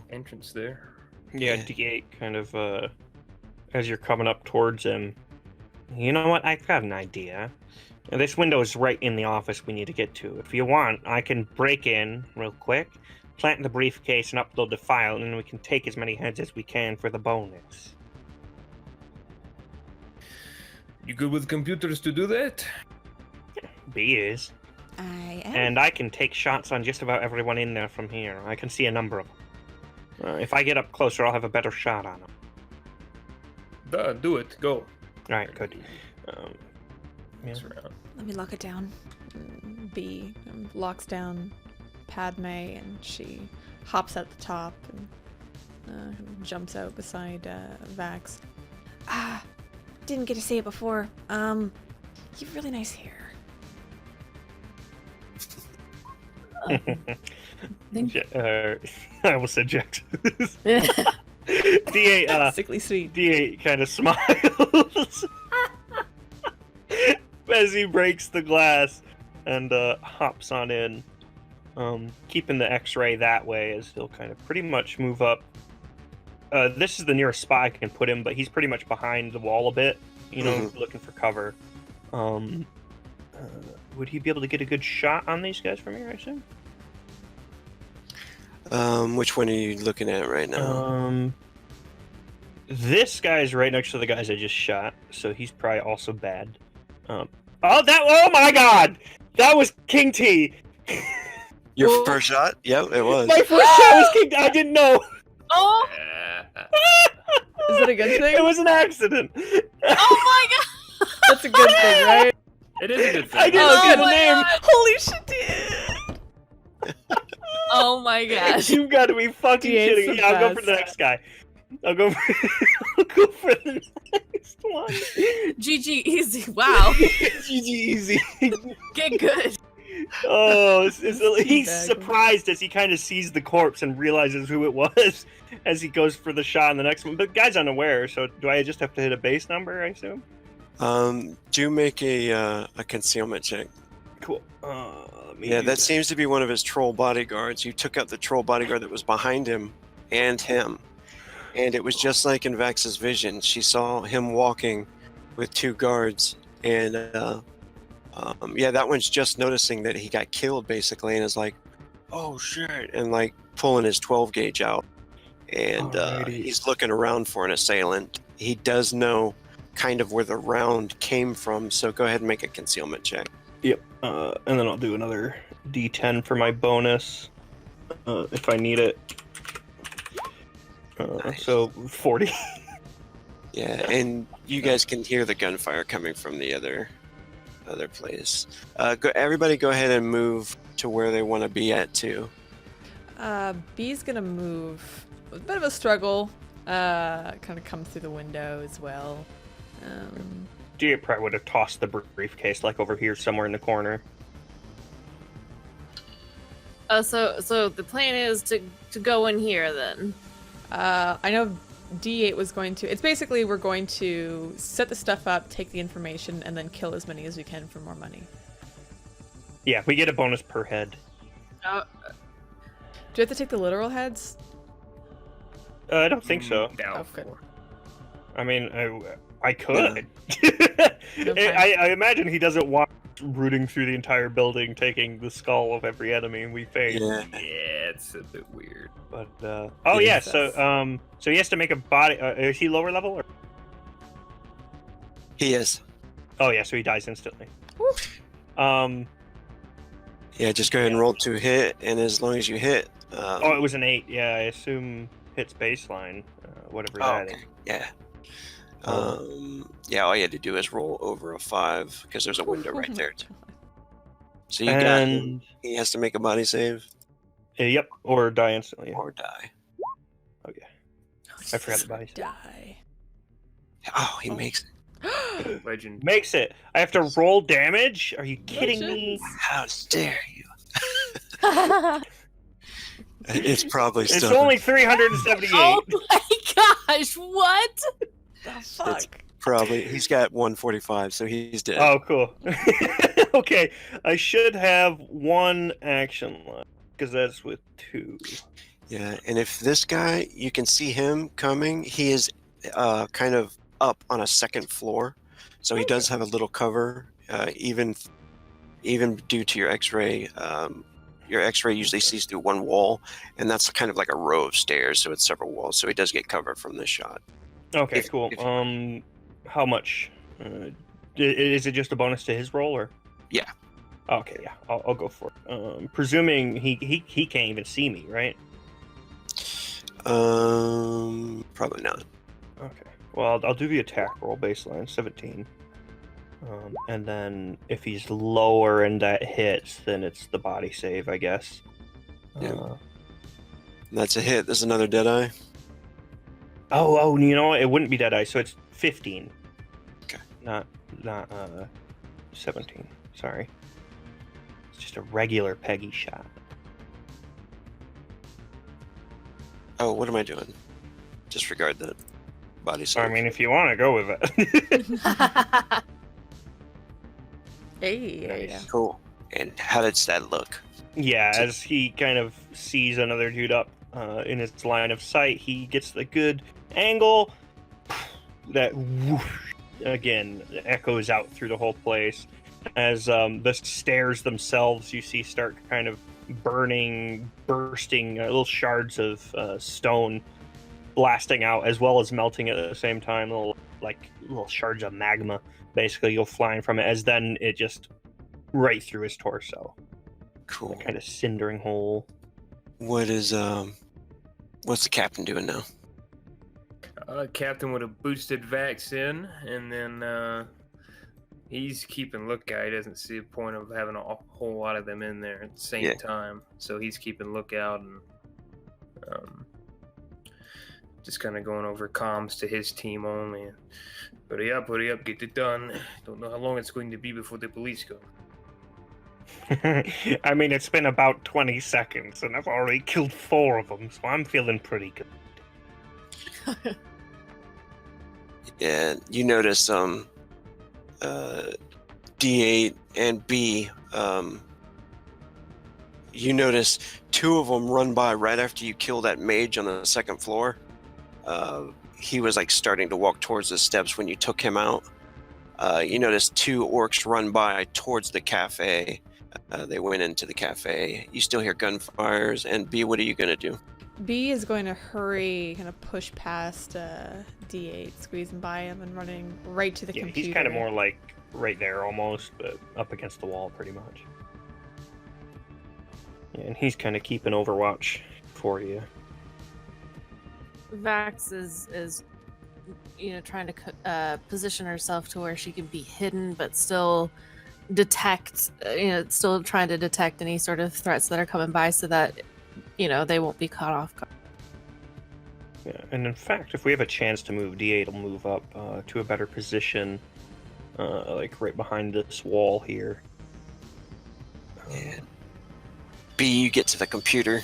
entrance there. Yeah, D8 kind of, as you're coming up towards him. You know what? I've got an idea. This window is right in the office we need to get to. If you want, I can break in real quick, plant the briefcase, and upload the file, and then we can take as many heads as we can for the bonus. You good with computers to do that? B is. I am. And I can take shots on just about everyone in there from here. I can see a number of them. If I get up closer, I'll have a better shot on them. Duh, do it. Go. Alright, good. Yeah. Let me lock it down. B locks down Padme, and she hops at the top and jumps out beside Vax. Didn't get to say it before. You've really nice hair. I will subject. D8, Sickly sweet. D8 kind of smiles as he breaks the glass and hops on in, keeping the X-ray that way, as he'll kind of pretty much move up. This is the nearest spot I can put him, but he's pretty much behind the wall a bit, looking for cover. Would he be able to get a good shot on these guys from here, I assume? Which one are you looking at right now? This guy's right next to the guys I just shot, so he's probably also bad. Oh my god! That was King T! Your first shot? Yep, it was. My first shot was King T! I didn't know! Oh! Is it a good thing? It was an accident! Oh my god! That's a good thing, right? It is a good thing. I didn't see the name! God. Holy shit, dude! Oh my gosh. You've got to be fucking D8's kidding the me. I'll go for best. the next guy. I'll go for the next one. GG easy. Wow. GG easy. Get good. Oh, he's Teabag. surprised as he kind of sees the corpse and realizes who it was as he goes for the shot in the next one. But guy's unaware, so do I just have to hit a base number, I assume? Do make a concealment check. Cool. Yeah, that seems to be one of his troll bodyguards. You took out the troll bodyguard that was behind him and him. And it was just like in Vax's vision. She saw him walking with two guards. And, that one's just noticing that he got killed, basically, and is like, oh, shit, and, like, pulling his 12 gauge out. And he's looking around for an assailant. He does know kind of where the round came from, so go ahead and make a concealment check. Yep. And then I'll do another D10 for my bonus if I need it. Nice. So 40. Yeah, and you guys can hear the gunfire coming from the other place. Everybody go ahead and move to where they want to be at, too. B's gonna move a bit of a struggle. Kind of comes through the window as well. D8 probably would have tossed the briefcase like over here somewhere in the corner. So the plan is to go in here then. I know D8 was going to. It's basically we're going to set the stuff up, take the information, and then kill as many as we can for more money. Yeah, we get a bonus per head. Do you have to take the literal heads? I don't think so. Doubtful. I mean, I could. Okay. I imagine he doesn't want rooting through the entire building, taking the skull of every enemy we face. Yeah. Yeah, it's a bit weird. But Yeah. yeah, so he has to make a body. Is he lower level? Or... He is. Oh yeah, so he dies instantly. Woo. Yeah, just go ahead and roll to hit, and as long as you hit. Oh, it was an 8. Yeah, I assume hits baseline, whatever that is. Okay. Yeah. Yeah, all you had to do is roll over a 5 because there's a window right there. So you got him. He has to make a body save Yep, or die instantly. Yeah. or die. Oh yeah, I forgot the body. Die. Oh, he makes it. Legend. Makes it. I have to roll damage? Are you kidding me? How dare you? It's probably It's still. only 378. Oh my gosh! What? The fuck? Probably. He's got 145, so he's dead. Oh, cool. Okay, I should have 1 action left because that's with 2. Yeah, and if this guy, you can see him coming, he is kind of up on a second floor, so he does have a little cover, even due to your X-ray. Your X-ray usually sees through one wall, and that's kind of like a row of stairs, so it's several walls, so he does get cover from this shot. Okay, If- cool. if- How much? Is it just a bonus to his roll, or? Yeah. Okay, yeah, I'll go for it. Presuming he can't even see me, right? Probably not. Okay. Well, I'll do the attack roll baseline, 17. And then if he's lower and that hits, then it's the body save, I guess. Yeah. That's a hit. There's another Deadeye. Oh, you know what? It wouldn't be Deadeye, so it's 15. Okay. Not 17. Sorry. It's just a regular Peggy shot. Oh, what am I doing? Disregard that body save. I mean, if you want to go with it. Hey, Nice. Cool. And how does that look? Yeah, as he kind of sees another dude up in his line of sight, he gets the good angle that whoosh, again echoes out through the whole place as the stairs themselves you see start kind of burning, bursting, little shards of stone blasting out as well as melting at the same time, little shards of magma basically go flying from it as then it just right through his torso. Cool. Kind of cindering hole. What is what's the captain doing now? Captain would have boosted Vax in, and then he's keeping lookout. He doesn't see a point of having a whole lot of them in there at the same time. So he's keeping lookout and just kind of going over comms to his team only. Hurry up, get it done. Don't know how long it's going to be before the police come. I mean, it's been about 20 seconds, and I've already killed 4 of them, so I'm feeling pretty good. Yeah, you notice D8 and B, you notice 2 of them run by right after you kill that mage on the second floor. He was like starting to walk towards the steps when you took him out. You notice 2 orcs run by towards the cafe. They went into the cafe. You still hear gunfires. And B, what are you going to do? B is going to hurry, kind of push past D8, squeezing by him and running right to the Yeah, computer. he's kind of more like right there almost, but up against the wall pretty much. Yeah, and he's kind of keeping Overwatch for you. Vax is trying to position herself to where she can be hidden, but still detect, still trying to detect any sort of threats that are coming by so that, they won't be caught off guard. Yeah, and in fact, if we have a chance to move, D8 will move up to a better position, like right behind this wall here. And B, you get to the computer.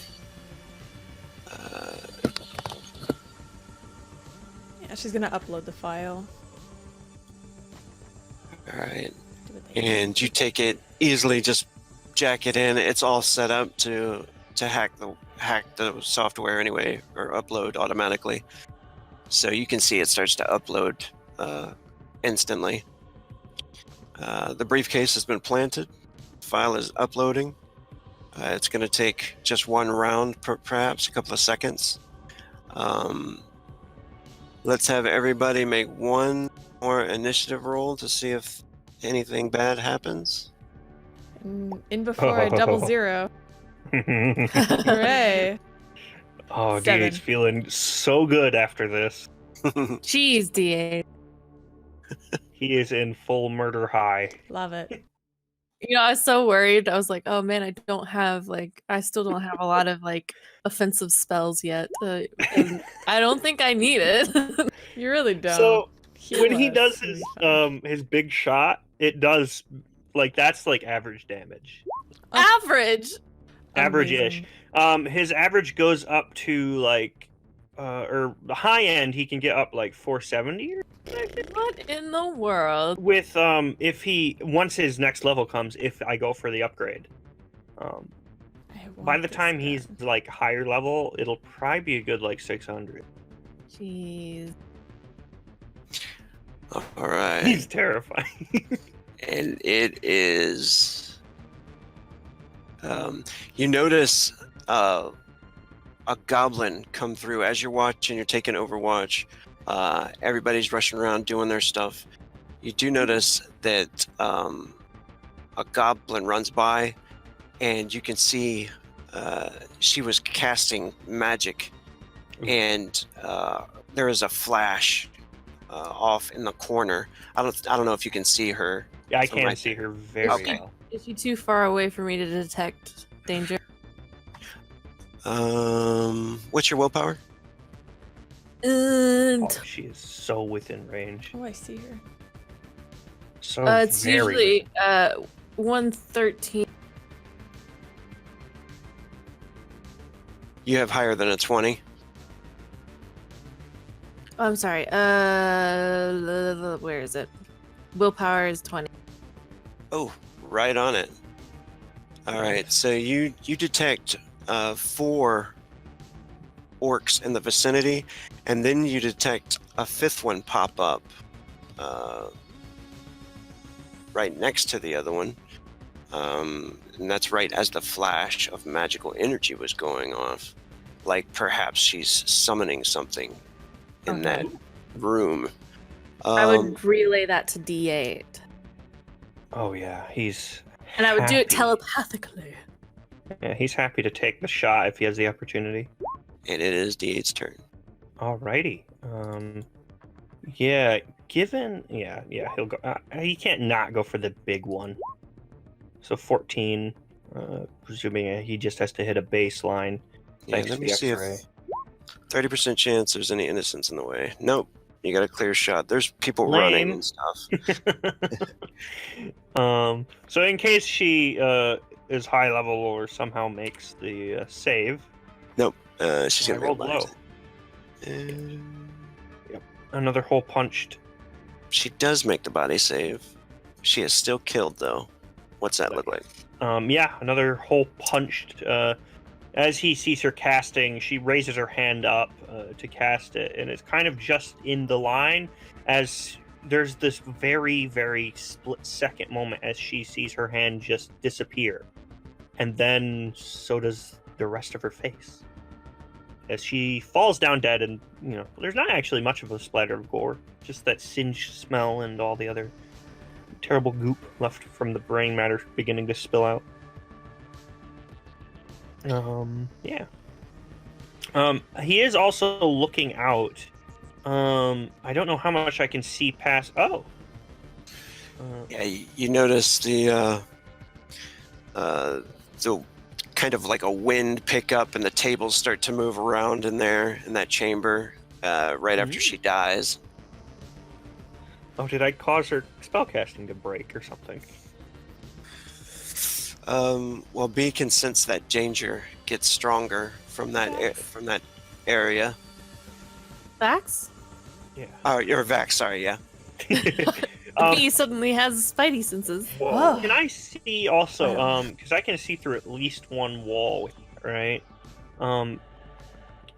Yeah, she's gonna upload the file. All right. Do what they And you take it easily, just jack it in. It's all set up to hack the software anyway, or upload automatically. So you can see it starts to upload instantly. The briefcase has been planted. File is uploading. It's going to take just one round, perhaps a couple of seconds. Let's have everybody make one more initiative roll to see if anything bad happens. In before a double zero. Hooray! Oh, 7. D8's feeling so good after this. Jeez, DA. He is in full murder high. Love it. You know, I was so worried. I was like, oh man, I still don't have a lot of like offensive spells yet. And I don't think I need it. You really don't. So Heal when he us, does it'll be fine. his big shot, it does like that's like average damage. Average. Average-ish. Amazing. His average goes up to like or the high end he can get up like 470 or something. What in the world? With if he once his next level comes, if I go for the upgrade. I By want the this time gun. he's like higher level, it'll probably be a good like 600. Jeez. All right. He's terrifying. And it is. You notice a goblin come through as you're watching. You're taking Overwatch. Everybody's rushing around doing their stuff. You do notice that a goblin runs by, and you can see she was casting magic, and there is a flash off in the corner. I don't know if you can see her. Yeah, I from can right see there. her very Okay. well. Is she too far away for me to detect danger? What's your willpower? And Oh, she is so within range. Oh, I see her. So it's very usually 113. You have higher than a 20. Oh, I'm sorry. Where is it? Willpower is 20. Oh, right on it. All right, so you detect 4 orcs in the vicinity, and then you detect a 5th one pop up right next to the other one. And that's right as the flash of magical energy was going off. Like perhaps she's summoning something in that room. I would relay that to D8. Oh yeah, he's And I would do it happy. telepathically. Yeah, he's happy to take the shot if he has the opportunity. And it is D8's turn. Alrighty. Yeah, he'll go. He can't not go for the big one. So 14, presuming he just has to hit a baseline. Yeah, Thanks let to me the see X-ray. if 30% chance there's any innocence in the way. Nope. You got a clear shot. There's people running Lame. and stuff. So in case she is high level or somehow makes the save, She's I gonna be rolled alive. low. Another hole punched. She does make the body save. She is still killed though. What's that look like? Yeah, another hole punched. As he sees her casting, she raises her hand up to cast it, and it's kind of just in the line as there's this very, very split-second moment as she sees her hand just disappear. And then so does the rest of her face. As she falls down dead, and, there's not actually much of a splatter of gore, just that singed smell and all the other terrible goop left from the brain matter beginning to spill out. Yeah. He is also looking out. I don't know how much I can see past. Oh. Yeah, you notice the kind of like a wind pick up and the tables start to move around in there in that chamber right after she dies. Oh, did I cause her spellcasting to break or something? Well, B can sense that danger gets stronger from that area. Vax? Yeah. Oh, you're Vax, sorry, yeah. He suddenly has spidey senses. Whoa. Can I see also, because I can see through at least one wall, right? Am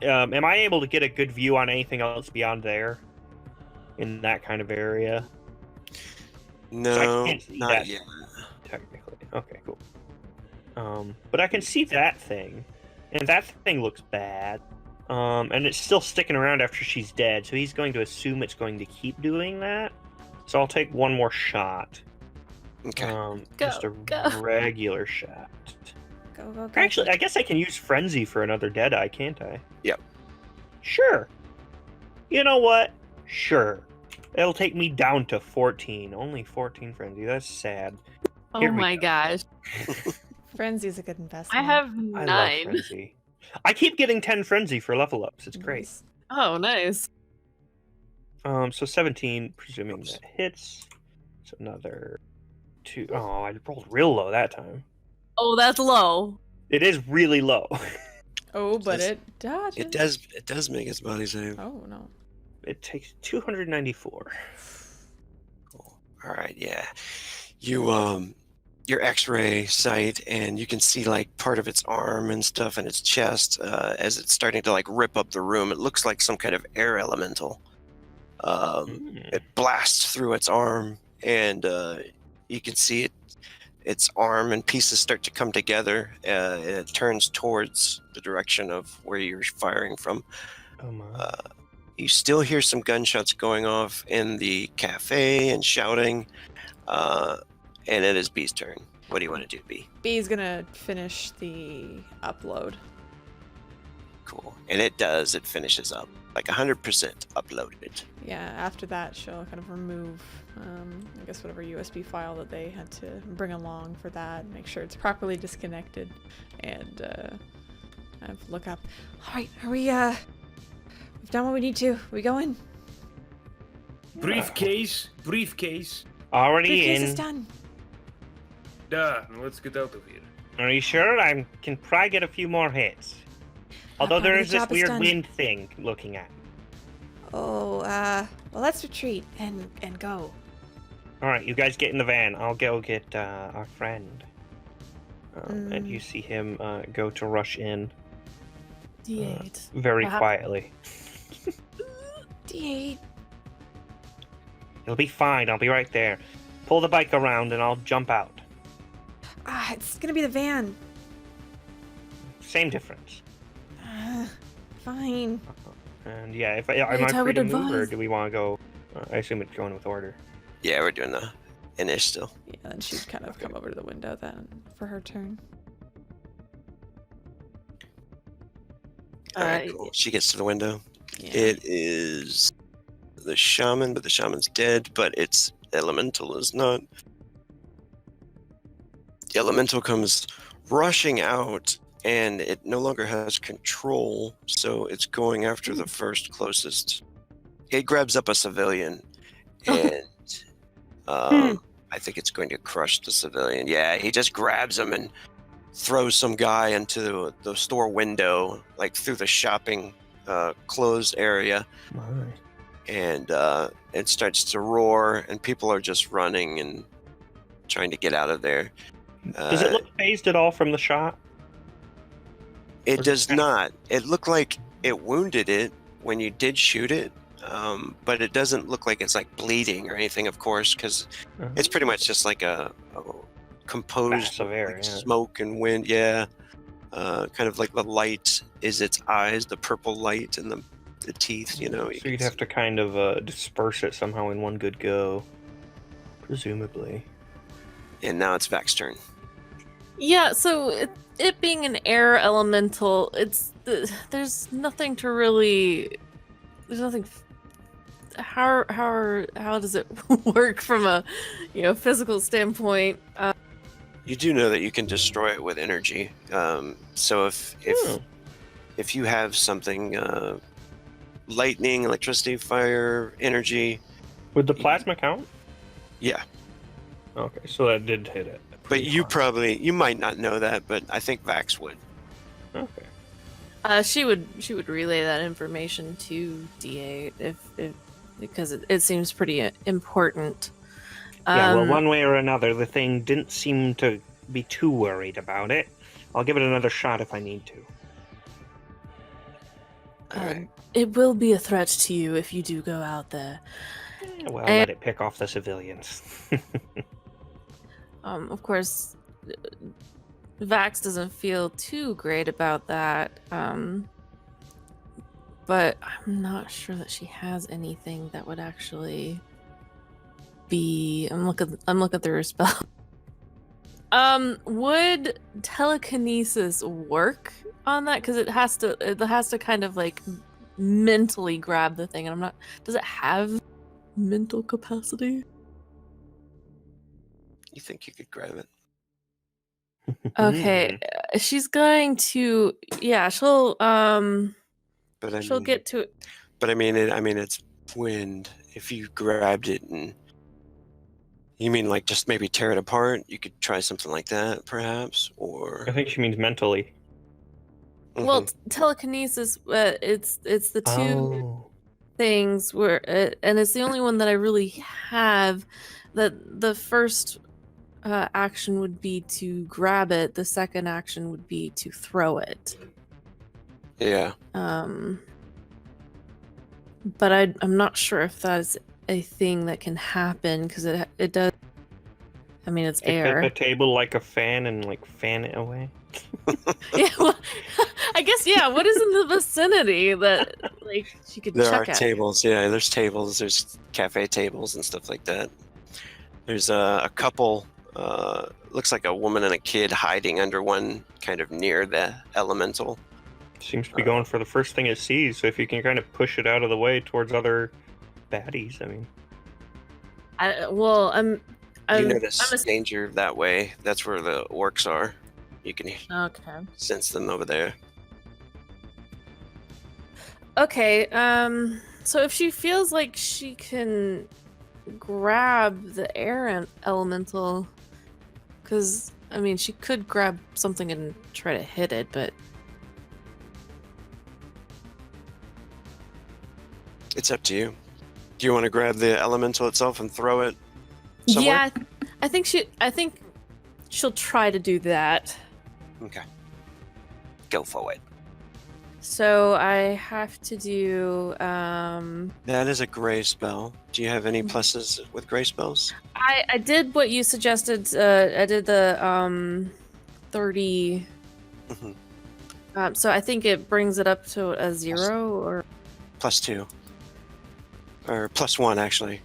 I able to get a good view on anything else beyond there? In that kind of area? No, I can't see not that, yet. technically. Okay, cool. But I can see that thing, and that thing looks bad. And it's still sticking around after she's dead, so he's going to assume it's going to keep doing that. So I'll take one more shot. Okay. Just a regular shot. Go. Actually, I guess I can use Frenzy for another Deadeye, can't I? Yep. Sure. You know what? Sure. It'll take me down to 14. Only 14 Frenzy. That's sad. Oh Here we my go. gosh. Frenzy's a good investment. I have I love 9. Frenzy. I keep getting 10 Frenzy for level ups. It's great. Nice. Oh, nice. So 17, presuming that hits. So another 2. Oh, I rolled real low that time. Oh, that's low. It is really low. Oh, but Says- it dodges. It does make its body save. Oh no. It takes 294. Cool. All right, yeah. You your X-ray sight, and you can see like part of its arm and stuff, and its chest as it's starting to like rip up the room. It looks like some kind of air elemental. It blasts through its arm, and you can see its arm and pieces start to come together. And it turns towards the direction of where you're firing from. Oh my. You still hear some gunshots going off in the cafe and shouting. And it is B's turn. What do you want to do, B? B's gonna finish the upload. Cool. And it does. It finishes up. Like 100% uploaded. Yeah, after that she'll kind of remove, I guess whatever USB file that they had to bring along for that, make sure it's properly disconnected, and kind of look up. Alright, are we, we've done what we need to. We going? Briefcase. Already Briefcase is in. done. Now let's get out of here. Are you sure? I can probably get a few more hits. Although part of there the is this job is weird done. wind thing looking at. Oh, well, let's retreat and go. Alright, you guys get in the van. I'll go get our friend. And you see him go to rush in D8. very Perhaps- quietly. D8. You'll be fine. I'll be right there. Pull the bike around and I'll jump out. It's gonna be the van. Same difference. Fine. And yeah, am Wait, I I free would to move or advise- do we want to go? I assume it's going with order. Yeah, we're doing the Inish still. Yeah, then she'd kind of come over to the window then for her turn. All right, cool. She gets to the window. Yeah. It is the shaman, but the shaman's dead, but its elemental is not. The elemental comes rushing out, and it no longer has control, so it's going after the first closest. It grabs up a civilian, and I think it's going to crush the civilian. Yeah, he just grabs him and throws some guy into the store window, like through the shopping clothes area, and it starts to roar, and people are just running and trying to get out of there. Does it look phased at all from the shot? It does not. It looked like it wounded it when you did shoot it, but it doesn't look like it's like bleeding or anything, of course, because it's pretty much just like a composed Mass of air, like yeah. smoke and wind. Yeah, kind of like the light is its eyes, the purple light, and the teeth. You know. So you'd have to kind of disperse it somehow in one good go, presumably. And now it's Vac's turn. Yeah, so it being an air elemental, there's nothing to really. There's nothing. How does it work from a physical standpoint? You do know that you can destroy it with energy. So if you have something, lightning, electricity, fire, energy, Would the plasma count? yeah. Okay, so that did hit it. But you might not know that, but I think Vax would. Okay. She would relay that information to D8 if because it seems pretty important. Yeah, well, one way or another, the thing didn't seem to be too worried about it. I'll give it another shot if I need to. Alright. It will be a threat to you if you do go out there. Well, let it pick off the civilians. Of course, Vax doesn't feel too great about that. But I'm not sure that she has anything that would actually be. I'm looking through her spell. Would telekinesis work on that? Because it has to kind of like mentally grab the thing, and I'm not. Does it have mental capacity? You think you could grab it? Okay, she's going to. Yeah, she'll. But She'll get to it. But I mean, it's wind. If you grabbed it and you mean like just maybe tear it apart, you could try something like that, perhaps, or. I think she means mentally. Well, telekinesis. It's the two things where, and it's the only one that I really have. That the first action would be to grab it. The second action would be to throw it. Yeah. But I'm not sure if that's a thing that can happen because it does. I mean, it's air. Flip a table like a fan and like fan it away. Yeah, well, I guess yeah. What is in the vicinity that like she could? There check are at? tables. Yeah, there's tables. There's cafe tables and stuff like that. There's a couple. Looks like a woman and a kid hiding under one, kind of near the elemental. Seems to be going for the first thing it sees. So if you can kind of push it out of the way towards other baddies, I mean. You notice danger that way. That's where the orcs are. You can sense them over there. Okay. So if she feels like she can grab the air elemental, because I mean, she could grab something and try to hit it, but. It's up to you. Do you want to grab the elemental itself and throw it somewhere? Yeah, I think she'll try to do that. Okay. Go for it. So I have to do That is a gray spell. Do you have any pluses with gray spells? I did what you suggested. I did the 30. Mm-hmm. So I think it brings it up to a 0 or +2. Or +1 actually.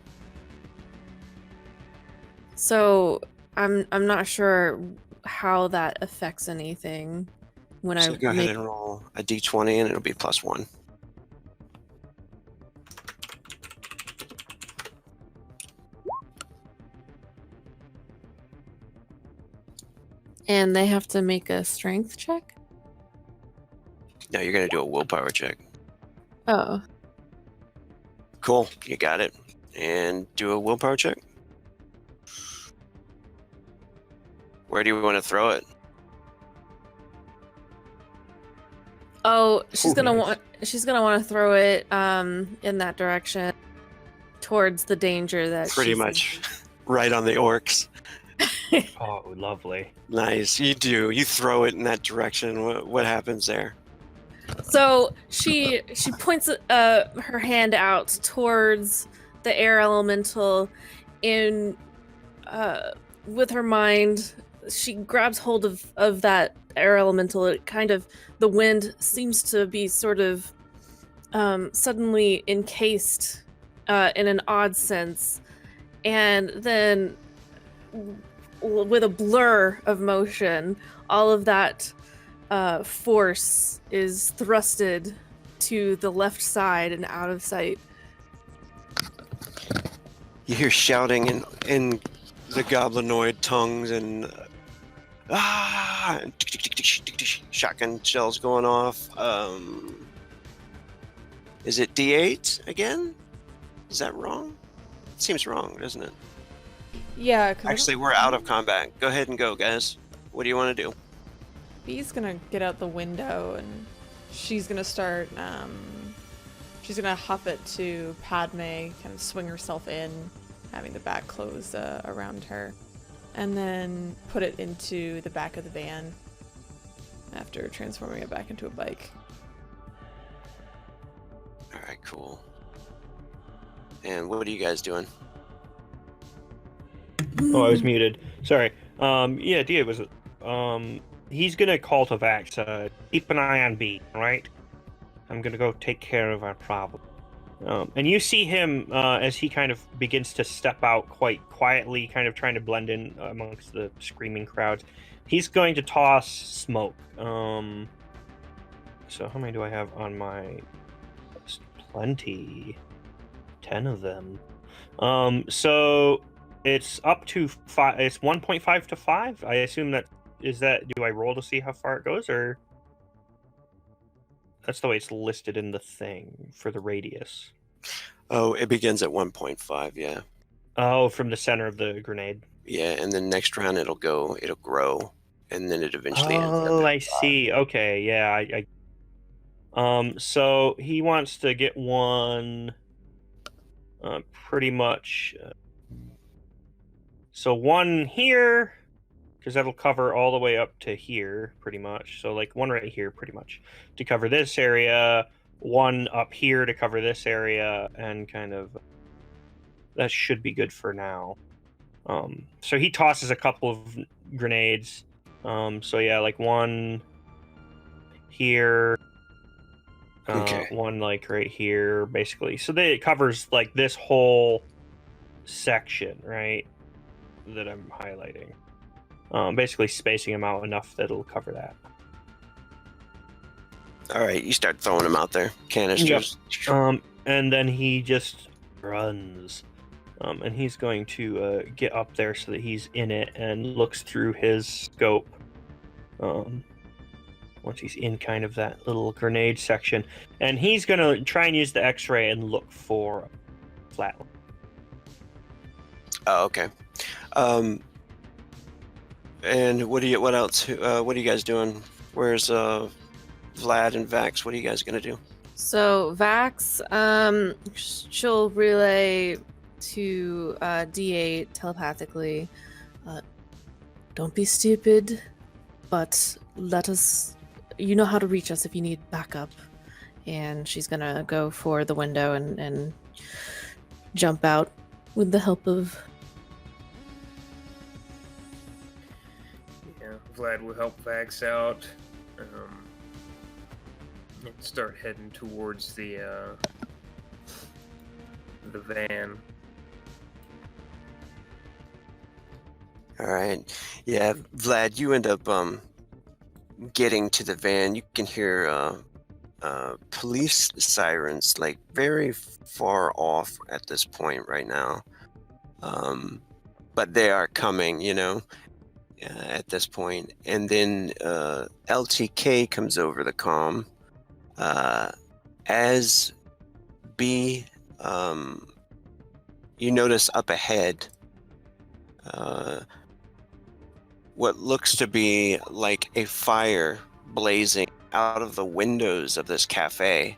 So I'm not sure how that affects anything when So I go ahead and roll a d20 and it'll be +1. And they have to make a strength check? No, you're gonna do a willpower check. Oh. Cool, you got it. And do a willpower check. Where do you want to throw it? Oh, she's gonna want to throw it in that direction towards the danger that Pretty much right on the orcs. Oh, lovely. Nice. You do. You throw it in that direction. What happens there? So she points her hand out towards the air elemental, and with her mind, she grabs hold of that air elemental. It kind of, the wind seems to be sort of suddenly encased in an odd sense, and then with a blur of motion, all of that force is thrusted to the left side and out of sight. You hear shouting in the goblinoid tongues, and Ah! Shotgun shells going off. Is it D8 again? Is that wrong? It seems wrong, doesn't it? Yeah, because Actually, we're out of combat. Go ahead and go, guys. What do you want to do? Bee's gonna get out the window and she's gonna start, she's gonna huff it to Padme, kind of swing herself in, having the back closed around her, and then put it into the back of the van after transforming it back into a bike. Alright, cool. And what are you guys doing? Oh, I was muted. Sorry. Yeah, Dia was. He's gonna call to Vax. Keep an eye on B, right? I'm gonna go take care of our problem. And you see him as he kind of begins to step out quite quietly, kind of trying to blend in amongst the screaming crowds. He's going to toss smoke. So how many do I have on my? Plenty. 10 of them. So it's up to 5. It's 1.5 to 5. I assume that is that. Do I roll to see how far it goes, or that's the way it's listed in the thing for the radius? Oh, it begins at 1.5, yeah. Oh, from the center of the grenade. Yeah, and then next round it'll grow, and then it eventually ends up Oh, at I 5. see. Okay, yeah. So he wants to get one. Pretty much. So one here, because that'll cover all the way up to here, pretty much. So like one right here, pretty much, to cover this area. One up here to cover this area, and kind of that should be good for now. So he tosses a couple of grenades. So yeah, like one here. Okay. One like right here, basically. So it covers like this whole section, right? That I'm highlighting. Basically spacing them out enough that it'll cover that. Alright, you start throwing them out there. Canisters. Yep. And then he just runs. And he's going to get up there so that he's in it and looks through his scope. Once he's in kind of that little grenade section. And he's going to try and use the X-ray and look for flat. Oh, okay. And what else? What are you guys doing? Where's Vlad and Vax? What are you guys gonna do? So Vax, she'll relay to D8 telepathically. Don't be stupid, but let us. You know how to reach us if you need backup. And she's gonna go for the window and jump out with the help of. Yeah, Vlad will help Vax out. And start heading towards the van. All right. Yeah, Vlad, you end up getting to the van. You can hear police sirens like very far off at this point right now. But they are coming, at this point. And then LTK comes over the comm. As B, you notice up ahead what looks to be like a fire blazing out of the windows of this cafe.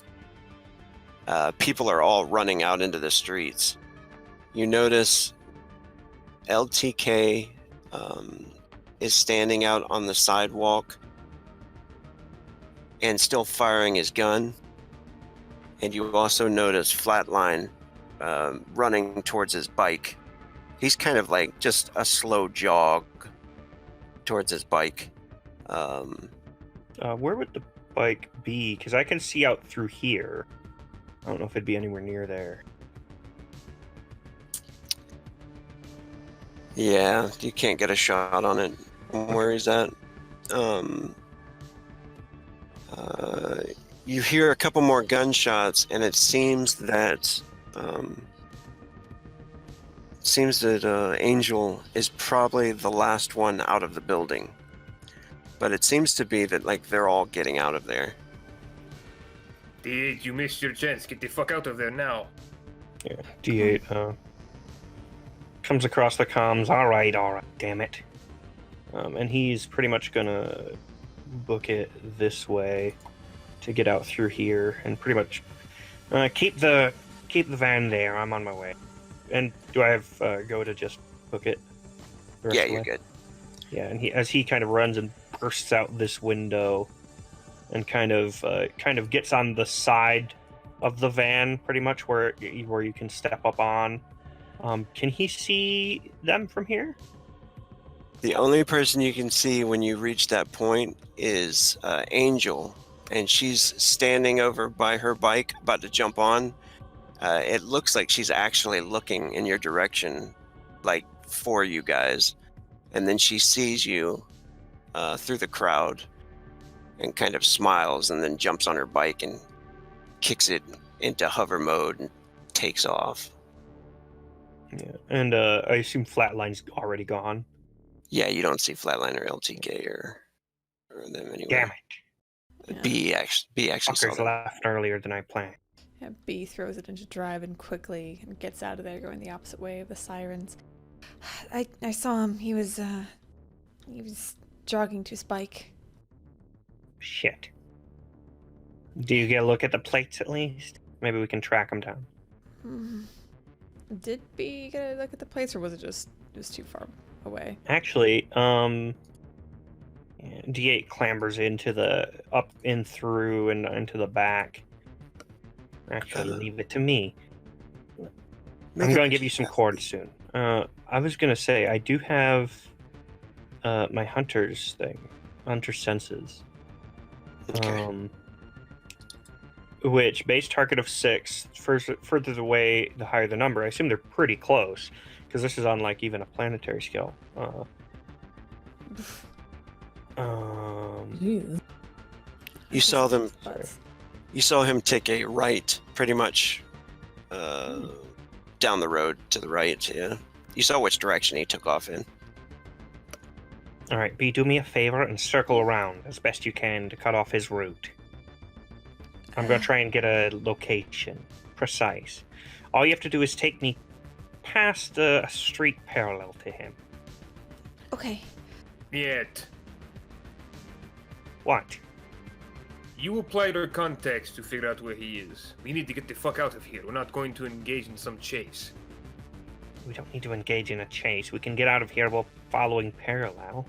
People are all running out into the streets. You notice LTK is standing out on the sidewalk and still firing his gun. And you also notice Flatline running towards his bike. He's kind of like just a slow jog towards his bike. Where would the bike be? Because I can see out through here. I don't know if it'd be anywhere near there. Yeah, you can't get a shot on it where he's at. You hear a couple more gunshots, and it seems that Angel is probably the last one out of the building. but it seems to be that like they're all getting out of there. D8, you missed your chance. Get the fuck out of there now. Yeah, D8 comes across the comms. All right, damn it. And he's pretty much gonna book it this way to get out through here, and pretty much keep the van there. I'm on my way. And do I have go to just book it? the rest Yeah, of the you're way? good. Yeah, and as he kind of runs and bursts out this window, and kind of gets on the side of the van, pretty much where you can step up on. Can he see them from here? The only person you can see when you reach that point is Angel, and she's standing over by her bike, about to jump on. It looks like she's actually looking in your direction, like for you guys, and then she sees you through the crowd and kind of smiles, and then jumps on her bike and kicks it into hover mode and takes off. Yeah, and I assume Flatline's already gone. Yeah, you don't see Flatline or LTK or them anywhere. Damn it! Yeah. B actually saw Fuckers them. left earlier than I planned. Yeah, B throws it into drive and quickly gets out of there, going the opposite way of the sirens. I saw him. He was jogging to his bike. Shit. Do you get a look at the plates at least? Maybe we can track him down. Did B get a look at the plates, or was it just too far away? Actually, D8 clambers into the up in through and into the back. Actually, leave it to me. I'm going to give you some cords soon. I was going to say I do have my hunter's thing, hunter senses. Okay. Which base target of 6, further away the higher the number. I assume they're pretty close because this is on like even a planetary scale. Jeez. You saw them. But You saw him take a right, pretty much down the road to the right. Yeah. You saw which direction he took off in. All right, B, do me a favor and circle around as best you can to cut off his route. I'm going to try and get a location precise. All you have to do is take me past a street parallel to him. okay. Yet. What? You applied our contacts to figure out where he is. We need to get the fuck out of here. We're not going to engage in some chase. We don't need to engage in a chase. We can get out of here while following parallel.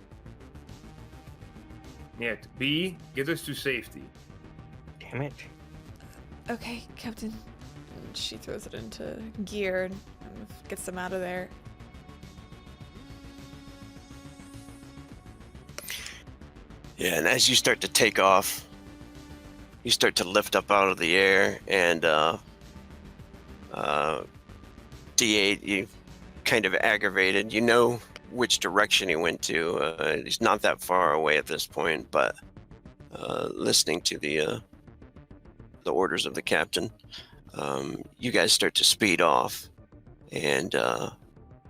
Yet. B, get us to safety. Damn it. Okay, Captain. And she throws it into gear and gets them out of there. Yeah, and as you start to take off, you start to lift up out of the air, and D8, you kind of aggravated. You know which direction he went to. He's not that far away at this point, but listening to the orders of the captain, you guys start to speed off, and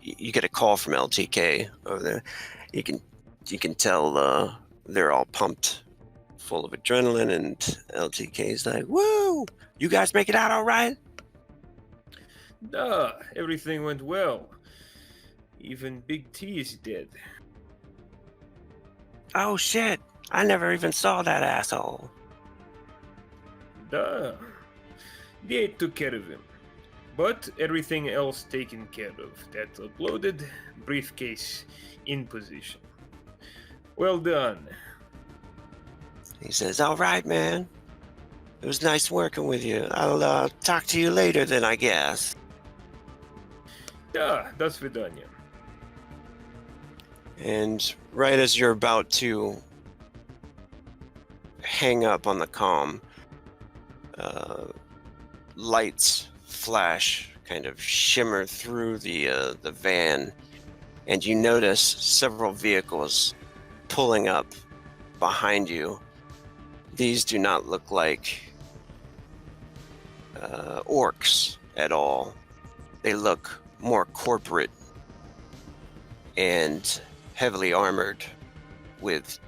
you get a call from LTK over there. You can tell they're all pumped, full of adrenaline, and LTK's like, "Woo! You guys make it out all right?" Everything went well. Even Big T is dead. Oh shit! I never even saw that asshole. They took care of him. But everything else taken care of. That uploaded, briefcase in position. Well done. He says, "All right, man. It was nice working with you. I'll talk to you later then, I guess." До свидания. And right as you're about to hang up on the comm, lights flash, kind of shimmer through the van, and you notice several vehicles pulling up behind you. These do not look like orcs at all. They look more corporate and heavily armored with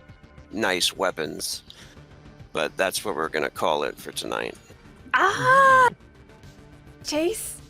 nice weapons, but that's what we're gonna call it for tonight. Ah! Chase,